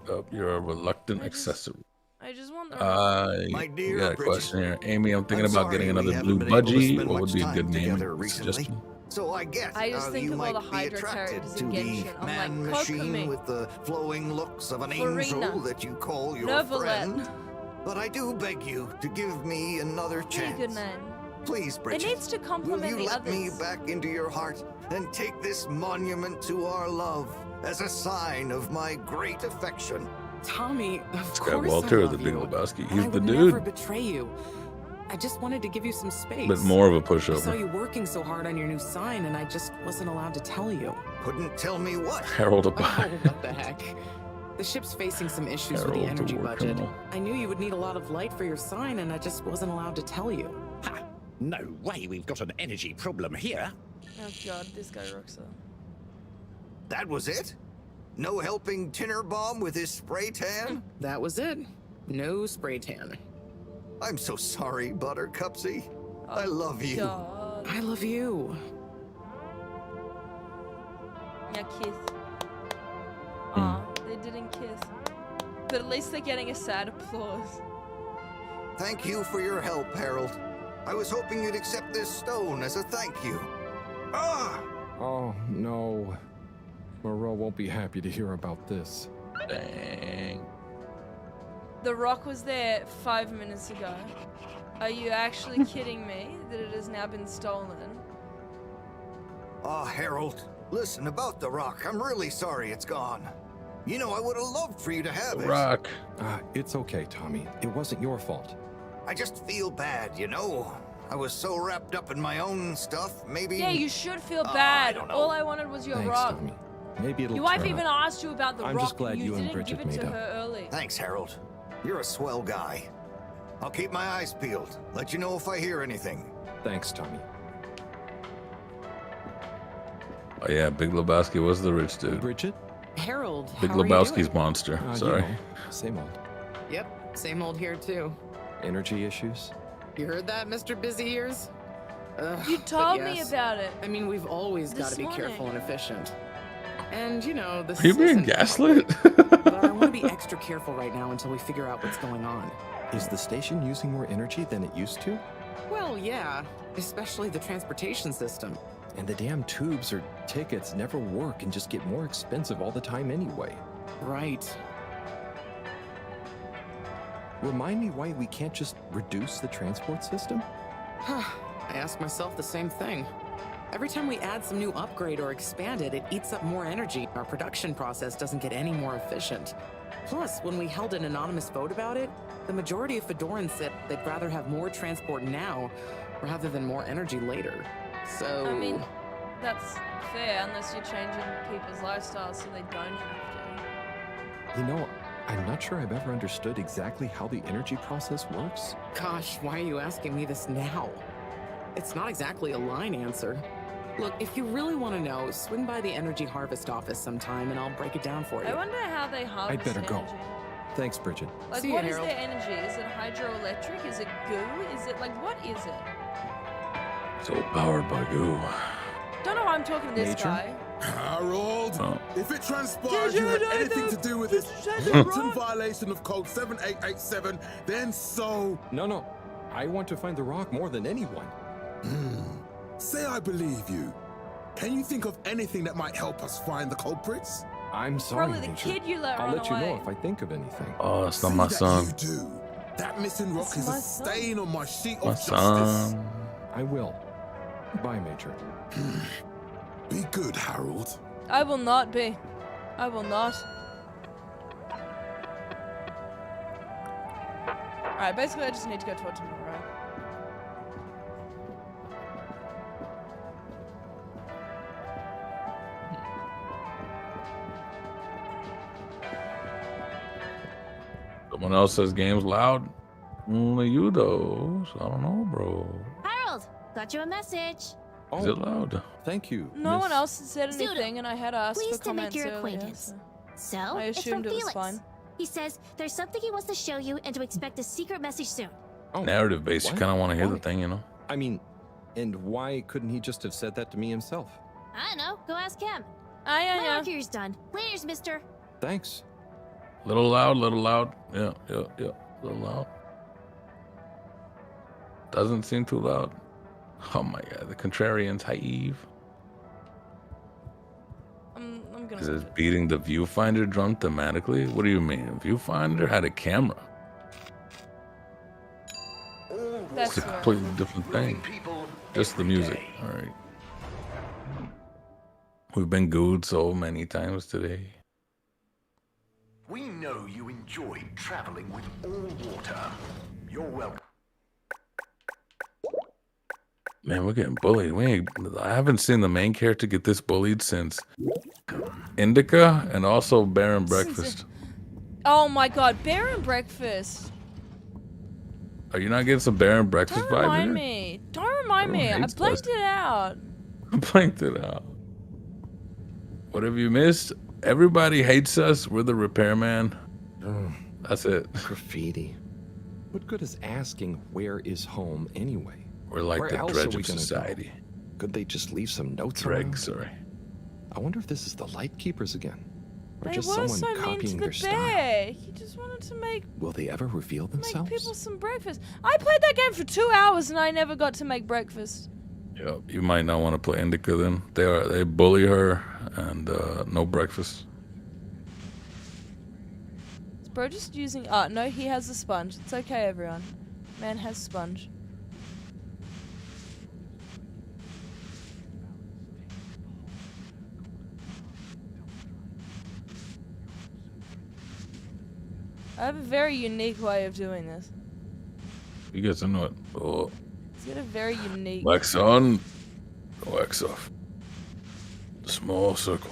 Speaker 2: Oh, you're a reluctant accessory.
Speaker 1: I just want the rock.
Speaker 11: My dear
Speaker 2: We got a
Speaker 11: Bridget,
Speaker 2: question here. Amy, I'm thinking
Speaker 11: I'm
Speaker 2: about
Speaker 11: sorry
Speaker 2: getting
Speaker 11: we
Speaker 2: another
Speaker 11: haven't
Speaker 2: blue
Speaker 11: been able to
Speaker 2: budgie.
Speaker 11: spend
Speaker 2: What would
Speaker 11: much
Speaker 2: be a
Speaker 11: time
Speaker 2: good name
Speaker 11: together recently.
Speaker 2: suggestion?
Speaker 11: So I get
Speaker 1: I just
Speaker 11: how
Speaker 1: think
Speaker 11: you
Speaker 1: of all
Speaker 11: might
Speaker 1: the
Speaker 11: be
Speaker 1: Hydra
Speaker 11: attracted
Speaker 1: characters
Speaker 11: to
Speaker 1: in
Speaker 11: the
Speaker 1: Genshin. I'm
Speaker 11: man
Speaker 1: like,
Speaker 11: machine
Speaker 1: Kokomi,
Speaker 11: with the flowing looks of an
Speaker 1: Farina,
Speaker 11: angel that you call your
Speaker 1: Novalet.
Speaker 11: friend. But I do beg you to give me another
Speaker 1: Really
Speaker 11: chance.
Speaker 1: good name.
Speaker 11: Please, Bridget.
Speaker 1: It needs to
Speaker 11: Will
Speaker 1: complement
Speaker 11: you
Speaker 1: the
Speaker 11: let me
Speaker 1: others.
Speaker 11: back into your heart and take this monument to our love as a sign of my great affection?
Speaker 7: Tommy, of
Speaker 2: Got
Speaker 7: course
Speaker 2: Walter
Speaker 7: I
Speaker 2: or the
Speaker 7: love
Speaker 2: Big
Speaker 7: you.
Speaker 2: Lebowski.
Speaker 7: And
Speaker 2: He's
Speaker 7: I
Speaker 2: the
Speaker 7: would never
Speaker 2: dude,
Speaker 7: betray you. I just wanted to give you some space.
Speaker 2: but more of a
Speaker 7: I saw
Speaker 2: pushover.
Speaker 7: you working so hard on your new sign, and I just wasn't allowed to tell you.
Speaker 11: Couldn't tell me what?
Speaker 2: Harold
Speaker 7: Oh,
Speaker 2: about
Speaker 7: what the heck? The ship's facing some issues with the
Speaker 2: Harold, the
Speaker 7: energy
Speaker 2: war
Speaker 7: budget.
Speaker 2: criminal.
Speaker 7: I knew you would need a lot of light for your sign, and I just wasn't allowed to tell you.
Speaker 5: Ha! No way we've got an energy problem here.
Speaker 1: Oh god, this guy rocks up.
Speaker 11: That was it? No helping Tinnerbomb with his spray tan?
Speaker 7: That was it. No spray tan.
Speaker 11: I'm so sorry, Buttercupsy. I love you.
Speaker 1: God.
Speaker 7: I love you.
Speaker 1: Yeah, kiss. Aw, they didn't kiss. But at least they're getting a sad applause.
Speaker 11: Thank you for your help, Harold. I was hoping you'd accept this stone as a thank you. Ah!
Speaker 4: Oh, no. Moreau won't be happy to hear about this.
Speaker 2: Dang.
Speaker 1: The rock was there 5 minutes ago. Are you actually kidding me that it has now been stolen?
Speaker 11: Ah, Harold, listen, about the rock, I'm really sorry it's gone.
Speaker 17: You know, I would have loved for you to have it.
Speaker 2: Rock.
Speaker 4: It's okay, Tommy. It wasn't your fault.
Speaker 17: I just feel bad, you know? I was so wrapped up in my own stuff, maybe...
Speaker 1: Yeah, you should feel bad. All I wanted was your
Speaker 4: Thanks,
Speaker 1: rock.
Speaker 4: Tommy. Maybe it'll
Speaker 1: Your wife
Speaker 4: turn
Speaker 1: even
Speaker 4: up.
Speaker 1: asked you about the
Speaker 4: I'm
Speaker 1: rock.
Speaker 4: just glad you and
Speaker 1: didn't
Speaker 4: Bridget
Speaker 1: give it
Speaker 4: made
Speaker 1: to
Speaker 4: up.
Speaker 1: her early.
Speaker 17: Thanks, Harold. You're a swell guy. I'll keep my eyes peeled. Let you know if I hear anything.
Speaker 4: Thanks, Tommy.
Speaker 2: Oh yeah, Big Lebowski was the rich dude.
Speaker 4: Bridget?
Speaker 7: Harold,
Speaker 2: Big
Speaker 7: how are you
Speaker 2: Lebowski's
Speaker 7: doing?
Speaker 2: monster. Sorry.
Speaker 4: You know, same old.
Speaker 7: Yep, same old here too.
Speaker 4: Energy issues?
Speaker 7: You heard that, Mr. Busy Ears? Ugh,
Speaker 1: You
Speaker 7: but
Speaker 1: told me
Speaker 7: yes.
Speaker 1: about it.
Speaker 7: I mean, we've always got
Speaker 1: This
Speaker 7: to be careful
Speaker 1: morning.
Speaker 7: and efficient. And you know, this
Speaker 2: Are you being
Speaker 7: isn't-
Speaker 2: gaslit?
Speaker 7: But I want to be extra careful right now until we figure out what's going on.
Speaker 4: Is the station using more energy than it used to?
Speaker 7: Well, yeah, especially the transportation system.
Speaker 4: And the damn tubes or tickets never work and just get more expensive all the time anyway.
Speaker 7: Right.
Speaker 4: Remind me why we can't just reduce the transport system?
Speaker 7: I ask myself the same thing. Every time we add some new upgrade or expand it, it eats up more energy. Our production process doesn't get any more efficient. Plus, when we held an anonymous vote about it, the majority of Fedorans said they'd rather have more transport now rather than more energy later. So...
Speaker 1: I mean, that's fair unless you're changing people's lifestyles so they don't have to.
Speaker 4: You know, I'm not sure I've ever understood exactly how the energy process works.
Speaker 7: Gosh, why are you asking me this now? It's not exactly a line answer. Look, if you really want to know, swing by the Energy Harvest office sometime and I'll break it down for you.
Speaker 1: I wonder how they harvest
Speaker 4: I'd better go.
Speaker 1: energy.
Speaker 4: Thanks, Bridget.
Speaker 1: Like,
Speaker 7: See you,
Speaker 1: what is
Speaker 7: Harold.
Speaker 1: their energy? Is it hydroelectric? Is it goo? Is it, like, what is it?
Speaker 2: So powered by goo.
Speaker 1: Don't know why I'm talking to this
Speaker 4: Major?
Speaker 1: guy.
Speaker 3: Harold,
Speaker 2: Oh.
Speaker 3: if it transpires you had anything to do with this blatant violation of code 7887, then so...
Speaker 4: No. I want to find the rock more than anyone.
Speaker 3: Say I believe you. Can you think of anything that might help us find the culprits?
Speaker 4: I'm sorry,
Speaker 1: Probably the
Speaker 4: Major.
Speaker 1: kid you let
Speaker 4: I'll
Speaker 1: run
Speaker 4: let you know
Speaker 1: away.
Speaker 4: if I think of anything.
Speaker 2: Oh, it's not
Speaker 3: See
Speaker 2: my
Speaker 3: that
Speaker 2: son.
Speaker 3: you do. That missing rock
Speaker 1: It's
Speaker 3: is
Speaker 1: my
Speaker 3: a
Speaker 1: son.
Speaker 3: stain on my sheet
Speaker 2: My
Speaker 3: of justice.
Speaker 2: son.
Speaker 4: I will. Bye, Major.
Speaker 3: Be good, Harold.
Speaker 1: I will not be. I will not. Alright, basically I just need to go talk to Moreau.
Speaker 2: Someone else says game's loud. Only you though. So I don't know, bro.
Speaker 19: Harold, got you a message.
Speaker 2: Is it loud?
Speaker 4: Thank you.
Speaker 1: No one
Speaker 4: Miss-
Speaker 1: else has said anything, and I had asked
Speaker 19: Pleased
Speaker 1: for
Speaker 19: to make
Speaker 1: comments
Speaker 19: your
Speaker 1: earlier,
Speaker 19: acquaintance.
Speaker 1: so-
Speaker 19: So,
Speaker 1: I
Speaker 19: it's
Speaker 1: assumed
Speaker 19: from
Speaker 1: it was
Speaker 19: Felix.
Speaker 1: fine.
Speaker 19: He says there's something he wants to show you and to expect a secret message soon.
Speaker 4: Oh,
Speaker 2: Narrative based. You
Speaker 4: what?
Speaker 2: kind of want to hear
Speaker 4: Why?
Speaker 2: the thing, you know?
Speaker 4: I mean, and why couldn't he just have said that to me himself?
Speaker 19: I don't know. Go ask him.
Speaker 1: Yeah.
Speaker 19: My work here's done. Laters, mister.
Speaker 4: Thanks.
Speaker 2: Little loud, little loud. Yeah. Little loud. Doesn't seem too loud. Oh my god, the contrarians, hi Eve.
Speaker 1: I'm gonna.
Speaker 2: Is it beating the viewfinder drum thematically? What do you mean? Viewfinder had a camera.
Speaker 1: That's
Speaker 2: It's a completely different thing. Just the music. All right. We've been gooed so many times today.
Speaker 8: We know you enjoy traveling with all water. You're welcome.
Speaker 2: Man, we're getting bullied. I haven't seen the main character get this bullied since Indica and also Bear and Breakfast.
Speaker 1: Oh my god, Bear and Breakfast.
Speaker 2: Are you not getting some Bear and Breakfast
Speaker 1: Don't
Speaker 2: vibe
Speaker 1: remind
Speaker 2: here?
Speaker 1: me. Don't remind me. I
Speaker 2: hates
Speaker 1: blanked
Speaker 2: us.
Speaker 1: it out.
Speaker 2: I blanked it out. What have you missed? Everybody hates us. We're the repairman. That's it.
Speaker 4: Graffiti. What good is asking where is home anyway?
Speaker 2: We're like
Speaker 4: Where
Speaker 2: the
Speaker 4: else
Speaker 2: dredge
Speaker 4: are we
Speaker 2: of
Speaker 4: gonna go?
Speaker 2: society.
Speaker 4: Could they just leave some notes
Speaker 2: Dreg,
Speaker 4: around?
Speaker 2: sorry.
Speaker 4: I wonder if this is the light keepers again. Or
Speaker 1: They
Speaker 4: just
Speaker 1: were
Speaker 4: someone
Speaker 1: so mean to
Speaker 4: copying
Speaker 1: the
Speaker 4: their style.
Speaker 1: bear. He just wanted to make
Speaker 4: Will they ever reveal themselves?
Speaker 1: people some breakfast. I played that game for 2 hours and I never got to make breakfast.
Speaker 2: Yeah, you might not want to play Indica then. They bully her and no breakfast.
Speaker 1: Is bro just using art? No, he has a sponge. It's okay, everyone. Man has sponge. I have a very unique way of doing this.
Speaker 2: You guys know it. Oh.
Speaker 1: It's got a very unique...
Speaker 2: Wax on, wax off. Small circle.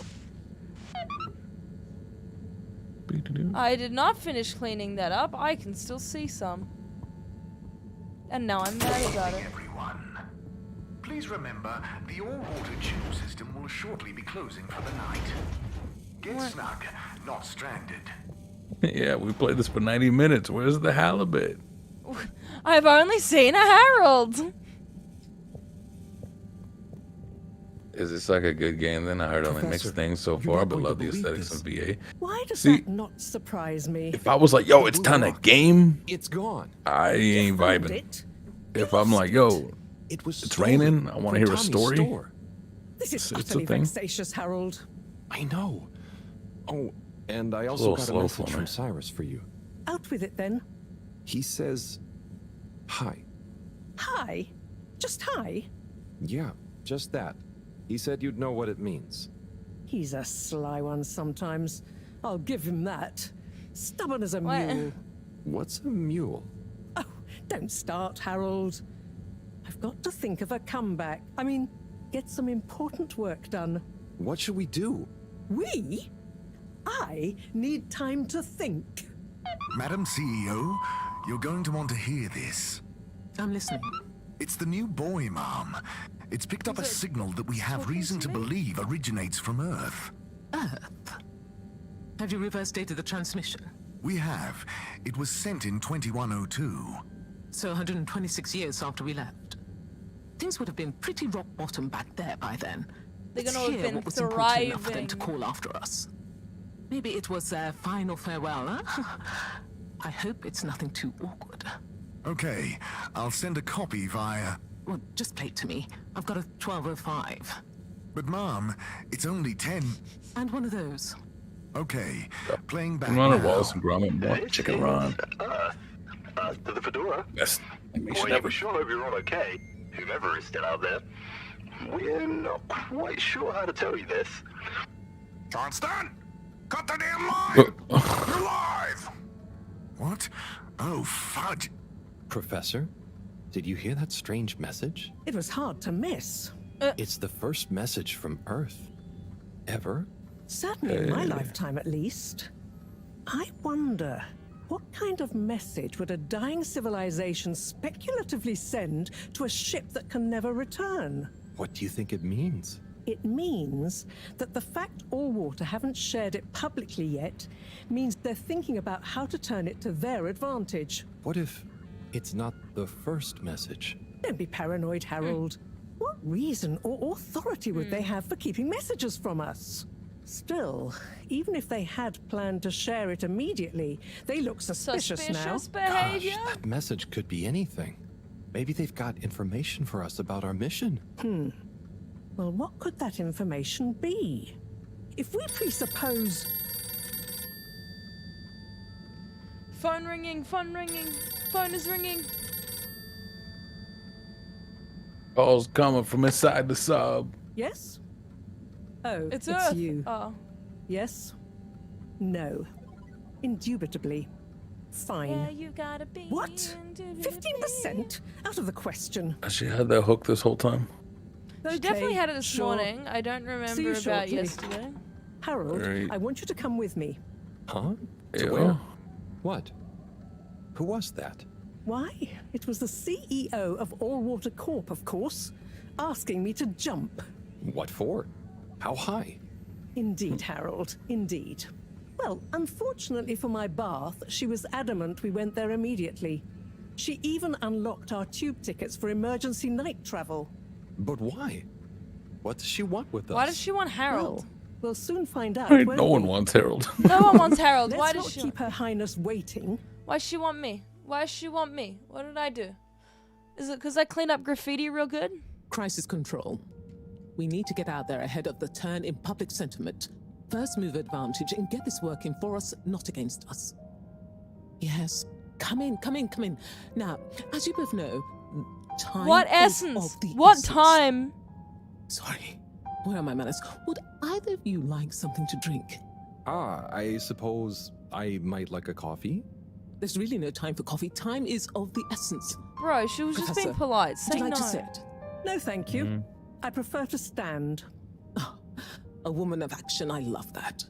Speaker 1: I did not finish cleaning that up. I can still see some. And now I'm mad about it.
Speaker 8: Everyone. Please remember, the all-water tube system will shortly be closing for the night. Get snug, not stranded.
Speaker 2: Yeah, we played this for 90 minutes. Where's the halibut?
Speaker 1: I've only seen a Harold.
Speaker 2: Is this like a good game then? I heard only mixed things so far, but love the aesthetics of VA.
Speaker 10: Why does
Speaker 2: See,
Speaker 10: that not surprise me?
Speaker 2: if I was like, yo, it's time to game,
Speaker 4: it's gone.
Speaker 2: I ain't vibing. If I'm like, yo, it's raining, I want to hear a story.
Speaker 10: This is
Speaker 2: It's
Speaker 10: utterly
Speaker 2: a thing.
Speaker 10: vexatious, Harold.
Speaker 4: I know. Oh, and I
Speaker 2: a
Speaker 4: also
Speaker 2: little
Speaker 4: got a
Speaker 2: slow
Speaker 4: message
Speaker 2: for
Speaker 4: from
Speaker 2: me.
Speaker 4: Cyrus for you.
Speaker 10: Out with it then.
Speaker 4: He says, hi.
Speaker 10: Hi. Just hi.
Speaker 4: Yeah, just that. He said you'd know what it means.
Speaker 10: He's a sly one sometimes. I'll give him that. Stubborn as a
Speaker 1: What?
Speaker 10: mule.
Speaker 4: What's a mule?
Speaker 10: Oh, don't start, Harold. I've got to think of a comeback. I mean, get some important work done.
Speaker 4: What should we do?
Speaker 10: We? I need time to think.
Speaker 8: Madam CEO, you're going to want to hear this.
Speaker 16: I'm listening.
Speaker 8: It's the new boy, Mom. It's picked up a signal that we have reason to believe originates from Earth.
Speaker 16: Earth? Have you reverse dated the transmission?
Speaker 8: We have. It was sent in 2102.
Speaker 16: So 126 years after we left. Things would have been pretty rock bottom back there by then.
Speaker 1: They're
Speaker 16: Let's
Speaker 1: gonna have
Speaker 16: hear
Speaker 1: been
Speaker 16: what was important enough for them
Speaker 1: thriving.
Speaker 16: to call after us. Maybe it was their final farewell, huh? I hope it's nothing too awkward.
Speaker 8: Okay, I'll send a copy via...
Speaker 16: Well, just play it to me. I've got a 1205.
Speaker 8: But Mom, it's only 10...
Speaker 16: And one of those.
Speaker 8: Okay, playing back
Speaker 2: Run a
Speaker 8: now.
Speaker 2: Wallace and Gromit, boy. Chicken run.
Speaker 20: To the Fedora?
Speaker 2: Best animation
Speaker 20: Well,
Speaker 2: ever.
Speaker 20: we sure hope you're all okay, whomever is still out there. We're not quite sure how to tell you this.
Speaker 8: Johnston! Cut the damn line! You're live! What? Oh, fudge.
Speaker 4: Professor, did you hear that strange message?
Speaker 10: It was hard to miss.
Speaker 4: It's the first message from Earth. Ever?
Speaker 10: Certainly in my lifetime, at least. I wonder, what kind of message would a dying civilization speculatively send to a ship that can never return?
Speaker 4: What do you think it means?
Speaker 10: It means that the fact Allwater haven't shared it publicly yet means they're thinking about how to turn it to their advantage.
Speaker 4: What if it's not the first message?
Speaker 10: Don't be paranoid, Harold. What reason or authority would they have for keeping messages from us? Still, even if they had planned to share it immediately, they look suspicious now.
Speaker 1: Suspicious behavior?
Speaker 4: Gosh, that message could be anything. Maybe they've got information for us about our mission.
Speaker 10: Well, what could that information be? If we presuppose...
Speaker 1: Phone ringing, phone ringing, phone is ringing.
Speaker 2: Calls coming from inside the sub.
Speaker 10: Yes? Oh,
Speaker 1: It's
Speaker 10: it's
Speaker 1: Earth.
Speaker 10: you.
Speaker 1: Oh.
Speaker 10: Yes? No. Indubitably. Fine.
Speaker 1: Yeah, you gotta be.
Speaker 10: What? 15%? Out of the question.
Speaker 2: Has she had that hook this whole time?
Speaker 1: She definitely had it this
Speaker 10: sure.
Speaker 1: morning. I don't
Speaker 10: See
Speaker 1: remember
Speaker 10: you
Speaker 1: about
Speaker 10: shortly.
Speaker 1: yesterday.
Speaker 10: Harold,
Speaker 2: Right.
Speaker 10: I want you to come with me.
Speaker 4: Huh? To
Speaker 2: Yeah.
Speaker 4: where? What? Who was that?
Speaker 10: Why? It was the CEO of Allwater Corp, of course, asking me to jump.
Speaker 4: What for? How high?
Speaker 10: Indeed, Harold, indeed. Well, unfortunately for my bath, she was adamant we went there immediately. She even unlocked our tube tickets for emergency night travel.
Speaker 4: But why? What does she want with us?
Speaker 1: Why does she want Harold?
Speaker 10: Well, we'll soon find out.
Speaker 2: Ain't
Speaker 10: won't
Speaker 2: no one
Speaker 10: we?
Speaker 2: wants Harold.
Speaker 1: No one wants Harold.
Speaker 10: Let's
Speaker 1: Why
Speaker 10: not
Speaker 1: does she?
Speaker 10: keep Her Highness waiting.
Speaker 1: Why does she want me? Why does she want me? What did I do? Is it because I cleaned up graffiti real good?
Speaker 16: Crisis control. We need to get out there ahead of the turn in public sentiment. First move advantage and get this working for us, not against us. Yes. Come in, come in, come in. Now, as you both know, time
Speaker 1: What
Speaker 16: is
Speaker 1: essence?
Speaker 16: of the
Speaker 1: What
Speaker 16: essence.
Speaker 1: time?
Speaker 16: Sorry. Where are my manners? Would either of you like something to drink?
Speaker 4: I suppose I might like a coffee.
Speaker 16: There's really no time for coffee. Time is of the essence.
Speaker 1: Bro, she was just being
Speaker 16: Professor,
Speaker 1: polite.
Speaker 16: would
Speaker 1: Say
Speaker 16: you like
Speaker 1: no.
Speaker 16: to sit?
Speaker 10: No, thank you. I prefer to stand.
Speaker 16: A woman of action. I love that.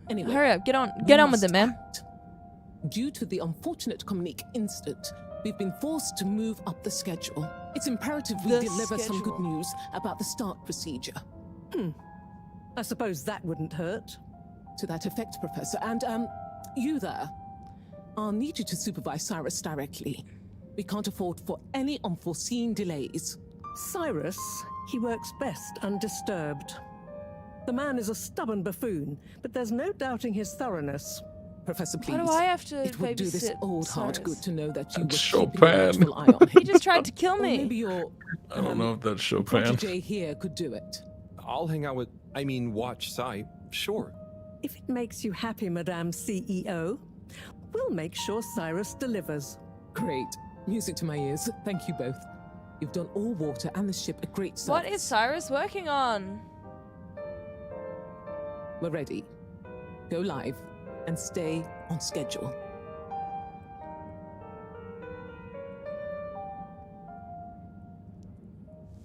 Speaker 16: Anyway,
Speaker 1: Hurry up, get on with it, man.
Speaker 16: Due to the unfortunate Communique incident, we've been forced to move up the schedule. It's imperative we deliver some good news about the start procedure.
Speaker 10: I suppose that wouldn't hurt.
Speaker 16: To that effect, Professor. And, you there. I'll need you to supervise Cyrus directly. We can't afford for any unforeseen delays.
Speaker 10: Cyrus, he works best undisturbed. The man is a stubborn buffoon, but there's no doubting his thoroughness.
Speaker 16: Professor, please.
Speaker 1: Why do I have to
Speaker 16: It would do this
Speaker 1: babysit
Speaker 16: old heart
Speaker 1: Cyrus?
Speaker 16: good to know that you were
Speaker 2: Chopin.
Speaker 16: keeping a watchful eye on him.
Speaker 1: He just tried to kill
Speaker 16: Or
Speaker 1: me.
Speaker 16: maybe your
Speaker 2: I don't know if that's Chopin.
Speaker 16: protege here could do it.
Speaker 4: I'll hang out with, watch Cy, sure.
Speaker 10: If it makes you happy, Madame CEO, we'll make sure Cyrus delivers.
Speaker 16: Great. Music to my ears. Thank you both. You've done all water and the ship a great service.
Speaker 1: What is Cyrus working on?
Speaker 16: We're ready. Go live and stay on schedule.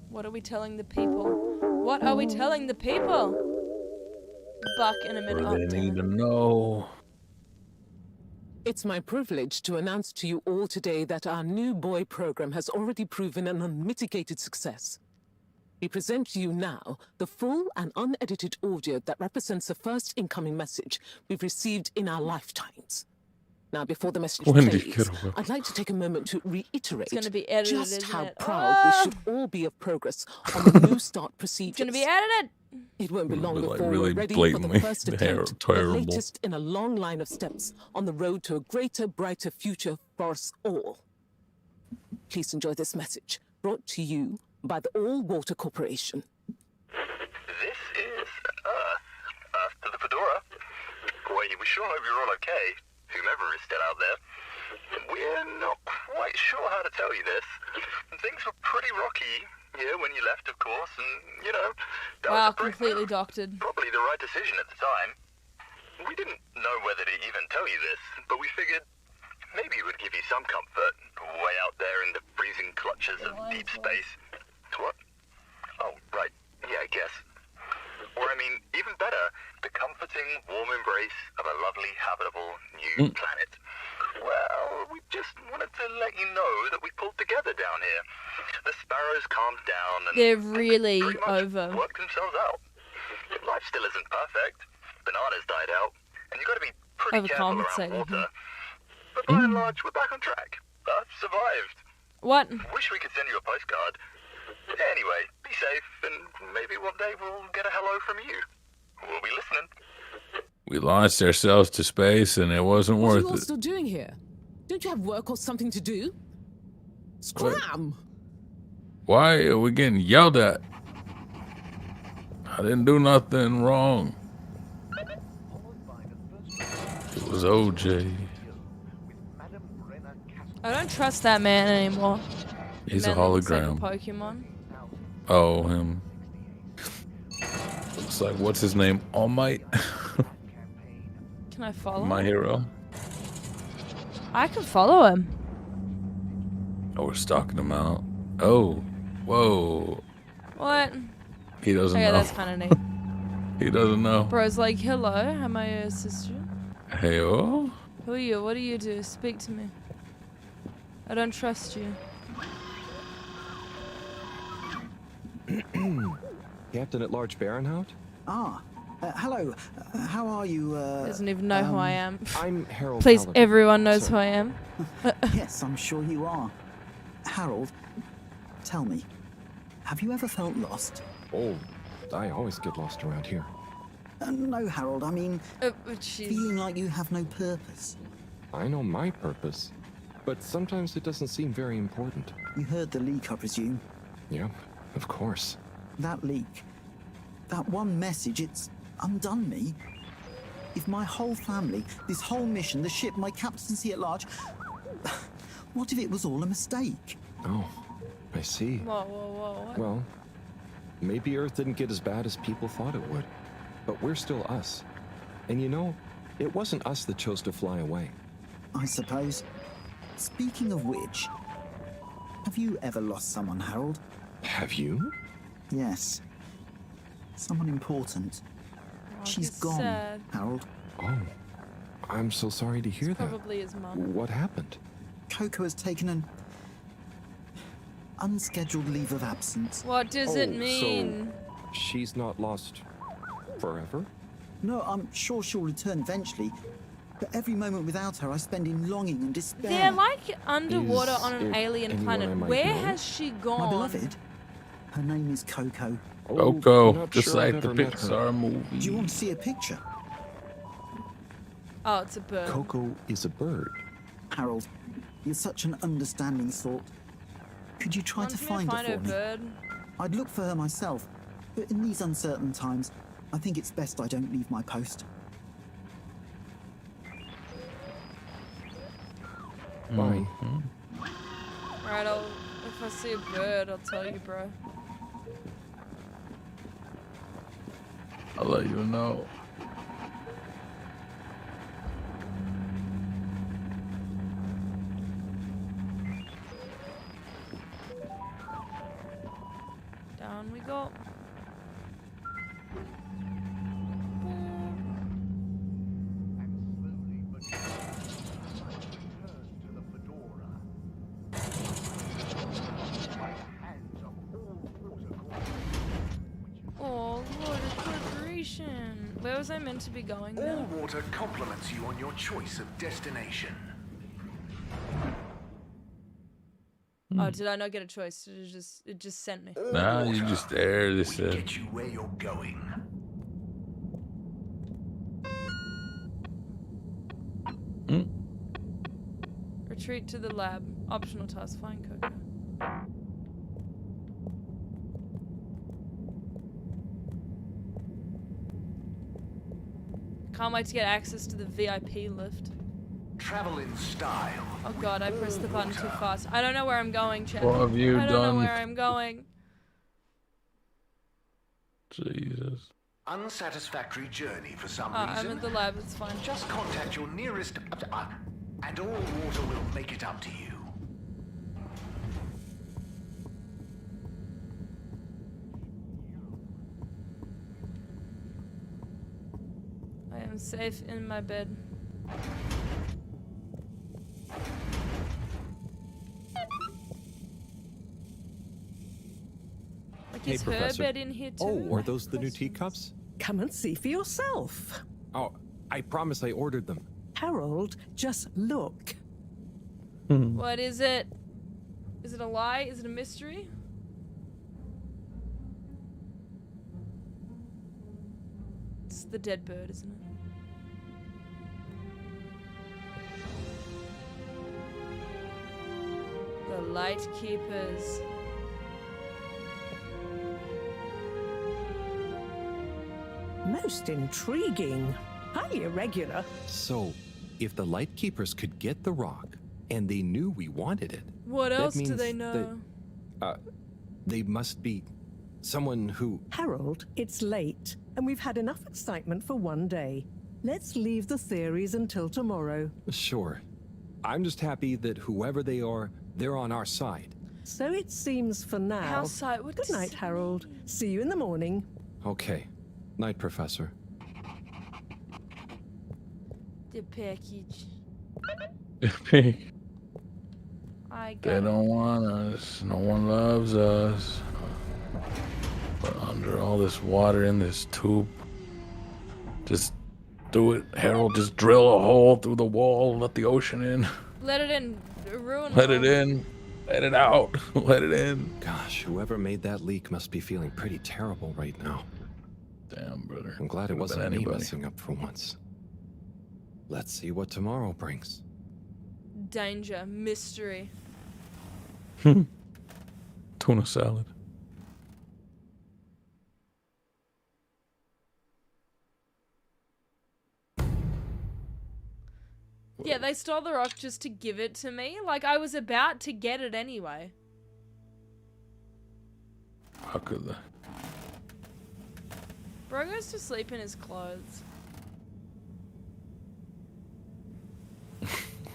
Speaker 1: What are we telling the people? What are we telling the people? Buck in a minute.
Speaker 2: What do they need to know?
Speaker 16: It's my privilege to announce to you all today that our new boy program has already proven an unmitigated success. We present to you now the full and unedited audio that represents the first incoming message we've received in our lifetimes. Now, before the message plays, I'd like to take a moment to reiterate
Speaker 1: It's gonna be edited,
Speaker 16: just
Speaker 1: isn't
Speaker 16: how
Speaker 1: it?
Speaker 16: proud we should all be of progress on the new start procedures.
Speaker 1: It's gonna be edited.
Speaker 16: It won't be long
Speaker 2: Like
Speaker 16: before
Speaker 2: really
Speaker 16: we're ready for
Speaker 2: blatantly
Speaker 16: the first attempt, the
Speaker 2: terrible.
Speaker 16: latest in a long line of steps on the road to a greater, brighter future for us all. Please enjoy this message, brought to you by the All Water Corporation.
Speaker 20: This is Earth to the Fedora. We sure hope you're all okay, whomever is still out there. We're not quite sure how to tell you this. Things were pretty rocky here when you left, of course, and, that
Speaker 1: Wow,
Speaker 20: was a great
Speaker 1: completely
Speaker 20: move.
Speaker 1: doctored.
Speaker 20: Probably the right decision at the time. We didn't know whether to even tell you this, but we figured maybe it would give you some comfort way out there in the freezing clutches of deep space. What? Oh, right. Yeah, I guess. Or, even better, the comforting, warm embrace of a lovely, habitable new planet. Well, we just wanted to let you know that we pulled together down here. The sparrows calmed down and
Speaker 1: They're really
Speaker 20: pretty much
Speaker 1: over.
Speaker 20: worked themselves out. Life still isn't perfect. Bananas died out, and you got to be pretty careful around
Speaker 1: Overcompensated.
Speaker 20: water. But by and large, we're back on track. Earth survived.
Speaker 1: What?
Speaker 20: Wish we could send you a postcard. Anyway, be safe, and maybe one day we'll get a hello from you. We'll be listening.
Speaker 2: We launched ourselves to space and it wasn't
Speaker 16: What are
Speaker 2: worth
Speaker 16: you all
Speaker 2: it.
Speaker 16: still doing here? Don't you have work or something to do? Scram!
Speaker 2: Why are we getting yelled at? I didn't do nothing wrong. It was OJ.
Speaker 1: I don't trust that man anymore.
Speaker 2: He's a
Speaker 1: Man looks like
Speaker 2: hologram.
Speaker 1: Pokemon.
Speaker 2: Oh, him. Looks like, what's his name? All Might?
Speaker 1: Can I follow
Speaker 2: My
Speaker 1: him?
Speaker 2: hero.
Speaker 1: I can follow him.
Speaker 2: Oh, we're stalking him out. Oh, whoa.
Speaker 1: What?
Speaker 2: He doesn't
Speaker 1: Okay,
Speaker 2: know.
Speaker 1: that's kind of neat.
Speaker 2: He doesn't know.
Speaker 1: Bro's like, hello, how may I assist you?
Speaker 2: Hey, oh.
Speaker 1: Who are you? What do you do? Speak to me. I don't trust you.
Speaker 4: Captain at Large Baronhout?
Speaker 9: Hello. How are you?
Speaker 1: Doesn't even know who I am.
Speaker 4: I'm Harold
Speaker 1: Please,
Speaker 4: Halibut.
Speaker 1: everyone knows
Speaker 4: Sorry.
Speaker 1: who I am.
Speaker 9: Yes, I'm sure you are. Harold, tell me, have you ever felt lost?
Speaker 4: Oh, I always get lost around here.
Speaker 9: No, Harold, I mean, feeling like you have no purpose.
Speaker 4: I know my purpose, but sometimes it doesn't seem very important.
Speaker 9: You heard the leak, I presume.
Speaker 4: Yeah, of course.
Speaker 9: That leak, that one message, it's undone me. If my whole family, this whole mission, the ship, my captaincy at large, what if it was all a mistake?
Speaker 4: Oh, I see.
Speaker 1: Whoa, whoa, whoa. What?
Speaker 4: Well, maybe Earth didn't get as bad as people thought it would. But we're still us. And it wasn't us that chose to fly away.
Speaker 9: I suppose. Speaking of which, have you ever lost someone, Harold?
Speaker 4: Have you?
Speaker 9: Yes. Someone important. She's
Speaker 1: he's
Speaker 9: gone,
Speaker 1: sad.
Speaker 9: Harold.
Speaker 4: Oh, I'm so sorry to hear that.
Speaker 1: Probably his mum.
Speaker 4: What happened?
Speaker 9: Coco has taken an unscheduled leave of absence.
Speaker 1: What does it mean?
Speaker 4: So she's not lost forever?
Speaker 9: No, I'm sure she'll return eventually. But every moment without her, I spend in longing and despair.
Speaker 1: They're like underwater
Speaker 4: Is
Speaker 1: on an
Speaker 4: it
Speaker 1: alien
Speaker 4: anyone
Speaker 1: planet.
Speaker 4: I might
Speaker 1: Where
Speaker 4: know?
Speaker 1: has she gone?
Speaker 9: My beloved. Her name is Coco.
Speaker 2: Coco,
Speaker 4: not
Speaker 2: just
Speaker 4: sure I've
Speaker 2: like the
Speaker 4: ever met her.
Speaker 2: Pixar movie.
Speaker 9: Do you want to see a picture?
Speaker 1: Oh, it's a bird.
Speaker 4: Coco is a bird.
Speaker 9: Harold, you're such an understanding sort. Could you try to find her for me?
Speaker 1: Bird.
Speaker 9: I'd look for her myself, but in these uncertain times, I think it's best I don't leave my post.
Speaker 4: Bye.
Speaker 1: Right, if I see a bird, I'll tell you, bro.
Speaker 2: I'll let you know.
Speaker 1: Down we go. Oh, what a corporation. Where was I meant to be going
Speaker 8: All
Speaker 1: now?
Speaker 8: water compliments you on your choice of destination.
Speaker 1: Oh, did I not get a choice? It just sent me.
Speaker 2: Nah, you just there. This
Speaker 8: We get you where you're going.
Speaker 1: Retreat to the lab. Optional task. Find Coco. Can't wait to get access to the VIP lift.
Speaker 8: Travel in style.
Speaker 1: Oh god, I pressed the button too fast. I don't know where I'm going, Chad.
Speaker 2: What have you
Speaker 1: I don't
Speaker 2: done?
Speaker 1: know where I'm going.
Speaker 2: Jesus.
Speaker 8: Unsatisfactory journey for some
Speaker 1: I'm
Speaker 8: reason.
Speaker 1: at the lab, it's fine.
Speaker 8: Just contact your nearest and all water will make it up to you.
Speaker 1: I am safe in my bed. Like,
Speaker 4: Hey,
Speaker 1: is her
Speaker 4: Professor.
Speaker 1: bed in here too?
Speaker 4: Oh, are those the new teacups?
Speaker 10: Come and see for yourself.
Speaker 4: Oh, I promise I ordered them.
Speaker 10: Harold, just look.
Speaker 1: What is it? Is it a lie? Is it a mystery? It's the dead bird, isn't it? The Light Keepers.
Speaker 10: Most intriguing. Highly irregular.
Speaker 4: So, if the Lightkeepers could get the rock, and they knew we wanted it,
Speaker 1: What
Speaker 4: that
Speaker 1: else do
Speaker 4: means
Speaker 1: they know?
Speaker 4: they must be someone who...
Speaker 10: Harold, it's late, and we've had enough excitement for one day. Let's leave the theories until tomorrow.
Speaker 4: Sure. I'm just happy that whoever they are, they're on our side.
Speaker 10: So it seems for now.
Speaker 1: Our side? What
Speaker 10: Good
Speaker 1: does
Speaker 10: night,
Speaker 1: it
Speaker 10: Harold. See you in the morning.
Speaker 4: Okay. Night, Professor.
Speaker 1: The package. I got
Speaker 2: They don't want us. No one loves us. But under all this water in this tube, just do it. Harold, just drill a hole through the wall, let the ocean in.
Speaker 1: Let it in. Ruin
Speaker 2: Let it in. Let it out. Let it in.
Speaker 4: Gosh, whoever made that leak must be feeling pretty terrible right now.
Speaker 2: Damn, brother.
Speaker 4: I'm glad it
Speaker 2: Could've
Speaker 4: wasn't
Speaker 2: been
Speaker 4: me
Speaker 2: anybody.
Speaker 4: messing up for once. Let's see what tomorrow brings.
Speaker 1: Danger. Mystery.
Speaker 2: Tuna salad.
Speaker 1: Yeah, they stole the rock just to give it to me. Like, I was about to get it anyway.
Speaker 2: How could they?
Speaker 1: Bro goes to sleep in his clothes.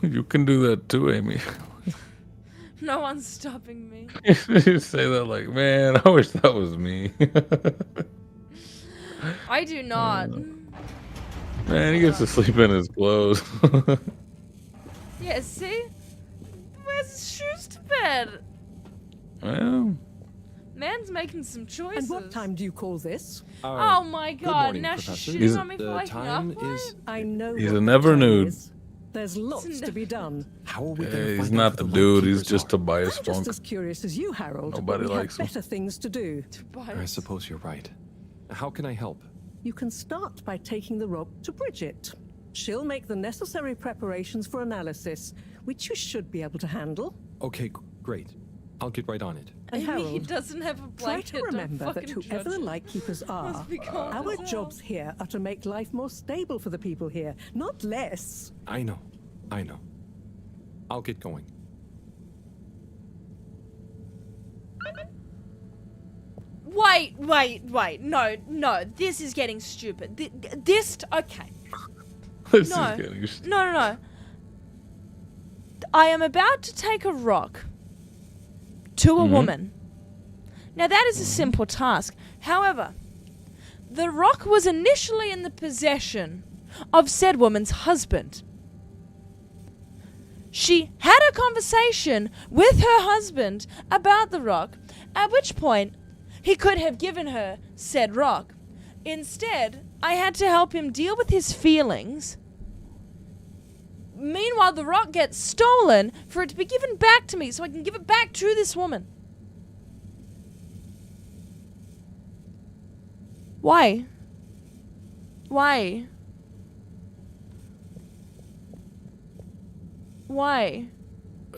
Speaker 2: You can do that too, Amy.
Speaker 1: No one's stopping me.
Speaker 2: You say that like, man, I wish that was me.
Speaker 1: I do not.
Speaker 2: Man, he gets to sleep in his clothes.
Speaker 1: Yeah, see? Wears his shoes to bed.
Speaker 2: Well,
Speaker 1: Man's making some choices.
Speaker 10: And what time do you call this?
Speaker 1: Oh my
Speaker 4: good
Speaker 1: god,
Speaker 4: morning,
Speaker 1: now
Speaker 4: Professor.
Speaker 1: she's shooting
Speaker 2: He's-
Speaker 1: on me for
Speaker 4: The
Speaker 1: waking
Speaker 4: time
Speaker 1: up.
Speaker 4: is.
Speaker 10: I know.
Speaker 2: he's
Speaker 10: what
Speaker 2: a
Speaker 10: the
Speaker 2: never
Speaker 10: time
Speaker 2: nude.
Speaker 10: is. There's lots to be done.
Speaker 4: How are we going to
Speaker 2: he's
Speaker 4: find
Speaker 2: not
Speaker 4: out
Speaker 2: the
Speaker 4: who
Speaker 2: dude. He's
Speaker 4: lightkeepers
Speaker 2: just
Speaker 4: are?
Speaker 2: Tobias
Speaker 10: I'm just
Speaker 2: Funk.
Speaker 10: as curious as you, Harold.
Speaker 2: Nobody
Speaker 10: but we
Speaker 2: likes him.
Speaker 10: have better things to do.
Speaker 4: I suppose you're right. How can I help?
Speaker 10: You can start by taking the rock to Bridget. She'll make the necessary preparations for analysis, which you should be able to handle.
Speaker 4: Okay, great. I'll get right on it.
Speaker 10: And
Speaker 1: Amy,
Speaker 10: Harold,
Speaker 1: he doesn't have a
Speaker 10: try
Speaker 1: blanket.
Speaker 10: to remember
Speaker 1: Don't
Speaker 10: that
Speaker 1: fucking
Speaker 10: whoever the
Speaker 1: judge it.
Speaker 10: lightkeepers are,
Speaker 1: Must be cold
Speaker 10: our
Speaker 1: as hell.
Speaker 10: jobs here are to make life more stable for the people here, not less.
Speaker 4: I know. I'll get going.
Speaker 1: Wait. No. This is getting stupid. Okay.
Speaker 2: This
Speaker 1: No.
Speaker 2: is getting st-
Speaker 1: No. I am about to take a rock to a woman. Now that is a simple task. However, the rock was initially in the possession of said woman's husband. She had a conversation with her husband about the rock, at which point he could have given her said rock. Instead, I had to help him deal with his feelings. Meanwhile, the rock gets stolen for it to be given back to me so I can give it back to this woman. Why? Why?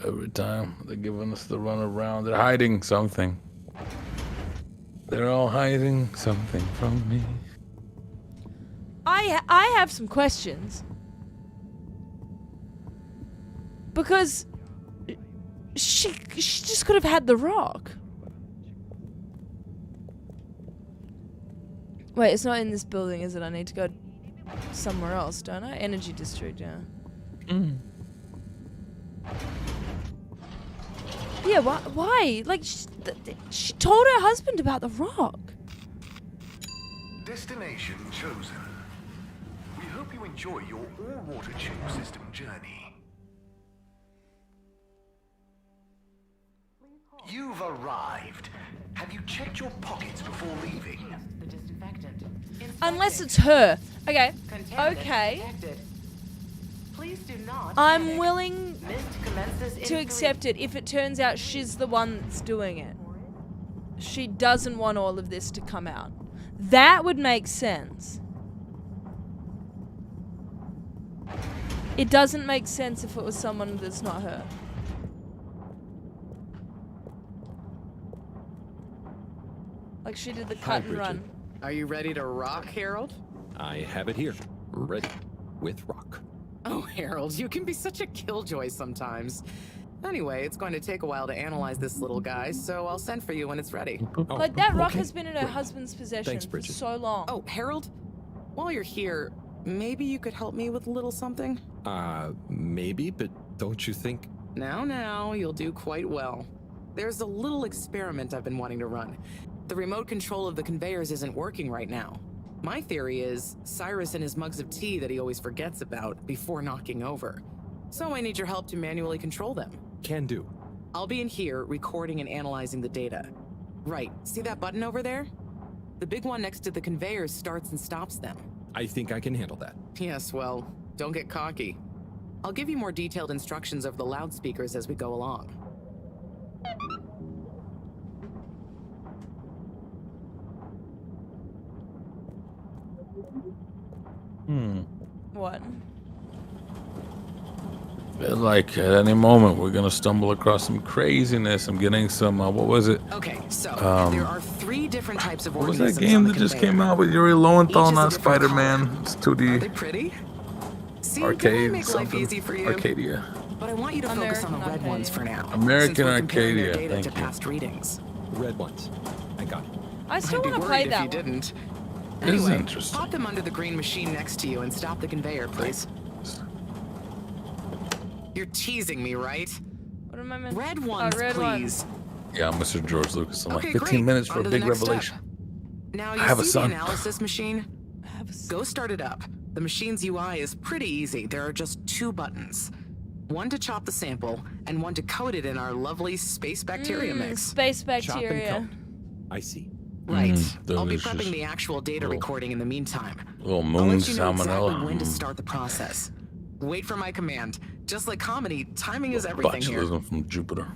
Speaker 2: Every time they're giving us the run around, they're hiding something. They're all hiding something from me.
Speaker 1: I have some questions. Because she just could have had the rock. Wait, it's not in this building, is it? I need to go somewhere else, don't I? Energy district, yeah. Yeah, why? Like, she told her husband about the rock.
Speaker 8: Destination chosen. We hope you enjoy your all-water tube system journey. You've arrived. Have you checked your pockets before leaving?
Speaker 1: Unless it's her. Okay.
Speaker 7: Please do not.
Speaker 1: I'm willing to accept it if it turns out she's the one that's doing it. She doesn't want all of this to come out. That would make sense. It doesn't make sense if it was someone that's not her. Like she did the cut and run.
Speaker 7: Are you ready to rock, Harold?
Speaker 4: I have it here, ready, with rock.
Speaker 7: Oh, Harold, you can be such a killjoy sometimes. Anyway, it's going to take a while to analyze this little guy, so I'll send for you when it's ready.
Speaker 1: Like that rock has been in her husband's possession
Speaker 4: Thanks,
Speaker 1: for
Speaker 4: Bridget.
Speaker 1: so long.
Speaker 7: Oh, Harold, while you're here, maybe you could help me with a little something?
Speaker 4: Maybe, but don't you think?
Speaker 7: Now, you'll do quite well. There's a little experiment I've been wanting to run. The remote control of the conveyors isn't working right now. My theory is Cyrus and his mugs of tea that he always forgets about before knocking over. So I need your help to manually control them.
Speaker 4: Can do.
Speaker 7: I'll be in here recording and analyzing the data. Right, see that button over there? The big one next to the conveyors starts and stops them.
Speaker 4: I think I can handle that.
Speaker 7: Yes, well, don't get cocky. I'll give you more detailed instructions over the loudspeakers as we go along.
Speaker 1: What?
Speaker 2: Like at any moment, we're gonna stumble across some craziness. I'm getting some. What was it?
Speaker 7: Okay, so there are 3 different types of
Speaker 2: What was
Speaker 7: organisms
Speaker 2: that game
Speaker 7: on the
Speaker 2: that just
Speaker 7: conveyor.
Speaker 2: came out with Yuri Lowenthal,
Speaker 7: Each is a
Speaker 2: not
Speaker 7: different
Speaker 2: Spider-Man? It's 2D.
Speaker 7: Are they pretty? See,
Speaker 2: Arcade
Speaker 7: didn't I make life
Speaker 2: something.
Speaker 7: easy for you?
Speaker 2: Arcadia.
Speaker 7: But I want you to focus on the red ones for now.
Speaker 2: American
Speaker 7: since we're comparing their
Speaker 2: Arcadia,
Speaker 7: data
Speaker 2: thank
Speaker 7: to
Speaker 2: you.
Speaker 7: past readings.
Speaker 4: Red ones. I got it.
Speaker 1: I still
Speaker 7: I'd be
Speaker 1: want to
Speaker 7: worried
Speaker 1: play
Speaker 7: if
Speaker 1: that
Speaker 7: you
Speaker 1: one.
Speaker 7: didn't.
Speaker 2: This is
Speaker 7: Anyway,
Speaker 2: interesting.
Speaker 7: pop them under the green machine next to you and stop the conveyor, please. You're teasing me, right?
Speaker 1: What am I meant?
Speaker 7: Red ones,
Speaker 1: red
Speaker 7: please.
Speaker 2: Yeah, I'm Mr. George Lucas. I'm
Speaker 7: Okay,
Speaker 2: like 15
Speaker 7: great.
Speaker 2: minutes for
Speaker 7: On
Speaker 2: a
Speaker 7: to the
Speaker 2: big
Speaker 7: next
Speaker 2: revelation.
Speaker 7: step. Now
Speaker 2: I
Speaker 7: you
Speaker 2: have a
Speaker 7: see the
Speaker 2: son.
Speaker 7: analysis machine? Go start it up. The machine's UI is pretty easy. There are just 2 buttons. One to chop the sample, and one to coat it in our lovely space bacteria mix.
Speaker 1: Space
Speaker 4: Chop and
Speaker 1: bacteria.
Speaker 4: coat. I see.
Speaker 7: Right. I'll be
Speaker 2: delicious.
Speaker 7: prepping the actual data recording in the meantime.
Speaker 2: Little
Speaker 7: I'll
Speaker 2: moon
Speaker 7: let you know exactly
Speaker 2: salmonella.
Speaker 7: when to start the process. Wait for my command. Just like comedy, timing is everything here.
Speaker 2: Botulism from Jupiter.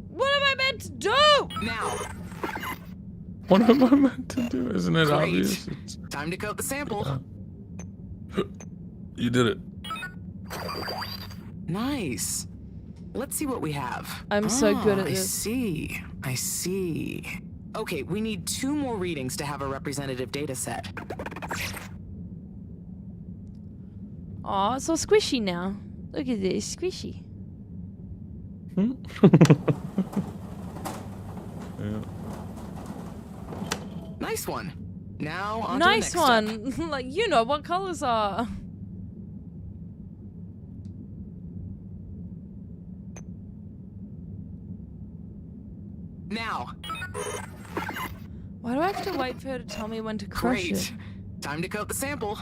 Speaker 1: What am I meant to do?
Speaker 7: Now.
Speaker 2: What am I meant to do? Isn't it
Speaker 7: Great.
Speaker 2: obvious?
Speaker 7: Time to coat the sample.
Speaker 2: You did it.
Speaker 7: Nice. Let's see what we have.
Speaker 1: I'm so good at
Speaker 7: I
Speaker 1: this.
Speaker 7: see. I see. Okay, we need 2 more readings to have a representative data set.
Speaker 1: Oh, it's all squishy now. Look at this, squishy.
Speaker 2: Yeah.
Speaker 7: Nice one. Now on
Speaker 1: Nice
Speaker 7: to the next
Speaker 1: one.
Speaker 7: step.
Speaker 1: Like, you know what colors are.
Speaker 7: Now.
Speaker 1: Why do I have to wait for her to tell me when to crush
Speaker 7: Great.
Speaker 1: it?
Speaker 7: Time to coat the sample.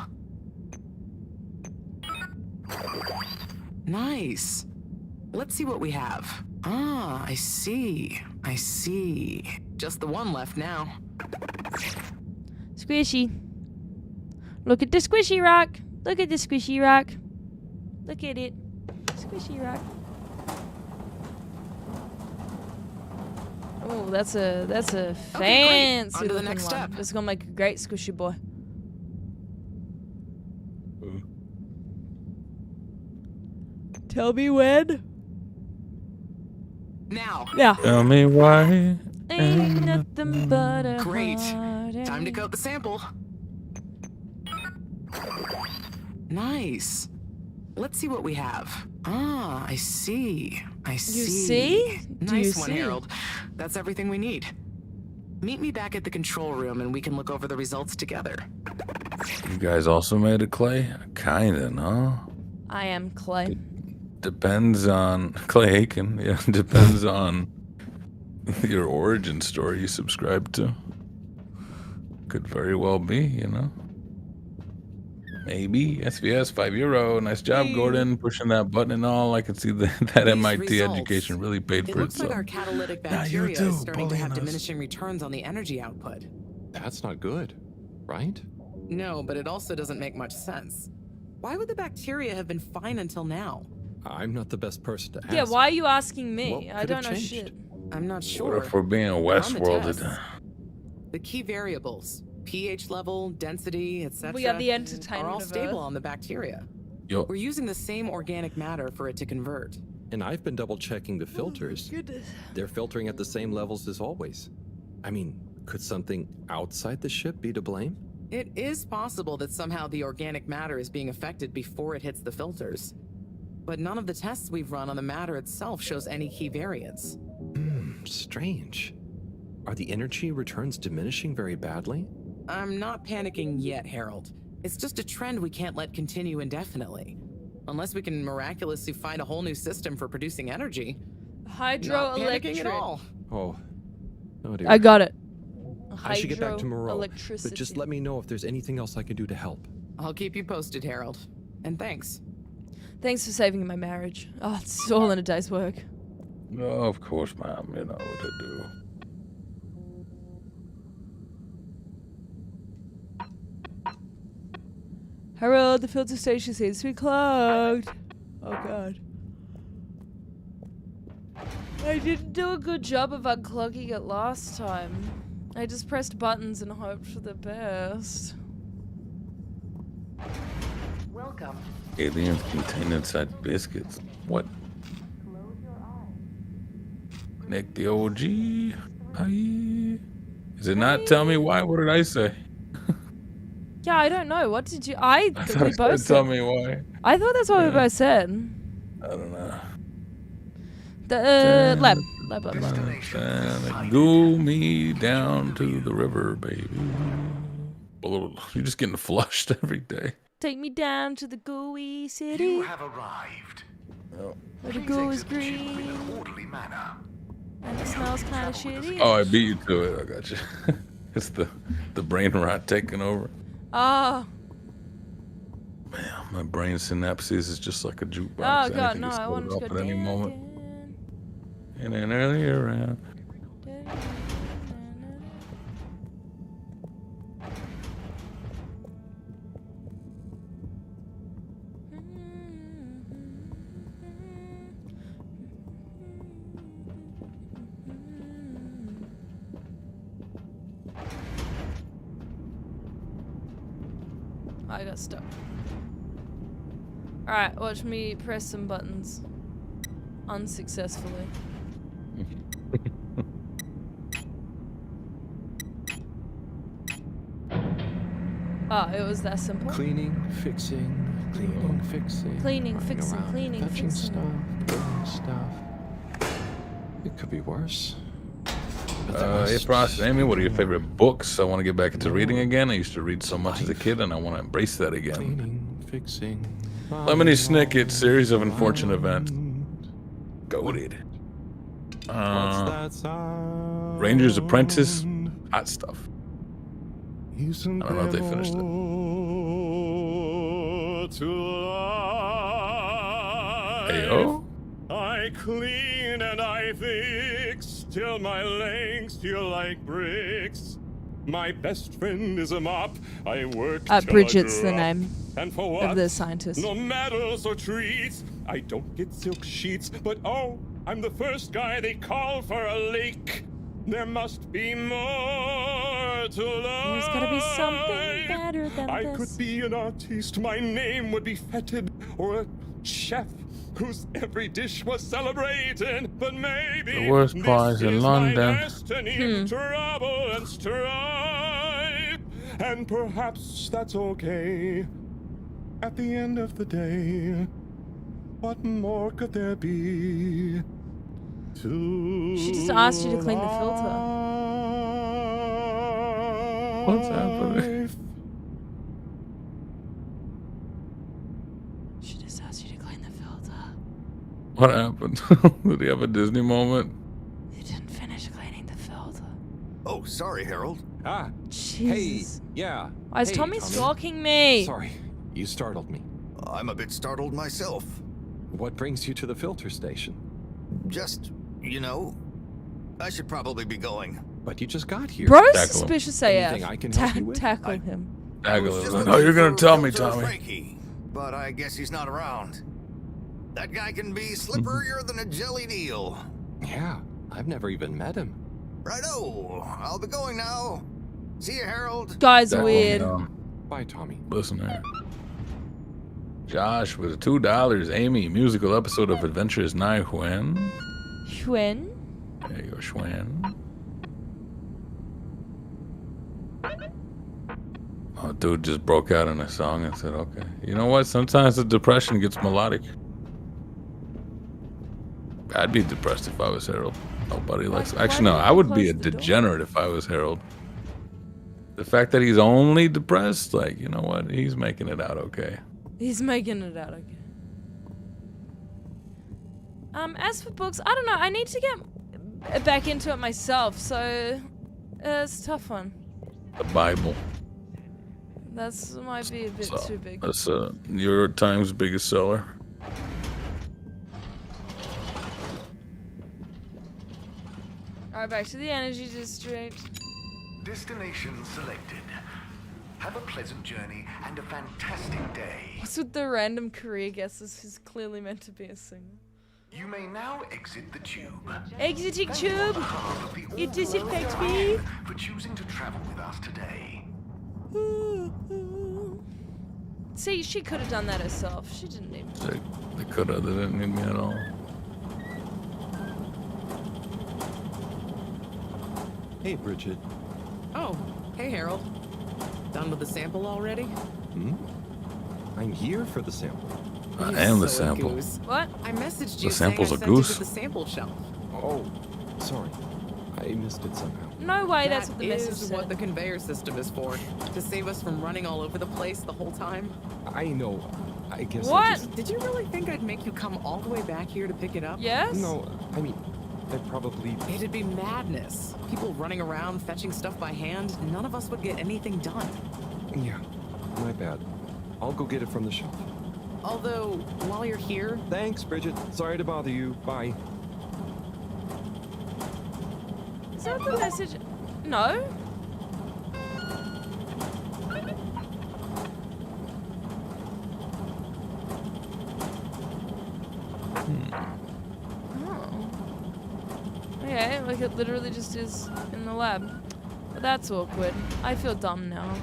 Speaker 7: Nice. Let's see what we have. Ah, I see. I see. Just the one left now.
Speaker 1: Squishy. Look at the squishy rock. Look at the squishy rock. Look at it. Squishy rock. Oh, that's a fancy
Speaker 7: On to the
Speaker 1: looking
Speaker 7: next
Speaker 1: one.
Speaker 7: step.
Speaker 1: This is gonna make a great squishy boy. Tell me when.
Speaker 7: Now.
Speaker 1: Yeah.
Speaker 2: Tell me why.
Speaker 1: Ain't nothing but a
Speaker 7: Great.
Speaker 1: heartache.
Speaker 7: Time to coat the sample. Nice. Let's see what we have. Ah, I see. I see.
Speaker 1: You see? Do
Speaker 7: Nice
Speaker 1: you
Speaker 7: one,
Speaker 1: see?
Speaker 7: Harold. That's everything we need. Meet me back at the control room and we can look over the results together.
Speaker 2: You guys also made a clay? Kinda, no?
Speaker 1: I am Clay.
Speaker 2: Depends on Clay Aiken. Yeah, depends on your origin story you subscribe to. Could very well be, you know. Maybe SVS €5. Nice job, Gordon, pushing that button and all. I could see that MIT
Speaker 7: results.
Speaker 2: education really paid
Speaker 7: It
Speaker 2: for
Speaker 7: looks like
Speaker 2: itself.
Speaker 7: our catalytic
Speaker 2: Now you
Speaker 7: bacteria
Speaker 2: too,
Speaker 7: is starting to have
Speaker 2: bullying us.
Speaker 7: diminishing returns on the energy output.
Speaker 4: That's not good, right?
Speaker 7: No, but it also doesn't make much sense. Why would the bacteria have been fine until now?
Speaker 4: I'm not the best person to ask.
Speaker 1: Yeah, why are you asking me?
Speaker 4: What
Speaker 1: I
Speaker 4: could
Speaker 1: don't
Speaker 4: have
Speaker 1: know
Speaker 4: changed?
Speaker 1: shit.
Speaker 7: I'm not
Speaker 2: What
Speaker 7: sure.
Speaker 2: if we're being
Speaker 7: Run the
Speaker 2: Westworlded?
Speaker 7: tests. The key variables, pH level, density, etc.
Speaker 1: We are the entertainment
Speaker 7: are all
Speaker 1: of
Speaker 7: stable
Speaker 1: Earth.
Speaker 7: on the bacteria.
Speaker 2: Yo.
Speaker 7: We're using the same organic matter for it to convert.
Speaker 4: And I've been double checking the filters.
Speaker 1: Goodness.
Speaker 4: They're filtering at the same levels as always. I mean, could something outside the ship be to blame?
Speaker 7: It is possible that somehow the organic matter is being affected before it hits the filters. But none of the tests we've run on the matter itself shows any key variants.
Speaker 4: Strange. Are the energy returns diminishing very badly?
Speaker 7: I'm not panicking yet, Harold. It's just a trend we can't let continue indefinitely. Unless we can miraculously find a whole new system for producing energy. Not panicking at
Speaker 1: Hydroelectric.
Speaker 7: all.
Speaker 4: Oh dear.
Speaker 1: I got it.
Speaker 4: I should get back to Moreau, but
Speaker 1: Hydroelectricity.
Speaker 4: just let me know if there's anything else I can do to help.
Speaker 7: I'll keep you posted, Harold. And thanks.
Speaker 1: Thanks for saving my marriage. Oh, it's all in a day's work.
Speaker 2: Oh, of course, Mom. You know what to do.
Speaker 1: Harold, the filter station seems to be clogged. Oh god. I didn't do a good job of unclogging it last time. I just pressed buttons and hoped for the best.
Speaker 7: Welcome.
Speaker 2: Aliens contained inside biscuits. What? Nick the OG. Hi. Is it not? Tell me why. What did I say?
Speaker 1: Yeah, I don't know. What did you? We both
Speaker 2: Tell
Speaker 1: said.
Speaker 2: me why.
Speaker 1: I thought that's what we both said.
Speaker 2: I don't know.
Speaker 1: The lab.
Speaker 2: Go me down to the river, baby. You're just getting flushed every day.
Speaker 1: Take me down to the gooey city.
Speaker 8: You have arrived.
Speaker 1: Where the goo is green.
Speaker 8: Orderly manner.
Speaker 1: And it smells kind of shitty.
Speaker 2: Oh, I beat you to it. I got you. It's the brain rot taking over.
Speaker 1: Oh.
Speaker 2: Man, my brain synapses is just like a jukebox.
Speaker 1: Oh, God,
Speaker 2: Anything
Speaker 1: no,
Speaker 2: can
Speaker 1: I want
Speaker 2: start
Speaker 1: to
Speaker 2: up
Speaker 1: go
Speaker 2: at any
Speaker 1: down
Speaker 2: moment. In an earlier round.
Speaker 1: I got stuck. Alright, watch me press some buttons. Unsuccessfully. Oh, it was that simple?
Speaker 4: Cleaning, fixing, cleaning, fixing.
Speaker 1: Cleaning,
Speaker 4: running
Speaker 1: fixing,
Speaker 4: around,
Speaker 1: cleaning,
Speaker 4: fetching
Speaker 1: fixing.
Speaker 4: stuff, stuff. It could be worse.
Speaker 2: Hey Frost, Amy, what are your favorite books? I want to get back into reading again. I used to read so much as a kid, and I want to embrace that again.
Speaker 4: Cleaning, fixing.
Speaker 2: Lemony Snicket, Series of Unfortunate Events. Goated. Ranger's Apprentice. Hot stuff. I don't know if they finished it. Hey-o.
Speaker 12: I clean and I fix till my legs feel like bricks. My best friend is a mop. I work till
Speaker 1: Bridget's
Speaker 12: I
Speaker 1: the
Speaker 12: drop.
Speaker 1: name
Speaker 12: And for what?
Speaker 1: of the scientist.
Speaker 12: No medals or treats. I don't get silk sheets, but oh, I'm the first guy they call for a leak. There must be more to life.
Speaker 1: There's gotta be something better than
Speaker 12: I
Speaker 1: this.
Speaker 12: could be an artiste. My name would be feted, or a chef whose every dish was celebrated. But maybe
Speaker 2: The worst
Speaker 12: this
Speaker 2: prize in
Speaker 12: is
Speaker 2: London.
Speaker 12: my destiny, trouble and strife. And perhaps that's okay. At the end of the day, what more could there be?
Speaker 1: She just asked you to clean the filter.
Speaker 2: What's happening?
Speaker 1: She just asked you to clean the filter.
Speaker 2: What happened? Did he have a Disney moment?
Speaker 1: You didn't finish cleaning the filter.
Speaker 17: Oh, sorry, Harold.
Speaker 4: Ah.
Speaker 1: Jesus.
Speaker 4: Hey, yeah.
Speaker 1: Why is
Speaker 4: Hey,
Speaker 1: Tommy stalking me?
Speaker 4: Sorry, you startled me.
Speaker 17: I'm a bit startled myself.
Speaker 4: What brings you to the filter station?
Speaker 17: Just, you know, I should probably be going.
Speaker 4: But you just got here.
Speaker 1: Bro's
Speaker 2: Tackle him.
Speaker 1: suspicious
Speaker 4: Anything
Speaker 1: AF.
Speaker 4: I can help you with?
Speaker 1: Tackle him.
Speaker 2: Oh, you're gonna tell me, Tommy.
Speaker 17: Frankie, but I guess he's not around. That guy can be slipperier than a jellied eel.
Speaker 4: Yeah, I've never even met him.
Speaker 17: Righto, I'll be going now. See you, Harold.
Speaker 1: Guy's
Speaker 2: Tackle
Speaker 1: weird.
Speaker 2: him.
Speaker 4: Bye, Tommy.
Speaker 2: Listen here. Josh with $2. Amy, musical episode of Adventure is Nigh When?
Speaker 1: When?
Speaker 2: There you go, Schwen. Oh, dude just broke out in a song and said, okay. You know what? Sometimes the depression gets melodic. I'd be depressed if I was Harold. Nobody likes... Actually, no. I would be a degenerate if I was Harold. The fact that he's only depressed, like, you know what? He's making it out okay.
Speaker 1: He's making it out okay. As for books, I don't know. I need to get back into it myself, so it's a tough one.
Speaker 2: The Bible.
Speaker 1: That's might be a bit too big.
Speaker 2: That's New York Times biggest seller.
Speaker 1: Alright, back to the energy district.
Speaker 8: Destination selected. Have a pleasant journey and a fantastic day.
Speaker 1: What's with the random career guesses who's clearly meant to be a singer?
Speaker 8: You may now exit the tube.
Speaker 1: Exiting
Speaker 8: Thank you on
Speaker 1: tube!
Speaker 8: behalf of the
Speaker 1: You
Speaker 8: All
Speaker 1: disinfect
Speaker 8: World
Speaker 1: me!
Speaker 8: Tribe for choosing to travel with us today.
Speaker 1: See, she could have done that herself. She didn't need me.
Speaker 2: They could have. They didn't need me at all.
Speaker 4: Hey, Bridget.
Speaker 7: Oh, hey, Harold. Done with the sample already?
Speaker 4: Hmm? I'm here for the sample.
Speaker 2: I
Speaker 7: You
Speaker 2: am the
Speaker 7: silly
Speaker 2: sample.
Speaker 7: goose.
Speaker 1: What?
Speaker 7: I messaged
Speaker 2: The
Speaker 7: you saying I
Speaker 2: sample's a
Speaker 7: sent you
Speaker 2: goose.
Speaker 7: to the sample shelf.
Speaker 4: Oh, sorry. I missed it somehow.
Speaker 1: No way, that's what the
Speaker 7: That
Speaker 1: message
Speaker 7: is
Speaker 1: said.
Speaker 7: what the conveyor system is for. To save us from running all over the place the whole time.
Speaker 4: I know. I guess
Speaker 1: What?
Speaker 4: I just...
Speaker 7: Did you really think I'd make you come all the way back here to pick it up?
Speaker 1: Yes?
Speaker 4: No, I mean, I probably...
Speaker 7: It'd be madness. People running around fetching stuff by hand. None of us would get anything done.
Speaker 4: Yeah, my bad. I'll go get it from the shelf.
Speaker 7: Although, while you're here...
Speaker 4: Thanks, Bridget. Sorry to bother you. Bye.
Speaker 1: Is that the message? No? Oh. Okay, like it literally just is in the lab. But that's awkward. I feel dumb now.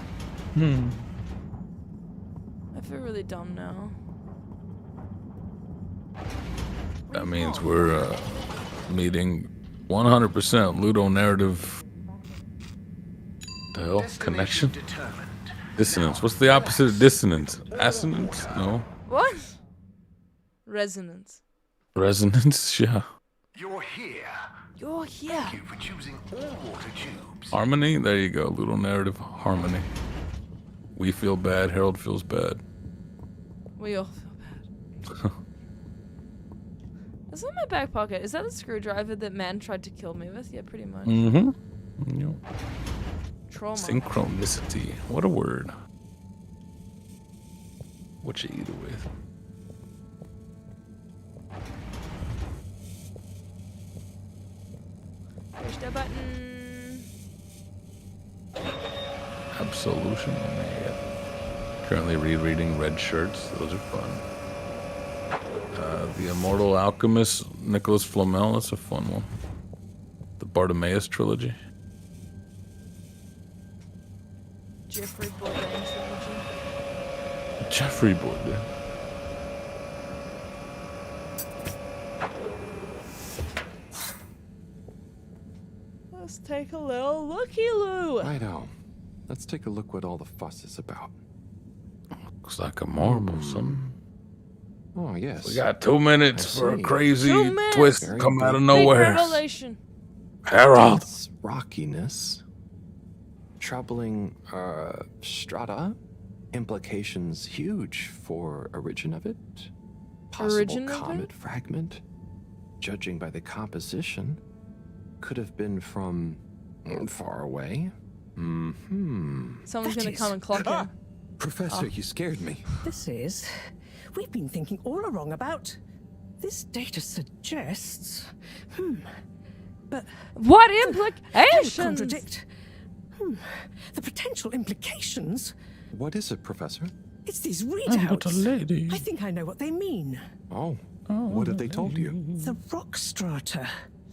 Speaker 1: I feel really dumb now.
Speaker 2: That means we're meeting 100% Ludo narrative. The hell? Connection? Dissonance. What's the opposite of dissonance? Assonance? No.
Speaker 1: What? Resonance.
Speaker 2: Resonance? Yeah.
Speaker 8: You're here.
Speaker 1: You're here.
Speaker 8: Thank you for choosing all water tubes.
Speaker 2: Harmony? There you go. Ludo narrative harmony. We feel bad. Harold feels bad.
Speaker 1: We all feel bad. Is that in my back pocket? Is that the screwdriver that man tried to kill me with? Yeah, pretty much.
Speaker 2: Mm-hmm. Yep.
Speaker 1: Trauma.
Speaker 2: Synchronicity. What a word. What you eat it with?
Speaker 1: Push the button.
Speaker 2: Absolution. Yeah. Currently rereading Red Shirts. Those are fun. The Immortal Alchemist, Nicholas Flamel. That's a fun one. The Bartimaeus trilogy.
Speaker 1: Jeffrey Bourdain trilogy.
Speaker 2: Jeffrey Bourdain.
Speaker 1: Let's take a little looky-loo.
Speaker 4: Righto. Let's take a look what all the fuss is about.
Speaker 2: Looks like a marble, son.
Speaker 4: Oh, yes.
Speaker 2: We got 2 minutes for a crazy
Speaker 1: 2 minutes.
Speaker 2: twist
Speaker 4: Very
Speaker 2: come out of
Speaker 4: big.
Speaker 2: nowhere.
Speaker 1: Big revelation.
Speaker 2: Harold.
Speaker 4: It's rockiness. Troubling strata. Implications huge for origin of it. Possible
Speaker 1: Origin of
Speaker 4: comet fragment. Judging by the composition, could have been from far away.
Speaker 1: Someone's
Speaker 10: That
Speaker 1: gonna
Speaker 10: is-
Speaker 1: come and clock him.
Speaker 4: Professor, you scared me.
Speaker 10: This is. We've been thinking all along about. This data suggests. But.
Speaker 1: What
Speaker 10: They
Speaker 1: implications?
Speaker 10: contradict. The potential implications.
Speaker 4: What is it, Professor?
Speaker 10: It's these
Speaker 2: I'm
Speaker 10: readouts.
Speaker 2: but a lady.
Speaker 10: I think I know what they mean.
Speaker 4: Oh. What have they told you?
Speaker 10: The rock strata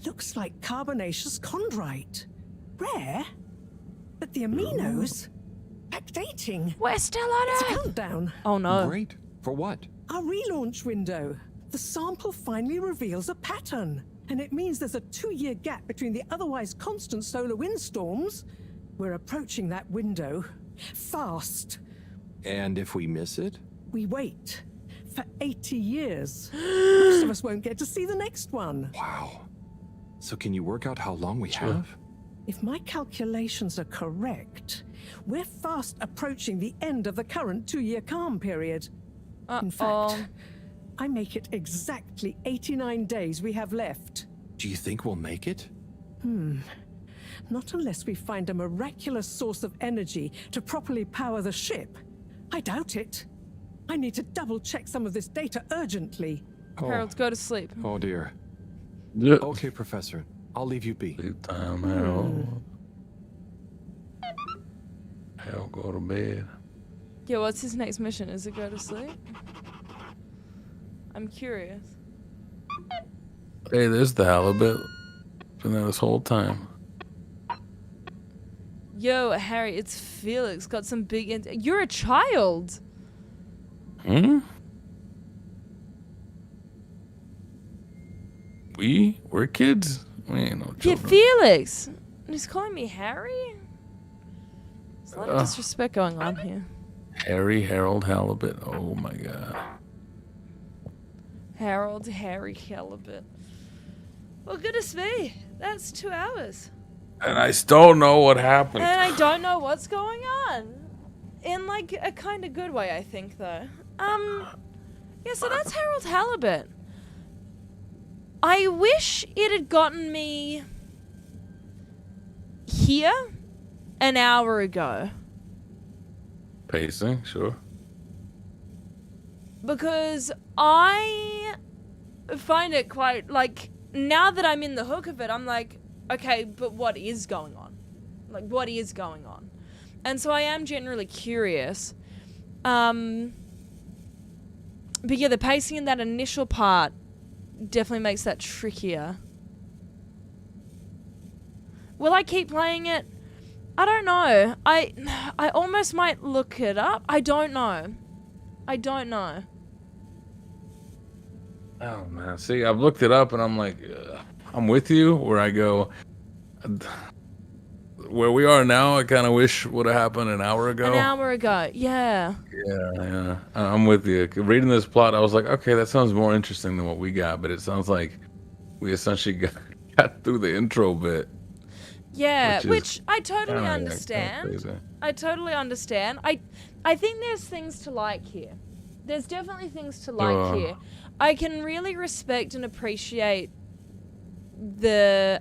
Speaker 10: looks like carbonaceous chondrite. Rare, but the aminos backdating.
Speaker 1: We're still on
Speaker 10: It's a
Speaker 1: it.
Speaker 10: countdown.
Speaker 1: Oh no.
Speaker 4: Great. For what?
Speaker 10: Our relaunch window. The sample finally reveals a pattern, and it means there's a 2-year gap between the otherwise constant solar windstorms. We're approaching that window fast.
Speaker 4: And if we miss it?
Speaker 10: We wait for 80 years. Most of us won't get to see the next one.
Speaker 4: Wow. So can you work out how long we have?
Speaker 10: If my calculations are correct, we're fast approaching the end of the current 2-year calm period. In fact, I make it exactly 89 days we have left.
Speaker 4: Do you think we'll make it?
Speaker 10: Not unless we find a miraculous source of energy to properly power the ship. I doubt it. I need to double-check some of this data urgently.
Speaker 1: Harold, go to sleep.
Speaker 4: Oh dear.
Speaker 2: Yeah.
Speaker 4: Okay, Professor. I'll leave you be.
Speaker 2: Sleep time, Harold. Harold, go to bed.
Speaker 1: Yeah, what's his next mission? Is it go to sleep? I'm curious.
Speaker 2: Hey, there's the halibut. Been there this whole time.
Speaker 1: Yo, Harry, it's Felix. Got some big... You're a child.
Speaker 2: We're kids. We ain't no
Speaker 1: Yeah,
Speaker 2: children.
Speaker 1: Felix. He's calling me Harry? There's a lot of disrespect going on here.
Speaker 2: Harry Harold Halibut. Oh my god.
Speaker 1: Harold Harry Halibut. Well, goodness me. That's 2 hours.
Speaker 2: And I still know what happened.
Speaker 1: And I don't know what's going on. In, like, a kind of good way, I think, though. Yeah, so that's Harold Halibut. I wish it had gotten me here an hour ago.
Speaker 2: Pacing, sure.
Speaker 1: Because I find it quite, like, now that I'm in the hook of it, I'm like, okay, but what is going on? Like, what is going on? And so I am generally curious. But yeah, the pacing in that initial part definitely makes that trickier. Will I keep playing it? I don't know. I almost might look it up. I don't know.
Speaker 2: Oh man, see, I've looked it up and I'm like, I'm with you. Where I go, where we are now, I kind of wish would have happened an hour ago.
Speaker 1: An hour ago, yeah.
Speaker 2: Yeah. I'm with you. Reading this plot, I was like, okay, that sounds more interesting than what we got, but it sounds like we essentially got through the intro bit.
Speaker 1: Yeah, which I totally understand. I totally understand. I think there's things to like here. There's definitely things to like here. I can really respect and appreciate the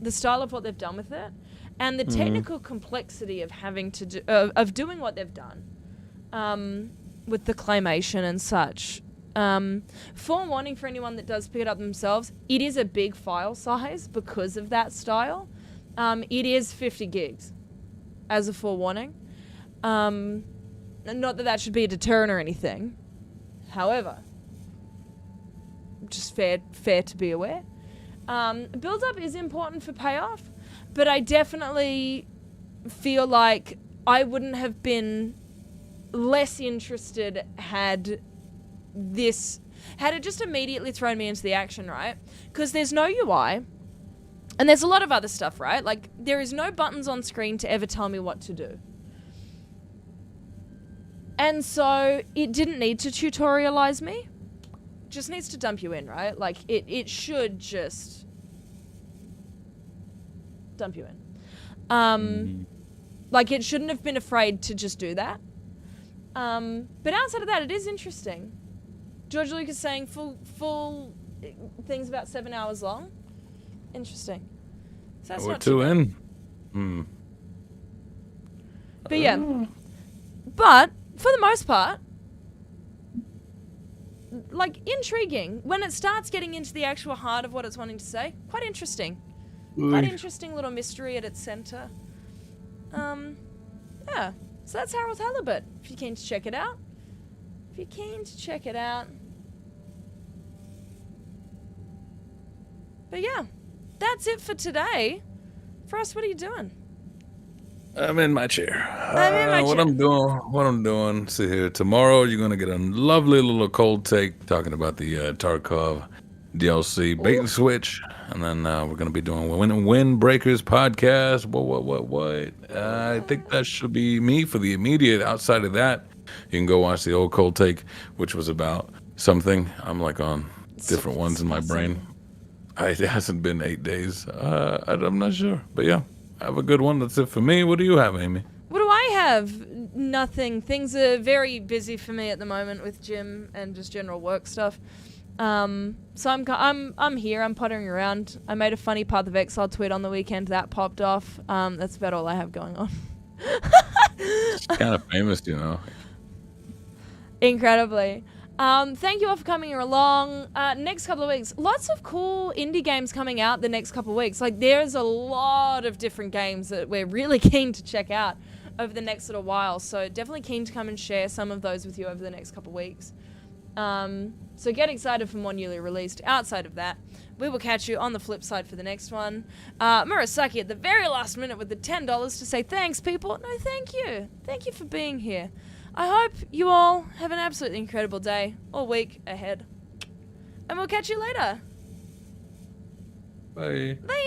Speaker 1: style of what they've done with it, and the technical complexity of having to do of doing what they've done with the claymation and such. Forewarning for anyone that does pick it up themselves, it is a big file size because of that style. It is 50 gigs as a forewarning. Not that should be a deterrent or anything. However, just fair to be aware. Build-up is important for payoff, but I definitely feel like I wouldn't have been less interested had it just immediately thrown me into the action, right? Because there's no UI, and there's a lot of other stuff, right? Like, there is no buttons on screen to ever tell me what to do. And so it didn't need to tutorialize me. It just needs to dump you in, right? Like, it should just dump you in. Like, it shouldn't have been afraid to just do that. But outside of that, it is interesting. George Lucas saying full things about 7 hours long. Interesting. So that's
Speaker 2: We're
Speaker 1: not
Speaker 2: two
Speaker 1: too bad.
Speaker 2: in.
Speaker 1: But yeah. But for the most part, like, intriguing. When it starts getting into the actual heart of what it's wanting to say, quite interesting. Quite interesting little mystery at its center. Yeah. So that's Harold Halibut, if you're keen to check it out. But yeah, that's it for today. Frost, what are you doing?
Speaker 2: I'm in my chair. What I'm doing, see here. Tomorrow you're going to get a lovely little cold take talking about the Tarkov DLC bait and switch. And then we're going to be doing Windbreakers podcast. What? I think that should be me for the immediate. Outside of that, you can go watch the old cold take, which was about something. I'm like on different ones in my brain. It hasn't been 8 days. I'm not sure. But yeah, have a good one. That's it for me. What do you have, Amy?
Speaker 1: What do I have? Nothing. Things are very busy for me at the moment with gym and just general work stuff. So I'm here. I'm pottering around. I made a funny Path of Exile tweet on the weekend that popped off. That's about all I have going on.
Speaker 2: It's kind of famous, you know.
Speaker 1: Incredibly. Thank you all for coming along. Next couple of weeks, lots of cool indie games coming out the next couple of weeks. Like, there's a lot of different games that we're really keen to check out over the next little while. So definitely keen to come and share some of those with you over the next couple of weeks. So get excited for more newly released. Outside of that, we will catch you on the flip side for the next one. Murasaki at the very last minute with the $10 to say thanks, people. No, thank you. Thank you for being here. I hope you all have an absolutely incredible day or week ahead. And we'll catch you later.
Speaker 2: Bye.
Speaker 1: Bye.